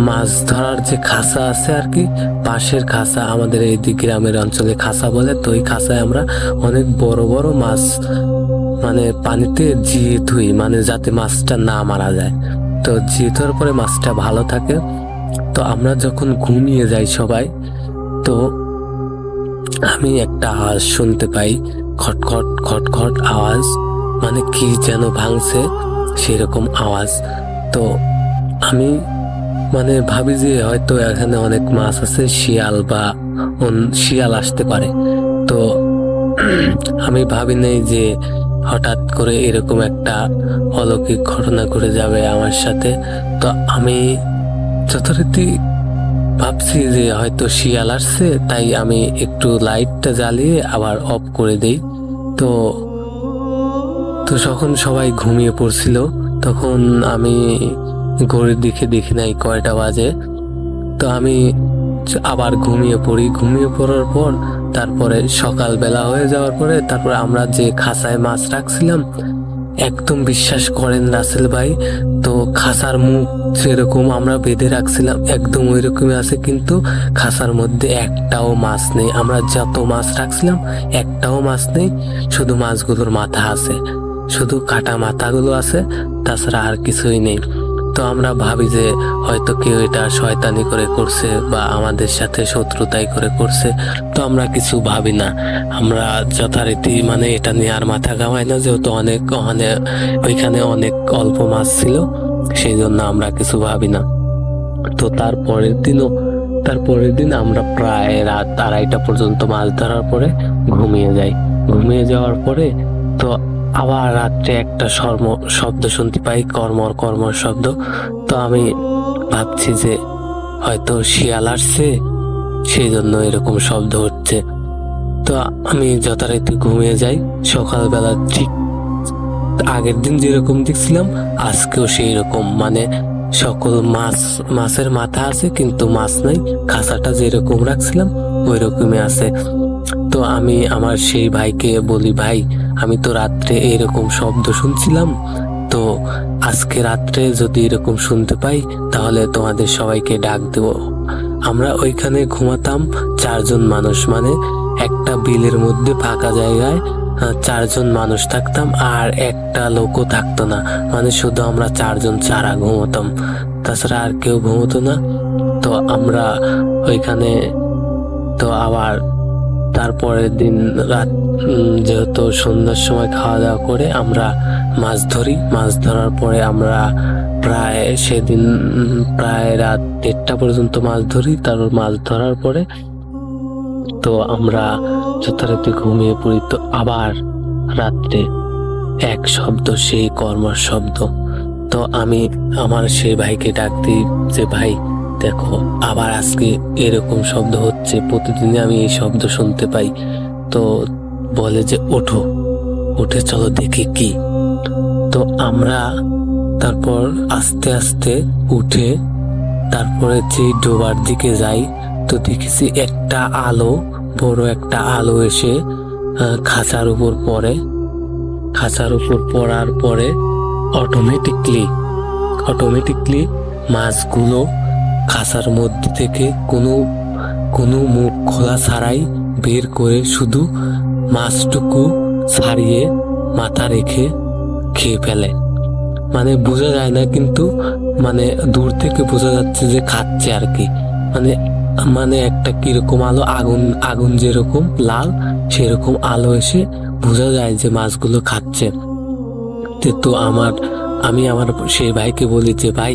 মাছ ধরার যে খাসা আছে আর কি, পাশের খাসা, আমাদের এই গ্রামের অঞ্চলে খাসা বলে, তো ওই খাসায় আমরা অনেক বড় বড় মাছ মানে পানিতে জিয়ে ধুই, মানে যাতে মাছটা না মারা যায়। তো জেতার পরে মাছটা ভালো থাকে। তো আমরা যখন ঘুমিয়ে যাই সবাই, তো আমি একটা আওয়াজ শুনতে পাই, খটখট খটখট আওয়াজ, মানে কি যেন ভাঙছে সেরকম আওয়াজ। তো আমি মানে ভাবি যে হয়তো এখানে অনেক মাছ আছে, শিয়াল আসতে পারে। তো আমি ভাবি নাই যে হঠাৎ করে এরকম একটা অলৌকিক ঘটনা ঘটে যাবে আমার সাথে। তো আমি যথারীতি ভাবছি যে হয়তো শিয়াল আসছে, তাই আমি একটু লাইটটা জ্বালিয়ে আবার অফ করে দেই। তো যখন সবাই ঘুমিয়ে পড়ছিল, তখন আমি ঘড়ির দিকে দেখি নাই কয়টা বাজে। তো আমি আবার ঘুমিয়ে পড়ি। ঘুমিয়ে পড়ার পর তারপরে সকালবেলা হয়ে যাওয়ার পরে তারপরে আমরা যে খাঁচায় মাছ রাখছিলাম, একদম বিশ্বাস করেন রাসেল ভাই, তো খাঁচার মুখ যেরকম আমরা বেঁধে রাখছিলাম একদম ওই রকমই আছে, কিন্তু খাঁচার মধ্যে একটাও মাছ নেই। আমরা যত মাছ রাখছিলাম একটাও মাছ নেই, শুধু মাছগুলোর মাথা আছে, শুধু কাটা মাথাগুলো আছে, তাছাড়া আর কিছুই নেই। তো আমরা ভাবি যে হয়তো কেউ এটা শয়তানি করে করছে বা আমাদের সাথে শত্রুতাই করে করছে। তো আমরা কিছু ভাবি না, আমরা যথারীতি মানে এটা নিয়ে আর মাথা ঘামাই না, যেহেতু ওইখানে অনেক অল্প মাছ ছিল, সেই জন্য আমরা কিছু ভাবি না। তো তারপরের দিন আমরা প্রায় রাত 2:30 পর্যন্ত মাছ ধরার পরে ঘুমিয়ে যাই। ঘুমিয়ে যাওয়ার পরে তো আবার রাত্রে একটা শব্দ শুনতে পাই, কর্মর শব্দ। তো আমি ভাবছি যে হয়তো শিয়াল আসছে, সেই জন্য এরকম শব্দ হচ্ছে। তো আমি যথারীতি ঘুমিয়ে যাই। সকালবেলা ঠিক আগের দিন যেরকম দেখছিলাম আজকেও সেই রকম, মানে সকল মাছের মাথা আছে কিন্তু মাছ নাই, খাঁচাটা যেরকম রাখছিলাম ওই রকমই আছে। তো আমি আমার সেই ভাইকে বলি, ভাই আমি তো রাত্রে এরকম শব্দ শুনছিলাম, তো আজকে রাত্রে যদি এরকম শুনতে পাই তাহলে তোমাদের সবাইকে ডাক দেব। আমরা ওইখানে ঘুমাতাম 4 জন মানুষ, মানে একটা বিলের মধ্যে ফাঁকা জায়গায় 4 জন মানুষ থাকতাম, আর একটা লোকও থাকতো না, মানে শুধু আমরা 4 জন ছাড়া ঘুমোতাম, তাছাড়া আর কেউ ঘুমোতো না। তো আমরা ওইখানে তো আবার তারপরের দিন রাত যেহেতু সন্ধ্যার সময় খাওয়া দাওয়া করে আমরা মাছ ধরি। মাছ ধরার পরে আমরা সেদিন প্রায় রাত 1:30 পর্যন্ত মাছ ধরি। তারপর মাছ ধরার পরে তো আমরা যথারীতি ঘুমিয়ে পড়ি। তো আবার রাত্রে এক শব্দ, সেই কর্মর শব্দ। তো আমি আমার সেই ভাইকে ডাক দিই যে ভাই দেখো আবার আজকে এরকম শব্দ হচ্ছে, প্রতিদিনই আমি এই শব্দ শুনতে পাই। তো বলে যে ওঠো, উঠে চলো দেখি কি। তো আমরা তারপর আস্তে আস্তে উঠে তারপরে যে ডোবার দিকে যাই, তো দেখেছি একটা আলো, বড় একটা আলো এসে খাঁচার উপর পড়ে। খাঁচার উপর পড়ার পরে অটোমেটিকলি মাছগুলো খাঁচার মধ্যে থেকে কোনো মুখ খোলা ছাড়াই বের করে শুধু মাছটুকু ছাড়িয়ে মাথা রেখে খেয়ে ফেলে। মানে বোঝা যায় না, কিন্তু মানে দূর থেকে বোঝা যাচ্ছে যে খাচ্ছে আর কি। মানে একটা কিরকম আলো, আগুন যেরকম লাল সেরকম আলো এসে বোঝা যায় যে মাছগুলো খাচ্ছে। তো আমি আমার সেই ভাইকে বলি যে ভাই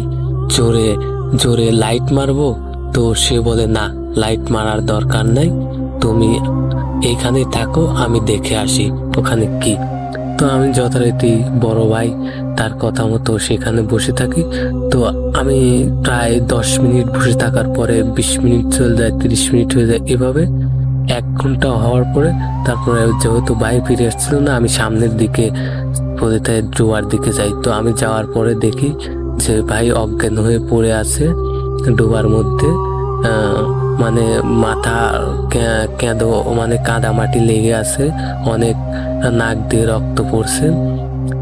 জোরে লাইট মারবো। তো সে বলে না, লাইট মারার দরকার নাই, তুমি এইখানে থাকো, আমি দেখে আসি ওখানে কি। তো আমি যথারীতি বড় ভাই তার কথা মতো সেখানে বসে থাকি। তো আমি প্রায় 10 মিনিট বসে থাকার পরে 20 মিনিট চলে যায়, 30 মিনিট হয়ে যায়, এভাবে 1 ঘন্টা হওয়ার পরে তারপরে যেহেতু ভাই ফিরে আসছিল না, আমি সামনের দিকে ডোবার দিকে যাই। তো আমি যাওয়ার পরে দেখি যে ভাই অজ্ঞান হয়ে পড়ে আছে ডোবার মধ্যে, মানে মাথা কেঁদো, মানে কাদা মাটি লেগে আছে, অনেক নাক দিয়ে রক্ত পড়ছে।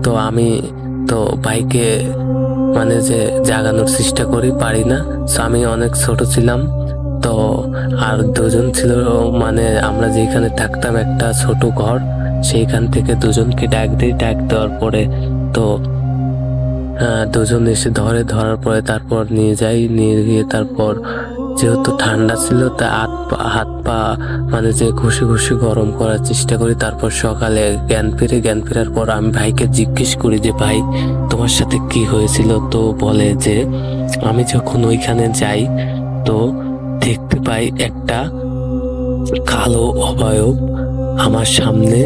তো আমি তো ভাইকে মানে যে জাগানোর চেষ্টা করি, পারি না। আমি অনেক ছোট ছিলাম, তো আর 2 জন ছিল, মানে আমরা যেখানে থাকতাম একটা ছোট ঘর, সেইখান থেকে 2 জনকে ডাক দেওয়ার পরে তো দুজন এসে ধরার পরে তারপর নিয়ে গিয়ে তারপর যেহেতু ঠান্ডা ছিল তা হাত পা মানে যে ঘষে ঘষে গরম করার চেষ্টা করি। তারপর সকালে জ্ঞান ফেরার পর আমি ভাইকে জিজ্ঞেস করি যে ভাই তোমার সাথে কি হয়েছিল? তো বলে যে আমি যখন ওইখানে যাই তো দেখতে পাই একটা কালো অবয়ব আমার সামনে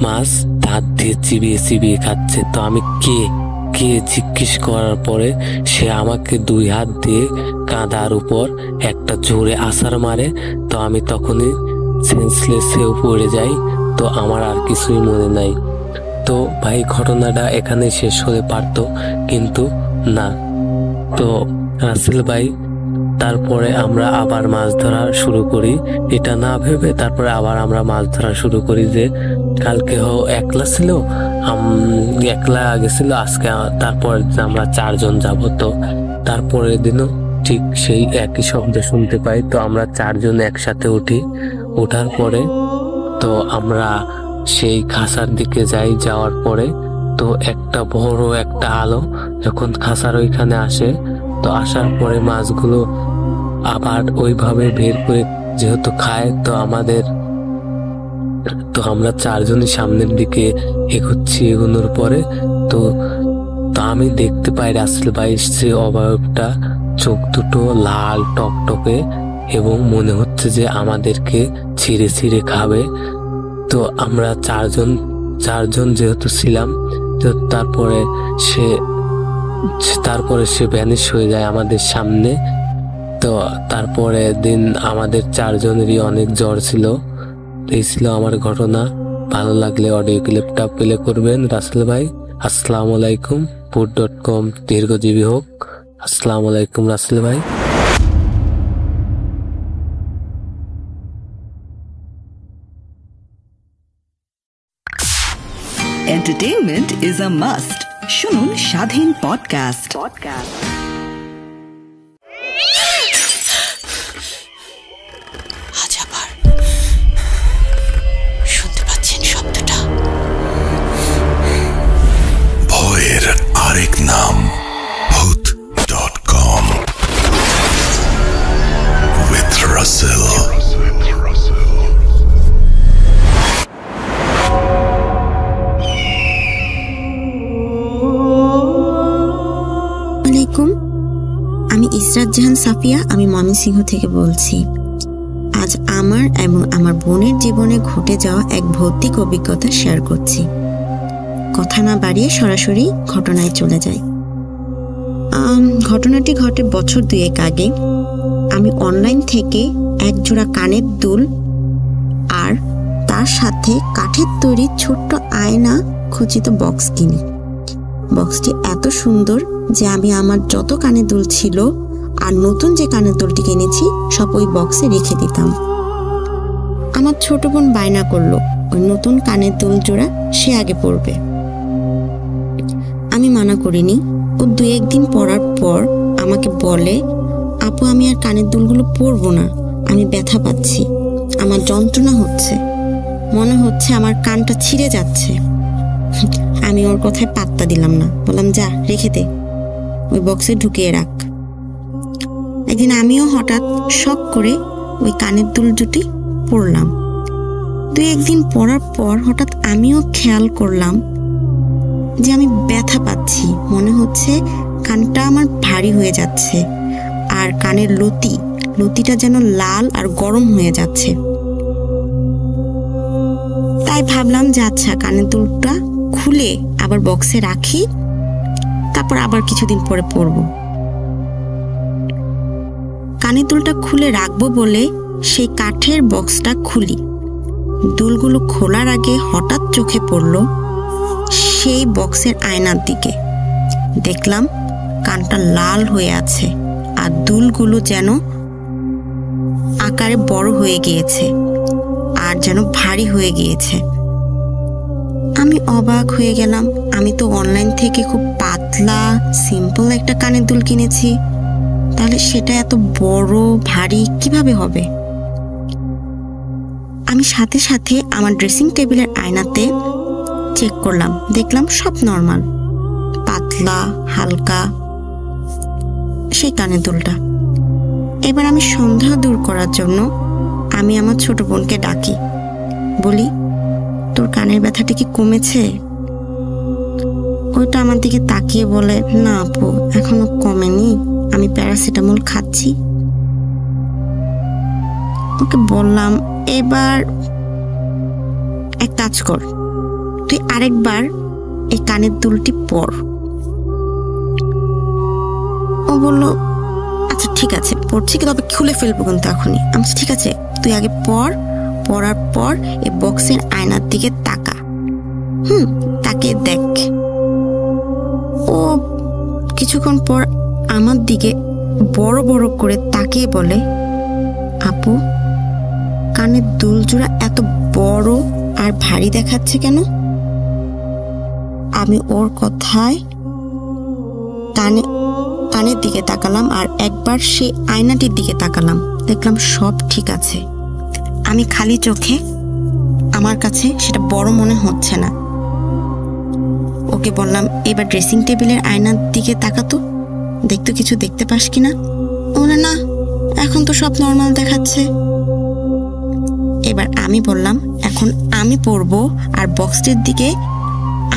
মাছ দাঁত দিয়ে চিবিয়ে খাচ্ছে। তো আমি কে জিজ্ঞেস করার পরে সে আমাকে 2 হাত দিয়ে কাঁধার উপর একটা জোরে আছাড় মারে। তো আমি তখনই সেন্সলেস হয়ে পড়ে যাই। তো আমার আর কিছুই মনে নাই। তো ভাই ঘটনাটা এখানে শেষ হতে পারতো, কিন্তু না। তো রাসেল ভাই তারপরে আমরা আবার মাছ ধরা শুরু করি। এটা না ভেবে তারপরে আবার আমরা মাছ ধরা শুরু করি যে কালকে একলা ছিল, একলা গেছিল, আজকে তারপর আমরা 4 জন যাব। তো তারপরের দিনও ঠিক সেই একই শব্দ শুনতে পাই। তো আমরা 4 জন একসাথে উঠি। ওঠার পরে তো আমরা সেই খাসার দিকে যাওয়ার পরে তো একটা বড় একটা আলো যখন খাসার ওইখানে আসে, তো আসার পরে মাছগুলো আবার ওইভাবে বের করে যেহেতু খায়, তো আমরা 4 জনই সামনের দিকে এগোনোর পরে তো আমি দেখতে পাই রাসেল ভাই সে অবয়বটা, চোখ দুটো লাল টকটকে এবং মনে হচ্ছে যে আমাদেরকে ছিঁড়ে খাবে। তো আমরা 4 জন যেহেতু ছিলাম, তো তারপরে সে ভ্যানিশ হয়ে যায় আমাদের সামনে। তো তারপরে দিন আমাদের 4 জনেরই অনেক জ্বর ছিল। এই ছিল আমার ঘটনা। ভালো লাগলে অডিও ক্লিপটা প্লে করবেন রাসেল ভাই। আসসালামু আলাইকুম। food.com দীর্ঘজীবী হোক। আসসালামু আলাইকুম রাসেল ভাই। Entertainment is a must. শুনুন স্বাধীন পডকাস্ট। আজ আবার শুনতে পাচ্ছেন শব্দটা? ভয়ের আরেক নাম ভূত.com with Russell. আমি ইসরাত জাহান সাফিয়া, আমি ময়মনসিংহ থেকে বলছি। আজ আমার এবং আমার বোনের জীবনে ঘটে যাওয়া এক ভৌতিক অভিজ্ঞতা শেয়ার করছি। কথা না বাড়িয়ে সরাসরি ঘটনায় চলে যাই। ঘটনাটি ঘটে বছর 2 আগে। আমি অনলাইন থেকে এক জোড়া কানের দুল আর তার সাথে কাঠের তৈরি ছোট্ট আয়না খচিত বক্স কিনি। বক্সটি এত সুন্দর যে আমি আমার যত কানের দুল ছিল আর নতুন যে কানের দুলটি কিনেছি সব ওই বক্সে রেখে দিতাম। আমার ছোট বোন বায়না করলো ওই নতুন কানের দুল জোড়া সে আগে পরবে। আমি মানা করিনি। ও 2-1 দিন পরার পর আমাকে বলে, আপু আমি আর কানের দুলগুলো পরবো না, আমি ব্যথা পাচ্ছি, আমার যন্ত্রণা হচ্ছে, মনে হচ্ছে আমার কানটা ছিঁড়ে যাচ্ছে। আমি ওর কথায় পাত্তা দিলাম না, বললাম যা রেখে দে, ওই বক্সে ঢুকিয়ে রাখ। একদিন আমিও হঠাৎ শখ করে ওই কানের দুল দুটি পরলাম। 2-1 দিন পরার পর হঠাৎ আমিও খেয়াল করলাম যে আমি ব্যথা পাচ্ছি, মনে হচ্ছে কানটা আমার ভারী হয়ে যাচ্ছে আর কানের লতিটা যেন লাল আর গরম হয়ে যাচ্ছে। তাই ভাবলাম যে আচ্ছা কানের দুলটা খুলে আবার বক্সে রাখি, তারপর আবার কিছুদিন পরে পরবো। কানের দুলটা খুলে রাখবো বলে সেই কাঠের বক্সটা খুলি। দুলগুলো খোলার আগে হঠাৎ চোখে পড়লো সেই বক্সের আয়নার দিকে। দেখলাম কানটা লাল হয়ে আছে আর দুলগুলো যেন আকারে বড় হয়ে গিয়েছে আর যেন ভারী হয়ে গিয়েছে। আমি অবাক হয়ে গেলাম। আমি তো অনলাইন থেকে খুব পাতলা সিম্পল একটা কানের দুল কিনেছি, তাহলে সেটা এত বড় ভারী কিভাবে হবে? আমি সাথে সাথে আমার ড্রেসিং টেবিলের আয়নাতে চেক করলাম, দেখলাম সব নর্মাল, পাতলা হালকা সেই কানের দুলটা। এবার আমি সন্দেহ দূর করার জন্য আমি আমার ছোট বোনকে ডাকি, বলি তোর কানের ব্যথাটা কি কমেছে? ওইটা আমার দিকে তাকিয়ে বলে, না আপু এখনো কমেনি, আমি প্যারাসিটামল খাচ্ছি। ওকে বললাম, এবার এক কাজ কর, তুই আরেকবার এই কানের দুলটি পর। ও বলল, আচ্ছা ঠিক আছে পড়ছি, তবে খুলে ফেলবো কিন্তু এখনই। আমি ঠিক আছে তুই আগে পর, পড়ার পর এই বক্সের আয়নার দিকে তাকা, তাকে দেখ। ও কিছুক্ষণ পর আমার দিকে বড় বড় করে তাকিয়ে বলে, আপু কানের দুল জোড়া এত বড় আর ভারী দেখাচ্ছে কেন? আমি ওর কথায় কানের দিকে তাকালাম আর একবার সেই আয়নাটির দিকে তাকালাম, দেখলাম সব ঠিক আছে। আমি খালি চোখে আমার কাছে সেটা বড় মনে হচ্ছে না। ওকে বললাম, এবার ড্রেসিং টেবিলের আয়নার দিকে তাকাতো, দেখতো কিছু দেখতে পাস কিনা। ওরা না, এখন তো সব নর্মাল দেখাচ্ছে। এবার আমি বললাম, এখন আমি পড়বো আর বক্সটির দিকে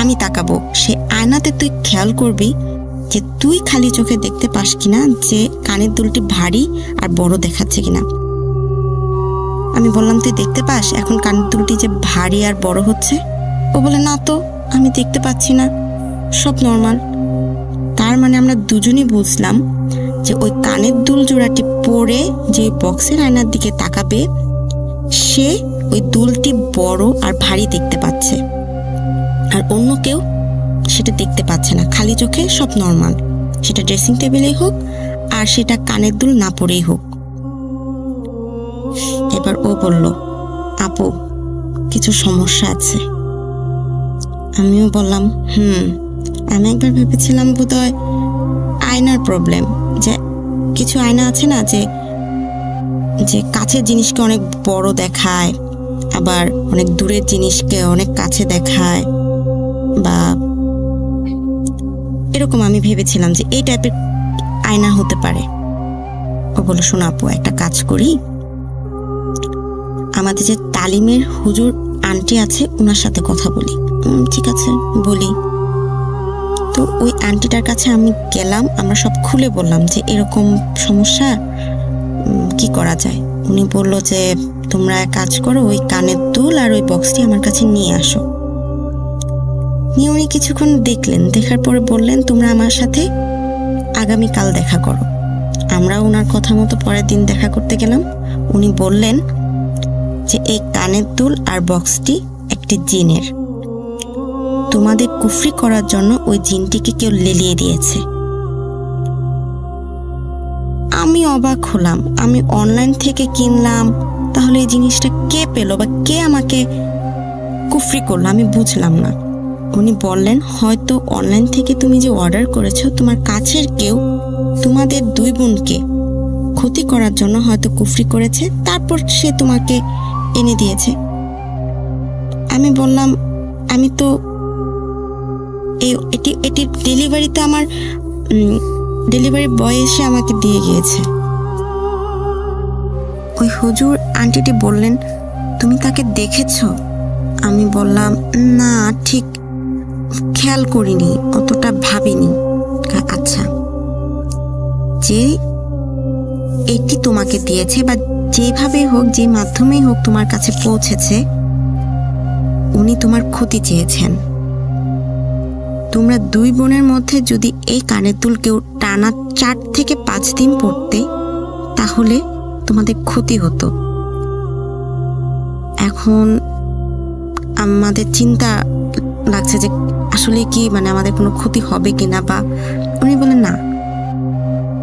আমি তাকাবো, সে আয়নাতে তুই খেয়াল করবি যে তুই খালি চোখে দেখতে পাস কিনা যে কানের দুলটি ভারী আর বড় দেখাচ্ছে কিনা। আমি বললাম, তুই দেখতে পাস এখন কানের দুলটি যে ভারী আর বড় হচ্ছে? ও বলে, না তো আমি দেখতে পাচ্ছি না, সব নর্মাল। তার মানে আমরা দুজনই বুঝলাম যে ওই কানের দুল জোড়াটি পরে যে বক্সের আয়নার দিকে তাকাবে সে ওই দুলটি বড় আর ভারী দেখতে পাচ্ছে, আর অন্য কেউ সেটা দেখতে পাচ্ছে না, খালি চোখে সব নর্মাল, সেটা ড্রেসিং টেবিলেই হোক আর সেটা কানের দুল না পরেই হোক। এবার ও বলল, আপু কিছু সমস্যা আছে। আমিও বললাম, আমি একবার ভেবেছিলাম বোধহয় আয়নার প্রবলেম, যে কিছু আয়না আছে না যে যে কাছের জিনিসকে অনেক বড় দেখায়, আবার অনেক দূরের জিনিসকে অনেক কাছে দেখায়, বা এরকম আমি ভেবেছিলাম যে এই টাইপের আয়না হতে পারে। ও বলো, শোনো আপু একটা কাজ করি, আমাদের যে তালিমের হুজুর আন্টি আছে ওনার সাথে কথা বলি। ঠিক আছে বলি। তো ওই আন্টিটার কাছে আমি গেলাম, আমরা সব খুলে বললাম যে এরকম সমস্যা, কি করা যায়। উনি বলল যে তোমরা এক কাজ করো, ওই কানের দুল আর ওই বক্সটি আমার কাছে নিয়ে আসো। নিয়ে উনি কিছুক্ষণ দেখলেন, দেখার পরে বললেন, তোমরা আমার সাথে আগামীকাল দেখা করো। আমরা ওনার কথা মতো পরের দিন দেখা করতে গেলাম। উনি বললেন যে এই কানের দুল আর বক্সটি একটি জিনের, তোমাদের কুফরি করার জন্য ওই জিনটিকে কেউ লেলিয়ে দিয়েছে। আমি অবাক হলাম, আমি অনলাইন থেকে কিনলাম, তাহলে এই জিনিসটা কে পেল বা কে আমাকে কুফরি করলো আমি বুঝলাম না। উনি বললেন, হয়তো অনলাইন থেকে তুমি যে অর্ডার করেছো তোমার কাছের কেউ তোমাদের দুই বোনকে ক্ষতি করার জন্য হয়তো কুফরি করেছে, তারপর সে তোমাকে এনে দিয়েছে। আমি বললাম, আমি তো এটি ডেলিভারিতে আমার ডেলিভারি বয় এসে আমাকে দিয়ে গিয়েছে। ওই হুজুর আন্টিটি বললেন, তুমি তাকে দেখেছো? আমি বললাম, না ঠিক খেয়াল করিনি, অতটা ভাবিনি। আচ্ছা, যে এটি তোমাকে দিয়েছে বা যেভাবে হোক, যে মাধ্যমেই হোক তোমার কাছে পৌঁছেছে, উনি তোমার ক্ষতি চেয়েছেন। তোমরা দুই বোনের মধ্যে যদি এই কানের দুল কেউ টানা 4 থেকে 5 দিন পড়তে, তাহলে তোমাদের ক্ষতি হতো। এখন আমাদের চিন্তা লাগছে যে আসলে কি আমাদের কোনো ক্ষতি হবে কিনা। বা উনি বলেন, না,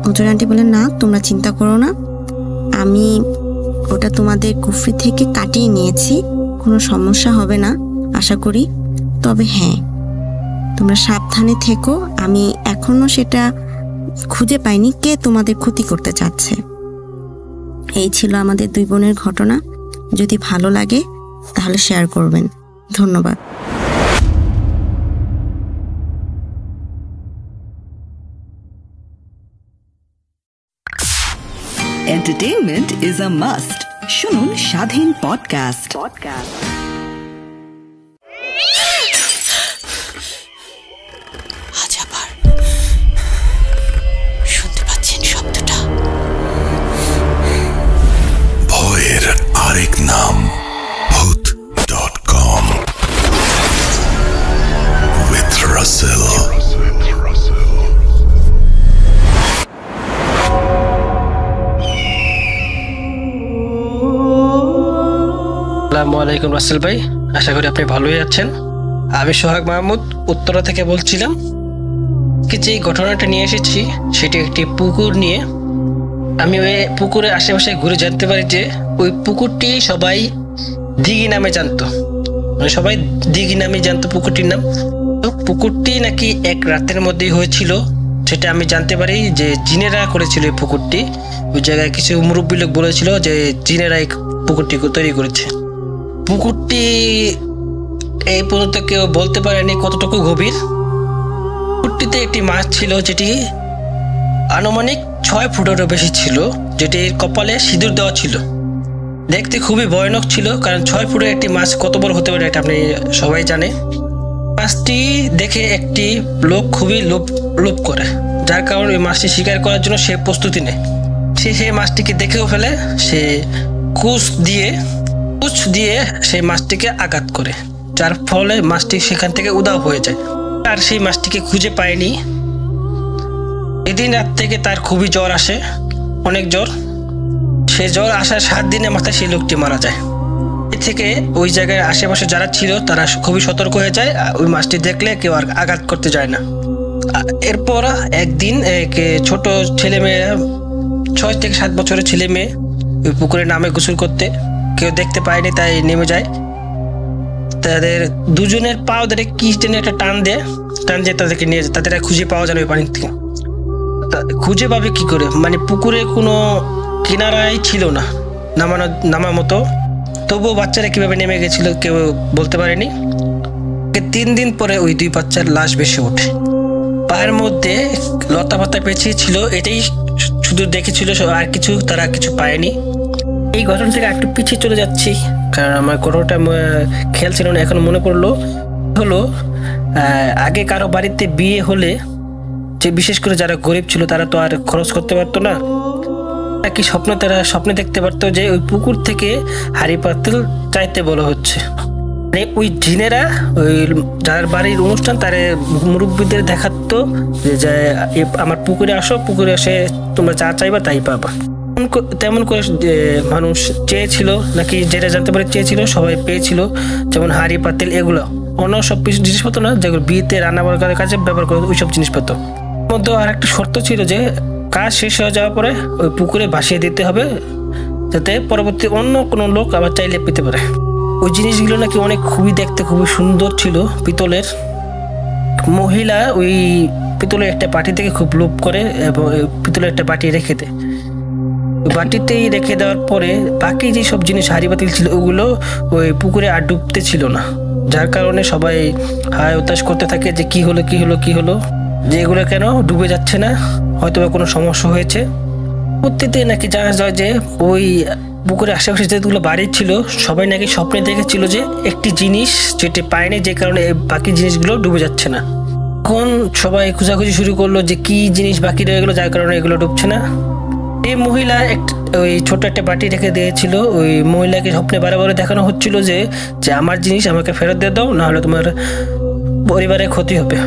হুজুর আন্টি বলেন, না তোমরা চিন্তা করো না, আমি ওটা তোমাদের কুফরি থেকে কাটিয়ে নিয়েছি, কোনো সমস্যা হবে না আশা করি। তবে হ্যাঁ, তোমরা সাবধানে থেকো, আমি এখনো সেটা খুঁজে পাইনি কে তোমাদের ক্ষতি করতে চাচ্ছে। এই ছিল আমাদের দুই বোনের ঘটনা। যদি ভালো লাগে তাহলে শেয়ার করবেন। ধন্যবাদ। Entertainment is a must. শুনুন স্বাধীন পডকাস্ট। আজ আবার শুনতে পাচ্ছেন শব্দটা? ভয়ের আরেক নাম ভূত.com with Russell. আসসালামু আলাইকুম রাসেল ভাই, আশা করি আপনি ভালোই আছেন। আমি সোহাগ মাহমুদ উত্তরা থেকে বলছিলাম। যে ঘটনাটা নিয়ে এসেছি সেটি একটি পুকুর নিয়ে। আমি ওই পুকুরের আশেপাশে ঘুরে জানতে পারি যে ওই পুকুরটি সবাই দিঘি নামে জানতো, মানে সবাই দিঘি নামে জানতো পুকুরটির নাম। তো পুকুরটি নাকি এক রাতের মধ্যেই হয়েছিল, সেটা আমি জানতে পারি যে জিনেরা করেছিল এই পুকুরটি। ওই জায়গায় কিছু মুরব্বী লোক বলেছিল যে জিনেরা এই পুকুরটি তৈরি করেছে। পুকুরটি এই পর্যন্ত কেউ বলতে পারেনি কতটুকু গভীর। পুকুরটিতে একটি মাছ ছিল যেটি আনুমানিক 6 ফুটেরও বেশি ছিল, যেটির কপালে সিঁদুর দেওয়া ছিল। দেখতে খুবই ভয়ানক ছিল, কারণ 6 ফুটের একটি মাছ কত বড় হতে পারে এটা আপনি সবাই জানে। মাছটি দেখে একটি লোক খুবই লোভ করে, যার কারণে ওই মাছটি শিকার করার জন্য সে প্রস্তুতি নেয়। সেই মাছটিকে দেখেও ফেলে, সে কুচ দিয়ে সেই মাছটিকে আঘাত করে, যার ফলে মাছটি সেখান থেকে উধাও হয়ে যায়। আর সেই মাছটিকে খুঁজে পায়নি। এদিন রাত থেকে তার খুবই জ্বর আসে, অনেক জ্বর। সে জ্বর আসার 7 দিনের মাথায় সেই লোকটি মারা যায়। এ থেকে ওই জায়গায় আশেপাশে যারা ছিল তারা খুবই সতর্ক হয়ে যায়, ওই মাছটি দেখলে কেউ আর আঘাত করতে যায় না। এরপর একদিন ছোট ছেলে মেয়েরা 6 থেকে 7 বছরের ছেলে মেয়ে ওই পুকুরে নামে গোসল করতে, কেউ দেখতে পায়নি তাই নেমে যায়। তাদের দুজনের পাও ধরে কি টেনে একটা টান দিয়ে তাদেরকে নিয়ে যায়, তাদের খুঁজে পাওয়া যায় ওই পানির থেকে। খুঁজে পাবে কি করে, মানে পুকুরে কোনো কিনারাই ছিল না নামার মতো। তবুও বাচ্চারা কিভাবে নেমে গেছিল কেউ বলতে পারেনি। 3 দিন পরে ওই 2 বাচ্চার লাশ ভেসে ওঠে। পায়ের মধ্যে লতা পাতা পেঁচিয়ে ছিল, এটাই শুধু দেখেছিল, আর তারা কিছু পায়নি। এই ঘটনা থেকে একটু পিছিয়ে চলে যাচ্ছি, কারণ আমার ঘটনাটা খেয়াল ছিল না, এখন মনে পড়লো। আগে কারো বাড়িতে বিয়ে হলে, যে বিশেষ করে যারা গরিব ছিল তারা তো আর খরচ করতে পারতো না, কি তারা স্বপ্নে দেখতে পারতো যে ওই পুকুর থেকে হাড়ি পাতিল চাইতে বলা হচ্ছে। মানে ওই জিনেরা ওই যার বাড়ির অনুষ্ঠান তারা মুরব্বীদের দেখাতো যে আমার পুকুরে আসো, পুকুরে এসে তোমরা যা চাইবা তাই পাবা। তেমন করে মানুষ চেয়েছিল, নাকি যেটা জানতে পারে চেয়েছিল, সবাই পেয়েছিল। যেমন হাড়ি পাতিল, এগুলো অন্য সব কিছু জিনিসপত্র না, যেগুলো বিয়েতে রান্না বান্নার কাজে ব্যবহার করে ওই সব জিনিসপত্র। মধ্যে আর একটা শর্ত ছিল যে কাজ শেষ হয়ে যাওয়ার পরে ওই পুকুরে ভাসিয়ে দিতে হবে, যাতে পরবর্তী অন্য কোনো লোক আবার চাইলে পেতে পারে। ওই জিনিসগুলো নাকি খুবই দেখতে খুবই সুন্দর ছিল, পিতলের। মহিলা ওই পিতলের একটা বাটি থেকে খুব লোভ করে এবং পিতলের একটা বাটি রেখে দেয়। বাটিতেই রেখে দেওয়ার পরে বাকি যে সব জিনিস হাড়ি বাতিল ছিল ওগুলো ওই পুকুরে আর ডুবতে ছিল না, যার কারণে সবাই হায় হতাশ করতে থাকে যে কি হলো, যে এগুলো কেন ডুবে যাচ্ছে না, হয়তো কোনো সমস্যা হয়েছে। প্রত্যেকদিন নাকি জানা যায় যে ওই পুকুরের আশেপাশে যেগুলো বাড়ি ছিল সবাই নাকি স্বপ্নে দেখেছিল যে একটি জিনিস যেটি পায়নি, যে কারণে বাকি জিনিসগুলো ডুবে যাচ্ছে না। এখন সবাই খোঁজাখুঁজি শুরু করলো যে কি জিনিস বাকি রয়ে গেলো যার কারণে এগুলো ডুবছে না। এই মহিলা ওই ছোট একটা বাটি রেখে দিয়েছিল, ওই মহিলাকে স্বপ্নে বারে দেখানো হচ্ছিল যে আমার জিনিস আমাকে ফেরত দিয়ে দাও, নাহলে তোমার পরিবারের ক্ষতি হবে।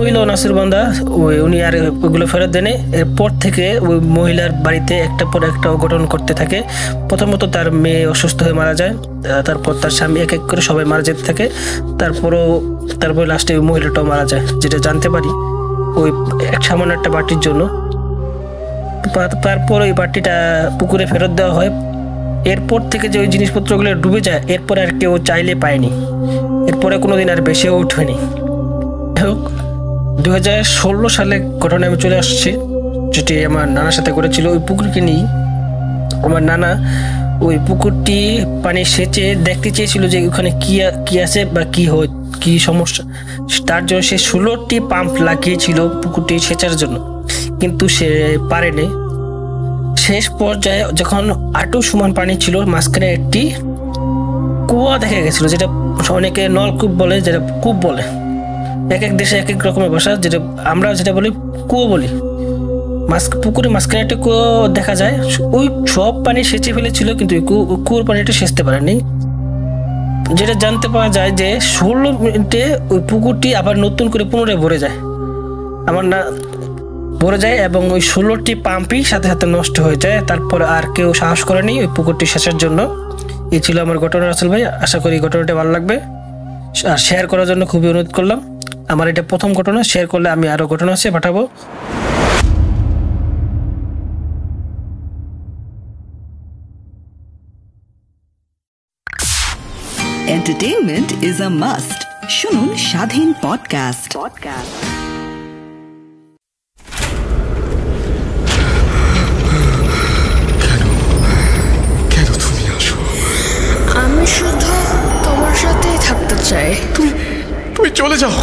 হইল নাসির বান্দা উনি আর ওইগুলো ফেরত দেনে। এরপর থেকে ওই মহিলার বাড়িতে একটা পর একটা অঘটন করতে থাকে। প্রথমত তার মেয়ে অসুস্থ হয়ে মারা যায়, তারপর তার স্বামী এক এক করে সবাই মারা যেতে থাকে। তারপর লাস্টে ওই মহিলাটাও মারা যায়, যেটা জানতে পারি ওই সামান্য একটা বাটির জন্য। তারপর ওই বাটিটা পুকুরে ফেরত দেওয়া হয়। এরপর থেকে যে ওই জিনিসপত্রগুলো ডুবে যায়, এরপরে আর কেউ চাইলে পায়নি, এরপরে কোনোদিন আর বেশিও ওঠেনি। হোক 2016 সালে ঘটনা আমি চলে আসছি, যেটি আমার নানার সাথে করেছিল। ওই পুকুরকে নিয়ে আমার নানা ওই পুকুরটি পানি সেচে দেখতে চেয়েছিল যে ওখানে কি আছে বা কি সমস্যা। তার জন্য সে 16টি পাম্প লাগিয়েছিল পুকুরটি সেচার জন্য, কিন্তু সে পারেনি। শেষ পর্যায়ে যখন আটু সমান পানি ছিল, মাঝখানে একটি কুয়া দেখা গেছিল, যেটা অনেকে নলকূপ বলে, যেটা কূপ বলে, এক এক দেশে এক এক রকমের ভাষা, যেটা আমরা যেটা বলি কুয়ো বলি। পুকুরে মাঝখানে একটা কুয়ো দেখা যায়। ওই সব পানি সেচে ফেলেছিল, কিন্তু কুয়োর পানিটা সেচতে পারেনি। যেটা জানতে পাওয়া যায় যে 16 মিনিটে ওই পুকুরটি আবার নতুন করে পুনরায় ভরে যায়, ভরে যায়, এবং ওই 16টি পাম্পই সাথে সাথে নষ্ট হয়ে যায়। তারপর আর কেউ সাহস করেনি ওই পুকুরটি সেচের জন্য। এই ছিল আমার ঘটনা রাসেল ভাই। আশা করি ঘটনাটা ভালো লাগবে, আর শেয়ার করার জন্য খুবই অনুরোধ করলাম। আমার এটা প্রথম ঘটনা, শেয়ার করলে আমি আরো ঘটনা আছে পাঠাবো। Entertainment is a must. শুনুন স্বাধীন পডকাস্ট। কেন তুমি আসো? আমি শুধু তোমার সাথেই থাকতে চাই। তুমি চলে যাও,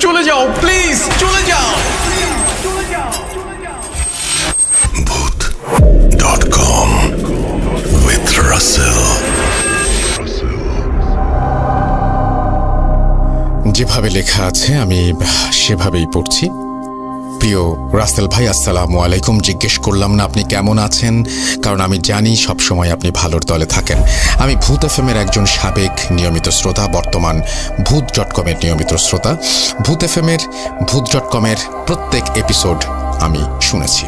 চলে যাও, প্লিজ চলে যাও। Bhoot.com with Russell. যেভাবে লেখা আছে আমি সেভাবেই পড়ছি। প্রিয় রাসেল ভাই, আসসালামু আলাইকুম। জিজ্ঞেস করলাম না আপনি কেমন আছেন, কারণ আমি জানি সবসময় আপনি ভালোর দলে থাকেন। আমি ভূত এফএমের একজন সাবেক নিয়মিত শ্রোতা, বর্তমান ভূত.com-এর নিয়মিত শ্রোতা। ভূত এফএমের ভূত.com-এর প্রত্যেক এপিসোড আমি শুনেছি।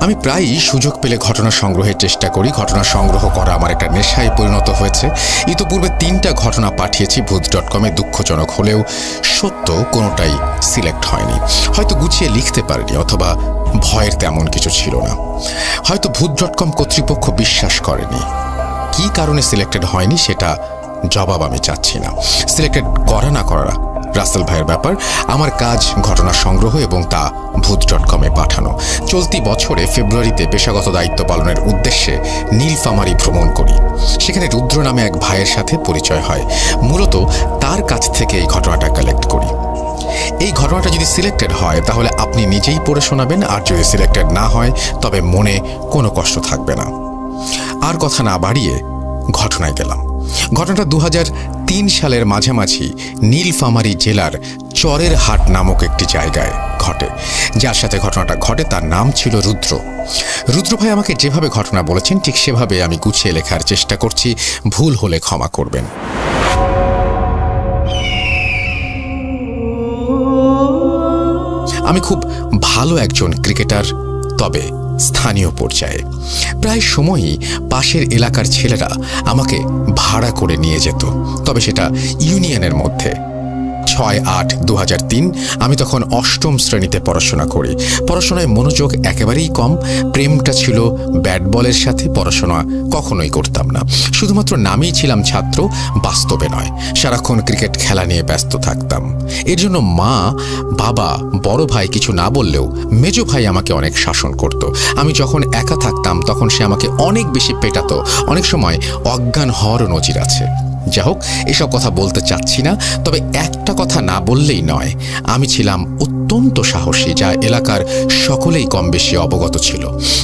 আমি প্রায়ই সুযোগ পেলে ঘটনা সংগ্রহের চেষ্টা করি। ঘটনা সংগ্রহ করা আমার একটা নেশায় পরিণত হয়েছে। ইতোপূর্বে 3টা ঘটনা পাঠিয়েছি ভূত.com-এ। দুঃখজনক হলেও সত্য, কোনোটাই সিলেক্ট হয়নি। হয়তো গুছিয়ে লিখতে পারিনি, অথবা ভয়ের তেমন কিছু ছিল না। হয়তো ভূত.com কর্তৃপক্ষ বিশ্বাস করেনি। কি কারণে সিলেক্টেড হয়নি সেটা জবাব আমি চাচ্ছি না। সিলেক্টেড করা না করা রাসেল ভাইয়ের ব্যাপার। আমার কাজ ঘটনা সংগ্রহ এবং তা ভূত.com-এ পাঠানো। চলতি বছরে ফেব্রুয়ারিতে পেশাগত দায়িত্ব পালনের উদ্দেশ্যে নীলফামারী ভ্রমণ করি। সেখানে রুদ্র নামে এক ভাইয়ের সাথে পরিচয় হয়। মূলত তার কাছ থেকে এই ঘটনাটা কালেক্ট করি। এই ঘটনাটা যদি সিলেক্টেড হয় তাহলে আপনি নিজেই পড়ে শোনাবেন, আর যদি সিলেক্টেড না হয় তবে মনে কোনো কষ্ট থাকবে না। আর কথা না বাড়িয়ে ঘটনায় গেলাম। ঘটনাটা 2003 সালের মাঝামাঝি নীলফামারী জেলার চরের হাট নামক একটি জায়গায় ঘটে। যার সাথে ঘটনাটা ঘটে তার নাম ছিল রুদ্র। রুদ্র ভাই আমাকে যেভাবে ঘটনা বলেছেন ঠিক সেভাবে আমি গুছিয়ে লেখার চেষ্টা করছি। ভুল হলে ক্ষমা করবেন। আমি খুব ভালো একজন ক্রিকেটার, তবে স্থানীয় পর্যায়ে। প্রায় সময়ই পাশের এলাকার ছেলেরা আমাকে ভাড়া করে নিয়ে যেত, তবে সেটা ইউনিয়নের মধ্যে। 6-8-2003 আমি তখন 8ম শ্রেণীতে পড়াশোনা করি। পড়াশোনায় মনোযোগ একেবারেই কম। প্রেমটা ছিল ব্যাট বলের সাথে, পড়াশোনা কখনোই করতাম না। শুধুমাত্র নামেই ছিলাম ছাত্র, বাস্তবে নয়। সারাক্ষণ ক্রিকেট খেলা নিয়ে ব্যস্ত থাকতাম। এর জন্য মা, বাবা, বড় ভাই কিছু না বললেও মেজো ভাই আমাকে অনেক শাসন করত। আমি যখন একা থাকতাম তখন সে আমাকে অনেক বেশি পেটাতো। অনেক সময় অজ্ঞান হওয়ারও নজির আছে। যা হোক, এসব কথা বলতে চাচ্ছি না। তবে একটা কথা না বললেই নয়, আমি ছিলাম অত্যন্ত সাহসী, যা এলাকার সকলেই কম বেশি অবগত ছিল।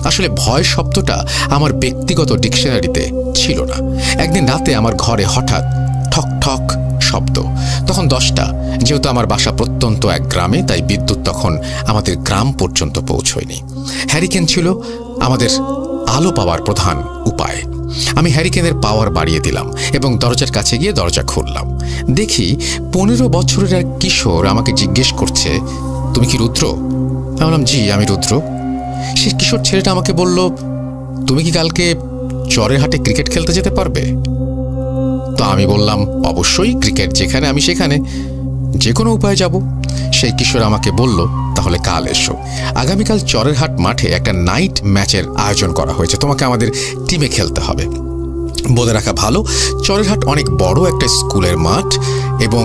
আসলে ভয় শব্দটা আমার ব্যক্তিগত ডিকশনারিতে ছিল না। একদিন রাতে আমার ঘরে হঠাৎ ঠক ঠক শব্দ। তখন 10টা। যেহেতু আমার বাসা প্রত্যন্ত এক গ্রামে, তাই বিদ্যুৎ তখন আমাদের গ্রাম পর্যন্ত পৌঁছয়নি। হ্যারিকেন ছিল আমাদের আলো পাওয়ার প্রধান উপায়। আমি হ্যারিকেনের পাওয়ার বাড়িয়ে দিলাম এবং দরজার কাছে গিয়ে দরজা খুললাম। দেখি 15 বছরের এক কিশোর আমাকে জিজ্ঞেস করছে, তুমি কি রুদ্র? আমি বললাম, জি আমি রুদ্র। সে কিশোর ছেলেটা আমাকে বলল, তুমি কি কালকে চরের হাটে ক্রিকেট খেলতে যেতে পারবে? তো আমি বললাম, অবশ্যই, ক্রিকেট যেখানে আমি সেখানে, যে কোনো উপায়ে যাব। সেই কিশোর আমাকে বলল, তাহলে কাল এসো। আগামীকাল চরের হাট মাঠে একটা নাইট ম্যাচের আয়োজন করা হয়েছে, তোমাকে আমাদের টিমে খেলতে হবে। বলে রাখা ভালো, চরের হাট অনেক বড় একটা স্কুলের মাঠ এবং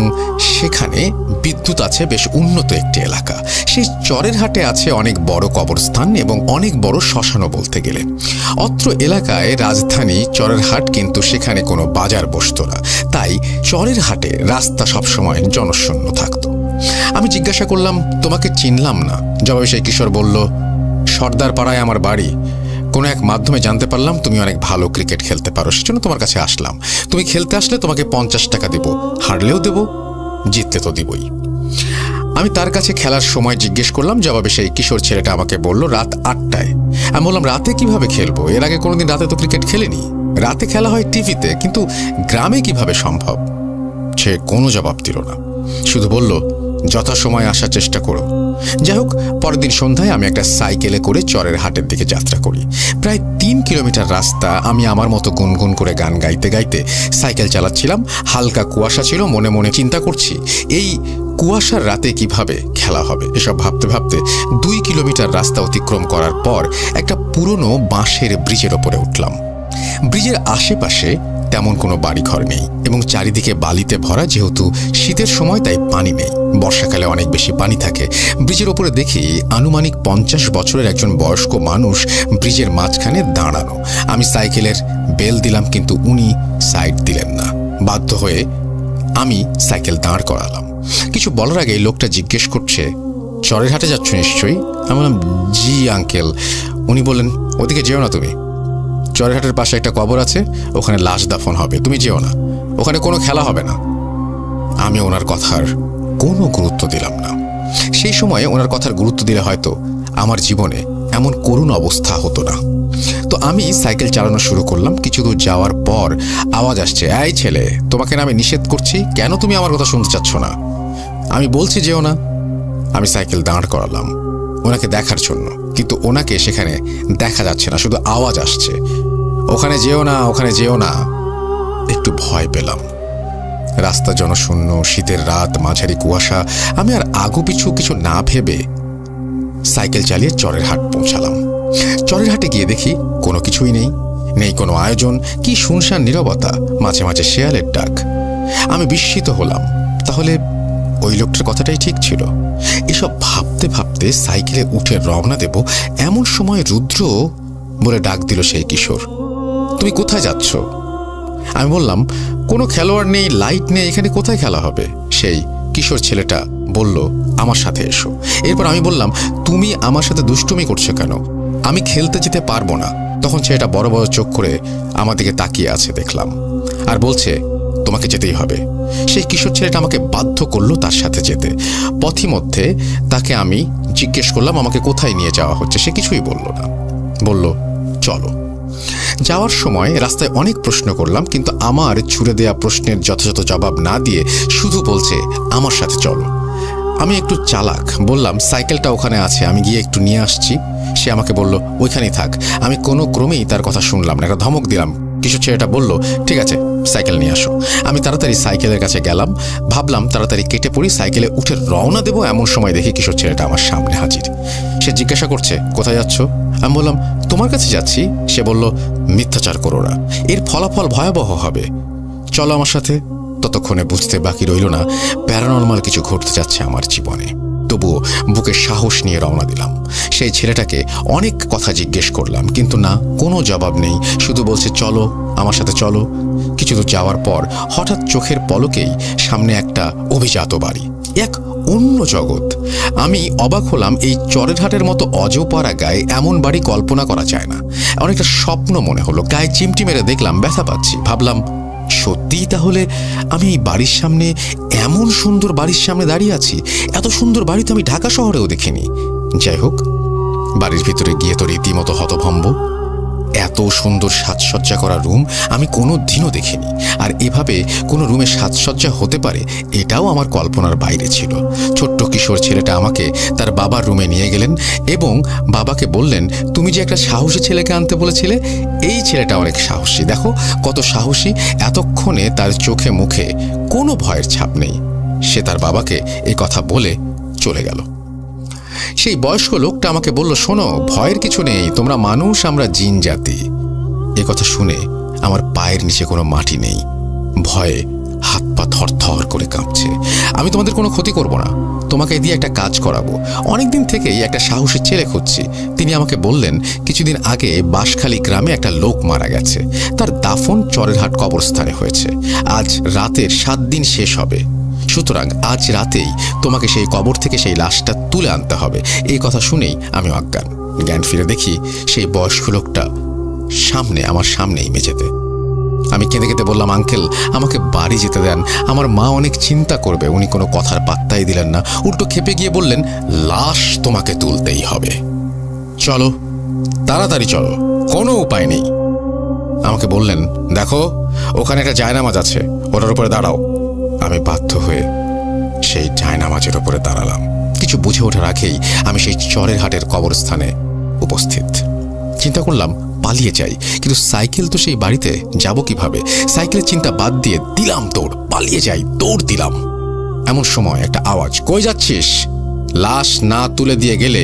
সেখানে বিদ্যুৎ আছে, বেশ উন্নত একটি এলাকা। সেই চরের হাটে আছে অনেক বড় কবরস্থান এবং অনেক বড় শ্মশানও বলতে গেলে। অত্র এলাকায় রাজধানী চরের হাট, কিন্তু সেখানে কোনো বাজার বসতো না, তাই চরের হাটে রাস্তা সবসময় জনশূন্য থাকতো। আমি জিজ্ঞাসা করলাম, তোমাকে চিনলাম না। জবাবে সেই কিশোর বলল, সর্দার পাড়ায় আমার বাড়ি। কোনো এক মাধ্যমে জানতে পারলাম তুমি অনেক ভালো ক্রিকেট খেলতে পারো, সেজন্য তোমার কাছে আসলাম। তুমি খেলতে আসলে তোমাকে 50 টাকা দেব, হারলেও দেব, জিততে তো দিবই। আমি তার কাছে খেলার সময় জিজ্ঞেস করলাম, জবাবে সেই কিশোর ছেলেটা আমাকে বলল রাত 8টায়। আমি বললাম রাতে কিভাবে খেলবো, এর আগে কোনোদিন রাতে তো ক্রিকেট খেলিনি। রাতে খেলা হয় টিভিতে, কিন্তু গ্রামে কিভাবে সম্ভব? সে কোনো জবাব দিল না, শুধু বলল যথাসময় আসার চেষ্টা করো। যাই হোক, পরের দিন সন্ধ্যায় আমি একটা সাইকেলে করে চরের হাটের দিকে যাত্রা করি। প্রায় 3 কিলোমিটার রাস্তা আমি আমার মতো গুনগুন করে গান গাইতে গাইতে সাইকেল চালাচ্ছিলাম। হালকা কুয়াশা ছিল, মনে মনে চিন্তা করছি এই কুয়াশার রাতে কিভাবে খেলা হবে। এসব ভাবতে ভাবতে 2 কিলোমিটার রাস্তা অতিক্রম করার পর একটা পুরনো বাঁশের ব্রিজের ওপরে উঠলাম। ব্রিজের আশেপাশে তেমন কোনো বাড়িঘর নেই এবং চারিদিকে বালিতে ভরা। যেহেতু শীতের সময় তাই পানি নেই, বর্ষাকালে অনেক বেশি পানি থাকে। ব্রিজের ওপরে দেখি আনুমানিক 50 বছরের একজন বয়স্ক মানুষ ব্রিজের মাঝখানে দাঁড়ানো। আমি সাইকেলের বেল দিলাম, কিন্তু উনি সাইড দিলেন না। বাধ্য হয়ে আমি সাইকেল দাঁড় করালাম। কিছু বলার আগে লোকটা জিজ্ঞেস করছে, চরের হাটে যাচ্ছ নিশ্চয়ই? আমি বললাম জি আঙ্কেল। উনি বললেন ওদিকে যেও না তুমি, চরের হাটের পাশে একটা কবর আছে, ওখানে লাশ দাফন হবে, তুমি যেও না, ওখানে কোনো খেলা হবে না। আমি ওনার কথার কোনো গুরুত্ব দিলাম না। সেই সময়ে ওনার কথার গুরুত্ব দিলে হয়তো আমার জীবনে এমন করুণ অবস্থা হতো না। তো আমি সাইকেল চালানো শুরু করলাম। কিছু দূর যাওয়ার পর আওয়াজ আসছে, এই ছেলে, তোমাকে না আমি নিষেধ করছি, কেন তুমি আমার কথা শুনতে চাচ্ছ না? আমি বলছি যেও না। আমি সাইকেল দাঁড় করালাম ওনাকে দেখার জন্য, কিন্তু ওনাকে সেখানে দেখা যাচ্ছে না, শুধু আওয়াজ আসছে, ওখানে যেও না, ওখানে যেও না। একটু ভয় পেলাম। রাস্তা জনশূন্য, শীতের রাত, মাঝারি কুয়াশা। আমি আর আগু পিছু কিছু না ভেবে সাইকেল চালিয়ে চরের হাট পৌঁছালাম। চরের হাটে গিয়ে দেখি কোনো কিছুই নেই, নেই কোনো আয়োজন, কি শুনশান নীরবতা, মাঝে মাঝে শেয়ালের ডাক। আমি বিস্মিত হলাম, তাহলে ওই লোকটার কথাটাই ঠিক ছিল। এসব ভাবতে ভাবতে সাইকেলে উঠে রওনা দেব, এমন সময় রুদ্র বলে ডাক দিল সেই কিশোর, তুমি কোথায় যাচ্ছ? আমি বললাম কোনো খেলোয়াড় নেই, লাইট নেই, এখানে কোথায় খেলা হবে? সেই কিশোর ছেলেটা বলল আমার সাথে এসো। এরপর আমি বললাম তুমি আমার সাথে দুষ্টুমি করছো কেন? আমি খেলতে যেতে পারবো না। তখন ছেলেটা বড় বড় চোখ করে আমার দিকে তাকিয়ে আছে দেখলাম, আর বলছে তোমাকে যেতেই হবে। সেই কিশোর ছেলেটা আমাকে বাধ্য করলো তার সাথে যেতে। পথিমধ্যে তাকে আমি জিজ্ঞেস করলাম আমাকে কোথায় নিয়ে যাওয়া হচ্ছে। সে কিছুই বলল না, বলল চলো। যাওয়ার সময় রাস্তায় অনেক প্রশ্ন করলাম, কিন্তু আমার ছুড়ে দেয়া প্রশ্নের যথাযথ জবাব না দিয়ে শুধু বলছে আমার সাথে চলো। আমি একটু চালাক, বললাম সাইকেলটা ওখানে আছে, আমি গিয়ে একটু নিয়ে আসছি। সে আমাকে বলল ওইখানেই থাক। আমি কোনো ক্রমেই তার কথা শুনলাম না, একটা ধমক দিলাম। কিশোর ছেলেটা বলল ঠিক আছে, সাইকেল নিয়ে আসো। আমি তাড়াতাড়ি সাইকেলের কাছে গেলাম, ভাবলাম তাড়াতাড়ি কেটে পড়ি, সাইকেলে উঠে রওনা দেবো। এমন সময় দেখি কিশোর ছেলেটা আমার সামনে হাজির। সে জিজ্ঞাসা করছে কোথায় যাচ্ছ? আমি বললাম তোমার কাছে যাচ্ছি। সে বলল মিথ্যাচার করো না, এর ফলাফল ভয়াবহ হবে, চলো আমার সাথে। ততক্ষণে বুঝতে বাকি রইল না প্যারানর্মাল কিছু ঘটতে যাচ্ছে আমার জীবনে। তবুও বুকে সাহস নিয়ে রওনা দিলাম। সেই ছেলেটাকে অনেক কথা জিজ্ঞেস করলাম, কিন্তু না, কোনো জবাব নেই, শুধু বলছে চলো আমার সাথে চলো। কিছু দূর যাওয়ার পর হঠাৎ চোখের পলকেই সামনে একটা অভিজাত বাড়ি, এক অন্য জগৎ। আমি অবাক হলাম, এই চরের হাটের মতো অজপাড়া গায়ে এমন বাড়ি কল্পনা করা যায় না। অনেকটা স্বপ্ন মনে হলো। গায়ে চিমটি মেরে দেখলাম ব্যথা পাচ্ছি। ভাবলাম সত্যিই তাহলে আমি এই বাড়ির সামনে, এমন সুন্দর বাড়ির সামনে দাঁড়িয়ে আছি। এত সুন্দর বাড়ি তো আমি ঢাকা শহরেও দেখিনি। যাই হোক, বাড়ির ভিতরে গিয়ে তো রীতিমতো হতভম্ব। এত সুন্দর সাজসজ্জা করা রুম আমি কোনো দিনও দেখিনি। আর এভাবে কোনো রুমে সাজসজ্জা হতে পারে এটাও আমার কল্পনার বাইরে ছিল। ছোট্ট কিশোর ছেলেটা আমাকে তার বাবার রুমে নিয়ে গেলেন এবং বাবাকে বললেন তুমি যে একটা সাহসী ছেলেকে আনতে বলেছিলে, এই ছেলেটা অনেক সাহসী, দেখো কত সাহসী। এতক্ষণে তার চোখে মুখে কোনো ভয়ের ছাপ নেই। সে তার বাবাকে এই কথা বলে চলে গেল। সেই বয়স্ক লোকটা আমাকে বলল শোনো, ভয়ের কিছু নেই, তোমরা মানুষ, আমরা জিন জাতি। এ কথা শুনে আমার পায়ের নিচে কোনো মাটি নেই, ভয়ে হাত পা থরথর করে কাঁপছে। আমি তোমাদের কোনো ক্ষতি করব না, তোমাকে দিয়ে একটা কাজ করাবো। অনেকদিন থেকেই একটা সাহসী ছেলে খুঁজছি। তিনি আমাকে বললেন কিছুদিন আগে বাঁশখালী গ্রামে একটা লোক মারা গেছে, তার দাফন চরের হাট কবরস্থানে হয়েছে। আজ রাতের 7 দিন শেষ হবে, সুতরাং আজ রাতেই তোমাকে সেই কবর থেকে সেই লাশটা তুলে আনতে হবে। এই কথা শুনেই আমি অজ্ঞান। জ্ঞান ফিরে দেখি সেই বয়স্ক লোকটা আমার সামনেই মেঝেতে। আমি কেঁদে কেঁদে বললাম, আঙ্কেল আমাকে বাড়ি যেতে দেন, আমার মা অনেক চিন্তা করবে। উনি কোনো কথার পাত্তাই দিলেন না, উল্টো খেপে গিয়ে বললেন, লাশ তোমাকে তুলতেই হবে, চলো তাড়াতাড়ি চলো, কোনো উপায় নেই। আমাকে বললেন, দেখো ওখানে একটা জায়নামাজ আছে, ওটার উপরে দাঁড়াও। আমি বাধ্য হয়ে সেই জায়নামাজের উপরে দাঁড়ালাম। কিছু বুঝে ওঠার আগেই আমি সেই চরের হাটের কবরস্থানে উপস্থিত। চিন্তা করলাম পালিয়ে যাই, কিন্তু সাইকেল তো সেই বাড়িতে, যাব কিভাবে? সাইকেলের চিন্তা বাদ দিয়ে দিলাম দৌড়, পালিয়ে যাই, দৌড় দিলাম। এমন সময় একটা আওয়াজ, কই যাচ্ছিস? লাশ না তুলে দিয়ে গেলে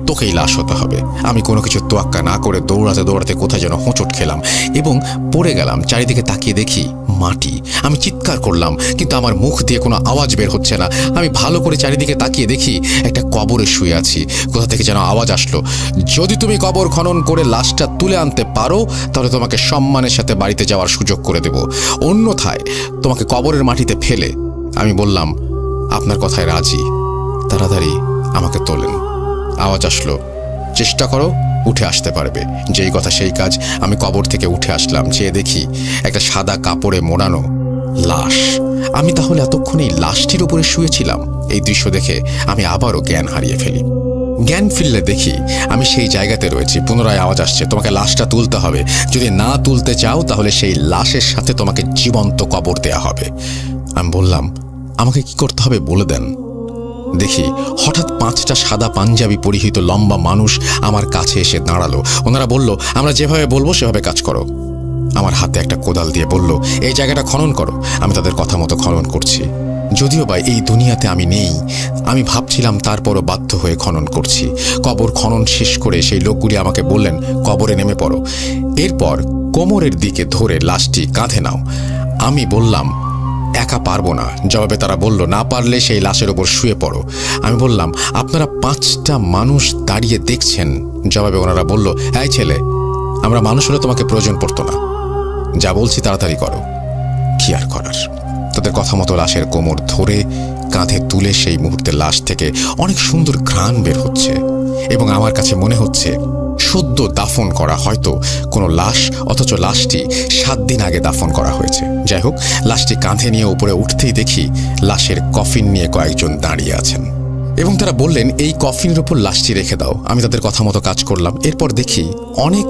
তোকেই লাশ হতে হবে। আমি কোনো কিছু তোয়াক্কা না করে দৌড়াতে দৌড়াতে কোথায় যেন হোঁচট খেলাম এবং পড়ে গেলাম। চারিদিকে তাকিয়ে দেখি মাটি। আমি চিৎকার করলাম, কিন্তু আমার মুখ দিয়ে কোনো আওয়াজ বের হচ্ছে না। আমি ভালো করে চারিদিকে তাকিয়ে দেখি একটা কবরে শুয়ে আছি। কোথা থেকে যেন আওয়াজ আসলো, যদি তুমি কবর খনন করে লাশটা তুলে আনতে পারো তাহলে তোমাকে সম্মানের সাথে বাড়িতে যাওয়ার সুযোগ করে দেব, অন্যথায় তোমাকে কবরের মাটিতে ফেলে। আমি বললাম, আপনার কথায় রাজি। তাড়াতাড়ি আমাকে তোলেন। আওয়াজ আসলো, চেষ্টা করো, উঠে আসতে পারবে। যেই কথা সেই কাজ। আমি কবর থেকে উঠে আসলাম। চেয়ে দেখি একটা সাদা কাপড়ে মোড়ানো লাশ। আমি তাহলে এতক্ষণেই লাশটির উপরে শুয়েছিলাম। এই দৃশ্য দেখে আমি আবারও জ্ঞান হারিয়ে ফেলি। জ্ঞান ফিরলে দেখি আমি সেই জায়গাতে রয়েছি। পুনরায় আওয়াজ আসছে, তোমাকে লাশটা তুলতে হবে, যদি না তুলতে চাও তাহলে সেই লাশের সাথে তোমাকে জীবন্ত কবর দেয়া হবে। আমি বললাম, আমাকে কি করতে হবে বলে দেন। দেখি হঠাৎ 5টা সাদা পাঞ্জাবি পরিহিত লম্বা মানুষ আমার কাছে এসে দাঁড়ালো। ওনারা বলল, আমরা যেভাবে বলবো সেভাবে কাজ করো। আমার হাতে একটা কোদাল দিয়ে বলল, এই জায়গাটা খনন করো। আমি তাদের কথা মতো খনন করছি। যদিও বা এই দুনিয়াতে আমি নেই, আমি ভাবছিলাম, তারপরও বাধ্য হয়ে খনন করছি। কবর খনন শেষ করে সেই লোকগুলি আমাকে বললেন, কবরে নেমে পড়ো, এরপর কোমরের দিকে ধরে লাশটি কাঁধে নাও। আমি বললাম, একা পারবো না। জবাবে তারা বলল, না পারলে সেই লাশের ওপর শুয়ে পড়ো। আমি বললাম, আপনারা 5টা মানুষ দাঁড়িয়ে দেখছেন। জবাবে ওনারা বলল, এই ছেলে, আমরা মানুষ হলে তোমাকে প্রয়োজন পড়তো না, যা বলছি তাড়াতাড়ি করো। কি আর করার। তাদের কথা মতো লাশের কোমর ধরে কাঁধে তুলে সেই মুহূর্তে লাশ থেকে অনেক সুন্দর ঘ্রাণ বের হচ্ছে এবং আমার কাছে মনে হচ্ছে সদ্য দাফন করা হয়তো কোনো লাশ, অথচ লাশটি 7 দিন আগে দাফন করা হয়েছে। যাই হোক, লাশটি কাঁধে নিয়ে উপরে উঠতেই দেখি লাশের কফিন নিয়ে কয়েকজন দাঁড়িয়ে আছেন এবং তারা বললেন, এই কফিনের উপর লাশটি রেখে দাও। আমি তাদের কথা মতো কাজ করলাম। এরপর দেখি অনেক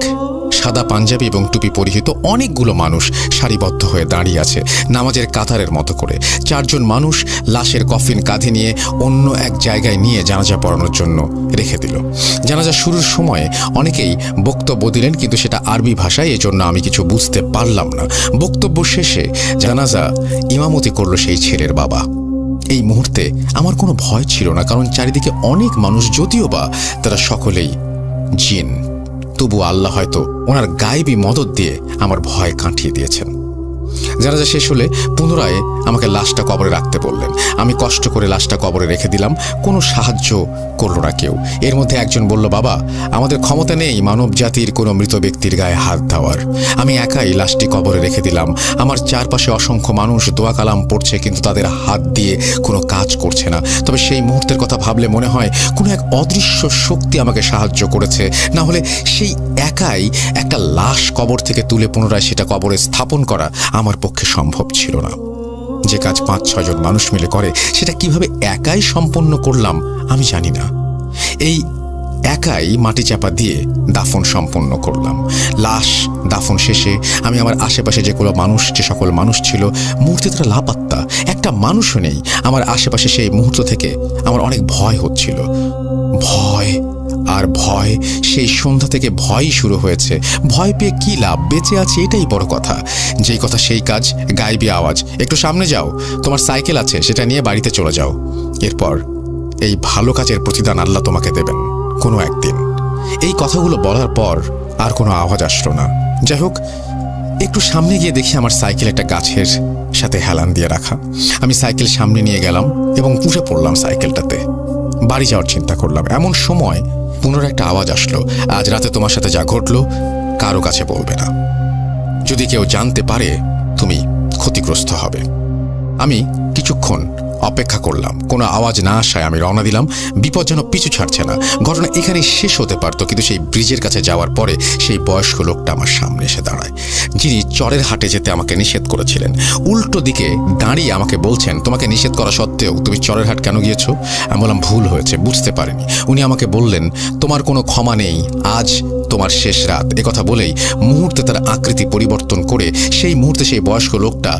সাদা পাঞ্জাবি এবং টুপি পরিহিত অনেকগুলো মানুষ সারিবদ্ধ হয়ে দাঁড়িয়ে আছে নামাজের কাতারের মতো করে। 4 জন মানুষ লাশের কফিন কাঁধে নিয়ে অন্য এক জায়গায় নিয়ে জানাজা পড়ানোর জন্য রেখে দিল। জানাজা শুরুর সময় অনেকেই বক্তব্য দিলেন, কিন্তু সেটা আরবি ভাষায়, এজন্য আমি কিছু বুঝতে পারলাম না। বক্তব্য শেষে জানাজা ইমামতি করলো সেই ছেলের বাবা। এই মুহূর্তে আমার কোনো ভয় ছিল না, কারণ চারিদিকে অনেক মানুষ, যদিও বা তারা সকলেই জিন, তবু আল্লাহ হয়তো ওনার গায়েবী মদত দিয়ে আমার ভয় কাটিয়ে দিয়েছেন। জানাজা শেষ হলে পুনরায় আমাকে লাশটা কবরে রাখতে বললেন। আমি কষ্ট করে লাশটা কবরে রেখে দিলাম। কোনো সাহায্য করল না কেউ। এর মধ্যে একজন বলল, বাবা, আমাদের ক্ষমতা নেই মানব জাতির কোনো মৃত ব্যক্তির গায়ে হাত দেওয়ার। আমি একাই লাশটি কবরে রেখে দিলাম। আমার চারপাশে অসংখ্য মানুষ দোয়া কালাম পড়ছে, কিন্তু তাদের হাত দিয়ে কোনো কাজ করছে না। তবে সেই মুহূর্তের কথা ভাবলে মনে হয় কোনো এক অদৃশ্য শক্তি আমাকে সাহায্য করেছে। না হলে সেই একাই একটা লাশ কবর থেকে তুলে পুনরায় সেটা কবরে স্থাপন করা আমার পক্ষে সম্ভব ছিল না। যে কাজ 5-6 জন মানুষ মিলে করে, সেটা কিভাবে একাই সম্পন্ন করলাম আমি জানি না। এই একাই মাটি চাপা দিয়ে দাফন সম্পন্ন করলাম। লাশ দাফন শেষে আমি আমার আশেপাশে যে সকল মানুষ ছিল, মুহূর্তে তারা লাপাত্তা, একটা মানুষও নেই আমার আশেপাশে। সেই মুহূর্ত থেকে আমার অনেক ভয় হচ্ছিল। ভয় আর ভয়, সেই সন্ধ্যা থেকে ভয়ই শুরু হয়েছে। ভয় পেয়ে কি লাভ, বেঁচে আছি এটাই বড় কথা। যেই কথা সেই কাজ, গায়েবী আওয়াজ, একটু সামনে যাও, তোমার সাইকেল আছে, সেটা নিয়ে বাড়িতে চলে যাও। এরপর এই ভালো কাজের প্রতিদান আল্লাহ তোমাকে দেবেন কোনো একদিন। এই কথাগুলো বলার পর আর কোনো আওয়াজ আসলো না। যাই হোক, একটু সামনে গিয়ে দেখি আমার সাইকেল একটা গাছের সাথে হেলান দিয়ে রাখা। আমি সাইকেল সামনে নিয়ে গেলাম এবং পুষে পড়লাম সাইকেলটাতে। বাড়ি যাওয়ার চিন্তা করলাম। এমন সময় পুনরায় একটা আওয়াজ আসলো, আজ রাতে তোমার সাথে যা ঘটলো কারো কাছে বলবে না, যদি কেউ জানতে পারে তুমি ক্ষতিগ্রস্ত হবে। আমি কিছুক্ষণ অপেক্ষা করলাম, কোনো আওয়াজ না আসায় আমি রওনা দিলাম। বিপদ যেন পিছু ছাড়ছে না। ঘটনা এখানেই শেষ হতে পারত, কিন্তু সেই ব্রিজের কাছে যাওয়ার পরে সেই বয়স্ক লোকটা আমার সামনে এসে দাঁড়ায়, যিনি চরের হাটে যেতে আমাকে নিষেধ করেছিলেন। উল্টো দিকে দাঁড়িয়ে আমাকে বলছেন, তোমাকে নিষেধ করা সত্ত্বেও তুমি চরের হাট কেন গিয়েছো? আমি বললাম, ভুল হয়েছে, বুঝতে পারিনি। উনি আমাকে বললেন, তোমার কোনো ক্ষমা নেই, আজ তোমার শেষ রাত। একথা বলেই মুহূর্তে তার আকৃতি পরিবর্তন করে সেই মুহূর্তে সেই বয়স্ক লোকটা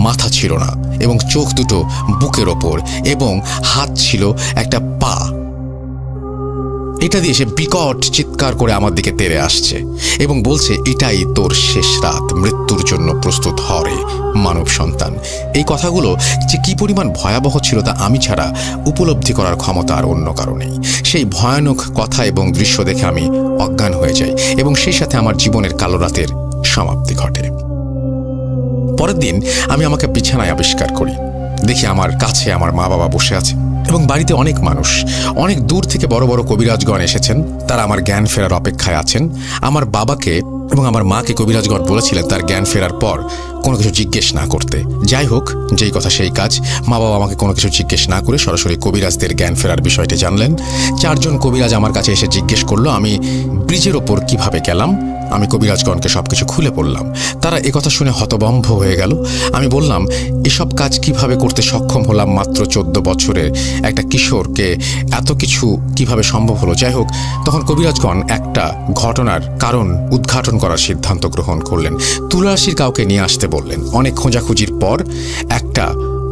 মাথা ছিল না এবং চোখ দুটো বুকের ওপর এবং হাত ছিল একটা পা। এটা দিয়ে সে বিকট চিৎকার করে আমার দিকে তেড়ে আসছে এবং বলছে, এটাই তোর শেষ রাত, মৃত্যুর জন্য প্রস্তুত হরে মানব সন্তান। এই কথাগুলো যে কি পরিমাণ ভয়াবহ ছিল তা আমি ছাড়া উপলব্ধি করার ক্ষমতা আর অন্য কারণেই। সেই ভয়ানক কথা এবং দৃশ্য দেখে আমি অজ্ঞান হয়ে যাই এবং সেই সাথে আমার জীবনের কালো রাতের সমাপ্তি ঘটে। পরের দিন আমি আমাকে বিছানায় আবিষ্কার করি। দেখি আমার কাছে আমার মা বাবা বসে আছে এবং বাড়িতে অনেক মানুষ, অনেক দূর থেকে বড় বড় কবিরাজগণ এসেছেন। তারা আমার জ্ঞান ফেরার অপেক্ষায় আছেন। আমার বাবাকে এবং আমার মাকে কবিরাজগণ বলেছিলেন তার জ্ঞান ফেরার পর কোনো কিছু জিজ্ঞেস না করতে। যাই হোক, যেই কথা সেই কাজ। মা বাবা আমাকে কোনো কিছু জিজ্ঞেস না করে সরাসরি কবিরাজদের জ্ঞান ফেরার বিষয়টি জানলেন। 4 জন কবিরাজ আমার কাছে এসে জিজ্ঞেস করলো আমি ব্রিজের ওপর কিভাবে গেলাম। আমি কবিরাজগণকে সবকিছু খুলে বললাম। তারা একথা শুনে হতভম্ব হয়ে গেল। আমি বললাম, এসব কাজ কিভাবে করতে সক্ষম হলাম? মাত্র 14 বছরের একটা কিশোরকে এত কিছু কিভাবে সম্ভব হলো? যাই হোক, তখন কবিরাজগণ একটা ঘটনার কারণ উদ্ঘাটন করার সিদ্ধান্ত গ্রহণ করলেন। তুলারাশির কাউকে নিয়ে আসতে বললেন। অনেক খোঁজাখুঁজির পর একটা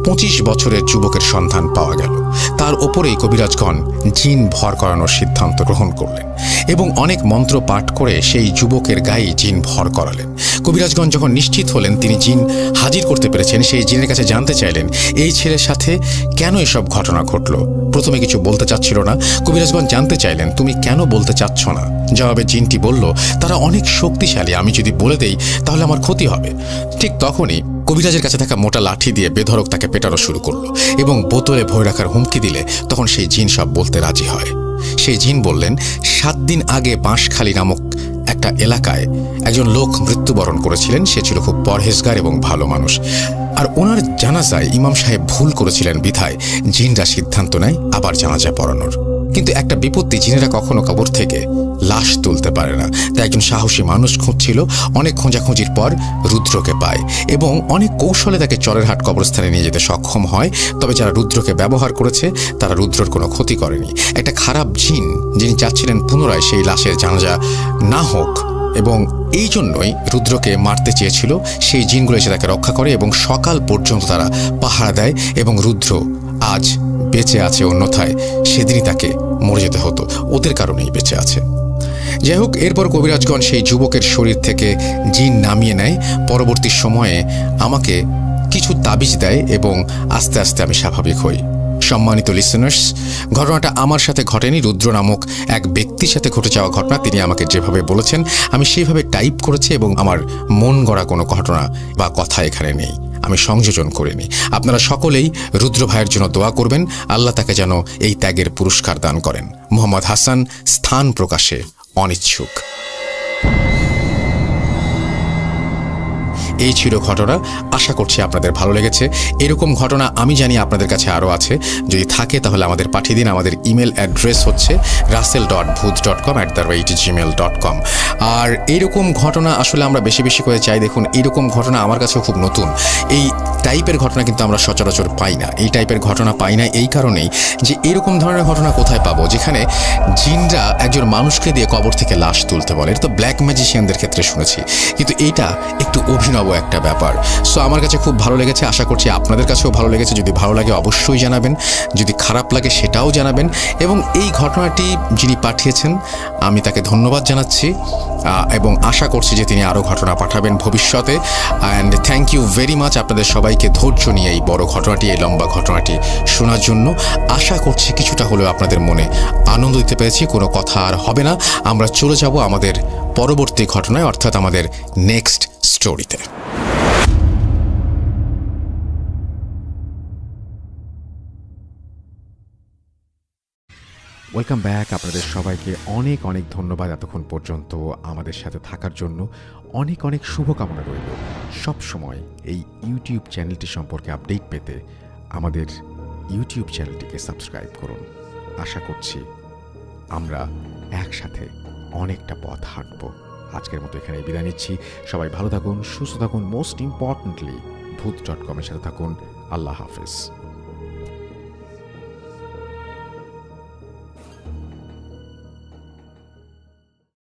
25 বছরের যুবকের সন্ধান পাওয়া গেল। তার ওপরেই কবিরাজগণ জিন ভর করানোর সিদ্ধান্ত গ্রহণ করলেন এবং অনেক মন্ত্র পাঠ করে সেই যুবকের গায়ে জিন ভর করালেন। কবিরাজগণ যখন নিশ্চিত হলেন তিনি জিন হাজির করতে পেরেছেন, সেই জিনের কাছে জানতে চাইলেন এই ছেলের সাথে কেন এসব ঘটনা ঘটলো। প্রথমে কিছু বলতে চাচ্ছিল না। কবিরাজগণ জানতে চাইলেন, তুমি কেন বলতে চাচ্ছ না? জবাবে জিনটি বলল, তারা অনেক শক্তিশালী, আমি যদি বলে দেই তাহলে আমার ক্ষতি হবে। ঠিক তখনই কবিরাজের কাছে থাকা মোটা লাঠি দিয়ে বেধড়ক তাকে পেটানো শুরু করলো এবং বোতলে ভরে রাখার হুমকি দিলে তখন সেই জিন সব বলতে রাজি হয়। সেই জিন বললেন, 7 দিন আগে বাঁশখালী নামক একটা এলাকায় একজন লোক মৃত্যুবরণ করেছিলেন। সে ছিল খুব পরহেজগার এবং ভালো মানুষ, আর ওনার জানাজায় ইমাম সাহেব ভুল করেছিলেন বিধায় জিনরা সিদ্ধান্ত নেয় আবার জানাজা পড়ানোর। কিন্তু একটা বিপত্তি, জিনেরা কখনো কবর থেকে লাশ তুলতে পারে না। তাই একজন সাহসী মানুষ খুঁজছিল। অনেক খোঁজাখুঁজির পর রুদ্রকে পায় এবং অনেক কৌশলে তাকে চরেরহাট কবরস্থানে নিয়ে যেতে সক্ষম হয়। তবে যারা রুদ্রকে ব্যবহার করেছে তারা রুদ্রর কোনো ক্ষতি করেনি। একটা খারাপ জিন যিনি চাচ্ছিলেন পুনরায় সেই লাশের জানাজা না হোক এবং এই জন্যই রুদ্রকে মারতে চেয়েছিল, সেই জিনগুলো এসে তাকে রক্ষা করে এবং সকাল পর্যন্ত তারা পাহারা দেয় এবং রুদ্র আজ বেঁচে আছে, অন্যথায় সেদিনই তাকে মরে যেতে হতো। ওদের কারণেই বেঁচে আছে। যাই হোক, এরপর কবিরাজগণ সেই যুবকের শরীর থেকে জিন নামিয়ে নেয়। পরবর্তী সময়ে আমাকে কিছু তাবিজ দেয় এবং আস্তে আস্তে আমি স্বাভাবিক হই। সম্মানিত লিসেনার্স, ঘটনাটা আমার সাথে ঘটেনি, রুদ্র নামক এক ব্যক্তির সাথে ঘটে যাওয়া ঘটনা। তিনি আমাকে যেভাবে বলেছেন আমি সেইভাবে টাইপ করেছি এবং আমার মন গড়া কোনো ঘটনা বা কথা এখানে নেই, আমি সংযোজন করিনি। আপনারা সকলেই রুদ্র ভাইয়ের জন্য দোয়া করবেন, আল্লাহ তাকে যেন এই ত্যাগের পুরস্কার দান করেন। মোহাম্মদ হাসান, স্থান প্রকাশে অনিচ্ছুক। এই ছিল ঘটনা। আশা করছি আপনাদের ভালো লেগেছে। এরকম ঘটনা আমি জানি আপনাদের কাছে আরও আছে। যদি থাকে তাহলে আমাদের পাঠিয়ে দিন। আমাদের ইমেল অ্যাড্রেস হচ্ছে russell.booth.com@gmail.com। আর এইরকম ঘটনা আসলে আমরা বেশি বেশি করে চাই। দেখুন, এইরকম ঘটনা আমার কাছেও খুব নতুন। এই টাইপের ঘটনা কিন্তু আমরা সচরাচর পাই না। এই টাইপের ঘটনা পাই না এই কারণেই যে এরকম ধরনের ঘটনা কোথায় পাবো যেখানে জিনরা একজন মানুষকে দিয়ে কবর থেকে লাশ তুলতে বলে। এটা তো ব্ল্যাক ম্যাজিশিয়ানদের ক্ষেত্রে শুনেছি, কিন্তু এইটা একটু অভিনব একটা ব্যাপার। সো আমার কাছে খুব ভালো লেগেছে। আশা করছি আপনাদের কাছেও ভালো লেগেছে। যদি ভালো লাগে অবশ্যই জানাবেন, যদি খারাপ লাগে সেটাও জানাবেন। এবং এই ঘটনাটি যিনি পাঠিয়েছেন আমি তাকে ধন্যবাদ জানাচ্ছি এবং আশা করছি যে তিনি আরও ঘটনা পাঠাবেন ভবিষ্যতে। And thank you very much আপনাদের সবাইকে ধৈর্য নিয়ে এই বড় ঘটনাটি, এই লম্বা ঘটনাটি শোনার জন্য। আশা করছি কিছুটা হলেও আপনাদের মনে আনন্দ দিতে পেরেছি। কোনো কথা আর হবে না, আমরা চলে যাব আমাদের পরবর্তী ঘটনায়, অর্থাৎ আমাদের নেক্সট স্টোরিতে। Welcome back. আপনাদের সবাইকে অনেক অনেক ধন্যবাদ এতক্ষণ পর্যন্ত আমাদের সাথে থাকার জন্য। অনেক অনেক শুভকামনা রইল। সব সময় এই ইউটিউব চ্যানেলটি সম্পর্কে আপডেট পেতে আমাদের ইউটিউব চ্যানেলটিকে সাবস্ক্রাইব করুন। আশা করছি আমরা একসাথে অনেকটা পথ হাঁটব। আজকের মতো এখানে বিদায় নিচ্ছি। সবাই ভালো থাকুন, সুস্থ থাকুন, মোস্ট ইম্পর্টেন্টলি ভূত.com-এর সাথে থাকুন। আল্লাহ হাফেজ।